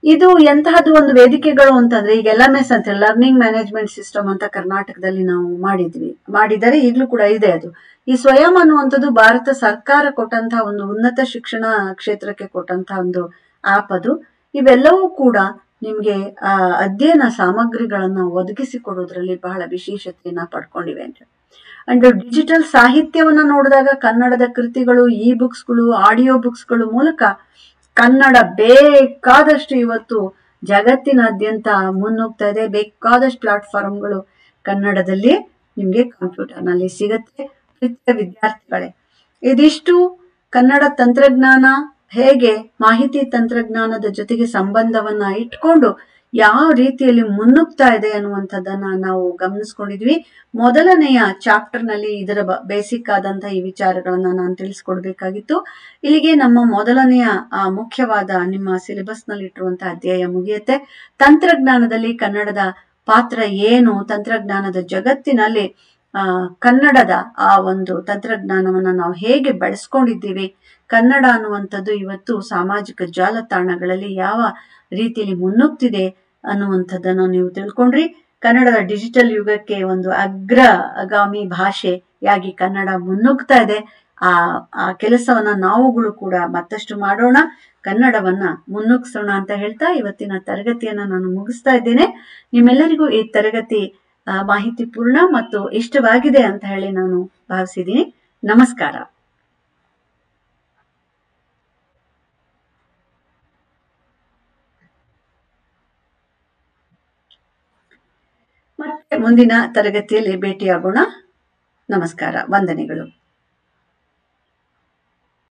ಇದು ಎಂತಹದ್ದು ಒಂದು ವೇದಿಕೆಗಳು ಅಂತಂದ್ರೆ ಈಗ LMS ಅಂತ ಲರ್ನಿಂಗ್ ಮ್ಯಾನೇಜ್ಮೆಂಟ್ ಸಿಸ್ಟಮ್ ಅಂತ ಕರ್ನಾಟಕದಲ್ಲಿ ನಾವು ಮಾಡಿದರೆ ಈಗಲೂ ಕೂಡ ಇದೆ. ಅದು ಈ ಸ್ವಯಂ ಅನ್ನುವಂಥದ್ದು ಭಾರತ ಸರ್ಕಾರ ಕೊಟ್ಟಂತಹ ಒಂದು ಉನ್ನತ ಶಿಕ್ಷಣ ಕ್ಷೇತ್ರಕ್ಕೆ ಕೊಟ್ಟಂತಹ ಒಂದು ಆಪ್ ಅದು. ಇವೆಲ್ಲವೂ ಕೂಡ ನಿಮ್ಗೆ ಅಧ್ಯಯನ ಸಾಮಗ್ರಿಗಳನ್ನ ಒದಗಿಸಿಕೊಡೋದ್ರಲ್ಲಿ ಬಹಳ ವಿಶೇಷತೆಯನ್ನ ಪಡ್ಕೊಂಡಿವೆ ಅಂತ. ಅಂಡ್ ಡಿಜಿಟಲ್ ಸಾಹಿತ್ಯವನ್ನ ನೋಡಿದಾಗ ಕನ್ನಡದ ಕೃತಿಗಳು, ಬುಕ್ಸ್ಗಳು, ಆಡಿಯೋ ಬುಕ್ಸ್ಗಳು ಮೂಲಕ ಕನ್ನಡ ಬೇಕಾದಷ್ಟು ಇವತ್ತು ಜಗತ್ತಿನಾದ್ಯಂತ ಮುನ್ನುಗ್ತಾ ಇದೆ. ಬೇಕಾದಷ್ಟು ಪ್ಲಾಟ್ಫಾರ್ಮ್ಗಳು ಕನ್ನಡದಲ್ಲಿ ನಿಮ್ಗೆ ಕಂಪ್ಯೂಟರ್ನಲ್ಲಿ ಸಿಗುತ್ತೆ. ಪ್ರೀತಿಯ ವಿದ್ಯಾರ್ಥಿಗಳೇ, ಇದಿಷ್ಟು ಕನ್ನಡ ತಂತ್ರಜ್ಞಾನ ಹೇಗೆ ಮಾಹಿತಿ ತಂತ್ರಜ್ಞಾನದ ಜೊತೆಗೆ ಸಂಬಂಧವನ್ನ ಇಟ್ಕೊಂಡು ಯಾವ ರೀತಿಯಲ್ಲಿ ಮುನ್ನುಗ್ತಾ ಇದೆ ಅನ್ನುವಂಥದ್ದನ್ನ ನಾವು ಗಮನಿಸ್ಕೊಂಡಿದ್ವಿ. ಮೊದಲನೆಯ ಚಾಪ್ಟರ್ ನಲ್ಲಿ ಇದರ ಬೇಸಿಕ್ ಆದಂತಹ ಈ ವಿಚಾರಗಳನ್ನ ನಾನು ತಿಳಿಸ್ಕೊಡ್ಬೇಕಾಗಿತ್ತು. ಇಲ್ಲಿಗೆ ನಮ್ಮ ಮೊದಲನೆಯ ಮುಖ್ಯವಾದ ನಿಮ್ಮ ಸಿಲೆಬಸ್ ನಲ್ಲಿ ಇಟ್ಟಿರುವಂತಹ ಅಧ್ಯಾಯ ಮುಗಿಯುತ್ತೆ. ತಂತ್ರಜ್ಞಾನದಲ್ಲಿ ಕನ್ನಡದ ಪಾತ್ರ ಏನು, ತಂತ್ರಜ್ಞಾನದ ಜಗತ್ತಿನಲ್ಲಿ ಕನ್ನಡದ ಆ ಒಂದು ತಂತ್ರಜ್ಞಾನವನ್ನ ನಾವು ಹೇಗೆ ಬೆಳೆಸ್ಕೊಂಡಿದ್ದೀವಿ, ಕನ್ನಡ ಅನ್ನುವಂಥದ್ದು ಇವತ್ತು ಸಾಮಾಜಿಕ ಜಾಲತಾಣಗಳಲ್ಲಿ ಯಾವ ರೀತಿಯಲ್ಲಿ ಮುನ್ನುಗ್ತಿದೆ ಅನ್ನುವಂಥದ್ದನ್ನು ನೀವು ತಿಳ್ಕೊಂಡ್ರಿ. ಕನ್ನಡದ ಡಿಜಿಟಲ್ ಯುಗಕ್ಕೆ ಒಂದು ಅಗ್ರಗಾಮಿ ಭಾಷೆಯಾಗಿ ಕನ್ನಡ ಮುನ್ನುಗ್ತಾ ಇದೆ. ಆ ಕೆಲಸವನ್ನ ನಾವುಗಳು ಕೂಡ ಮತ್ತಷ್ಟು ಮಾಡೋಣ, ಕನ್ನಡವನ್ನ ಮುನ್ನುಗ್ಸೋಣ ಅಂತ ಹೇಳ್ತಾ ಇವತ್ತಿನ ತರಗತಿಯನ್ನ ನಾನು ಮುಗಿಸ್ತಾ ಇದ್ದೇನೆ. ನಿಮ್ಮೆಲ್ಲರಿಗೂ ಈ ತರಗತಿ ಮಾಹಿತಿ ಪೂರ್ಣ ಮತ್ತು ಇಷ್ಟವಾಗಿದೆ ಅಂತ ಹೇಳಿ ನಾನು ಭಾವಿಸಿದ್ದೀನಿ. ನಮಸ್ಕಾರ. ಮತ್ತೆ ಮುಂದಿನ ತರಗತಿಯಲ್ಲಿ ಭೇಟಿಯಾಗೋಣ. ನಮಸ್ಕಾರ, ವಂದನೆಗಳು.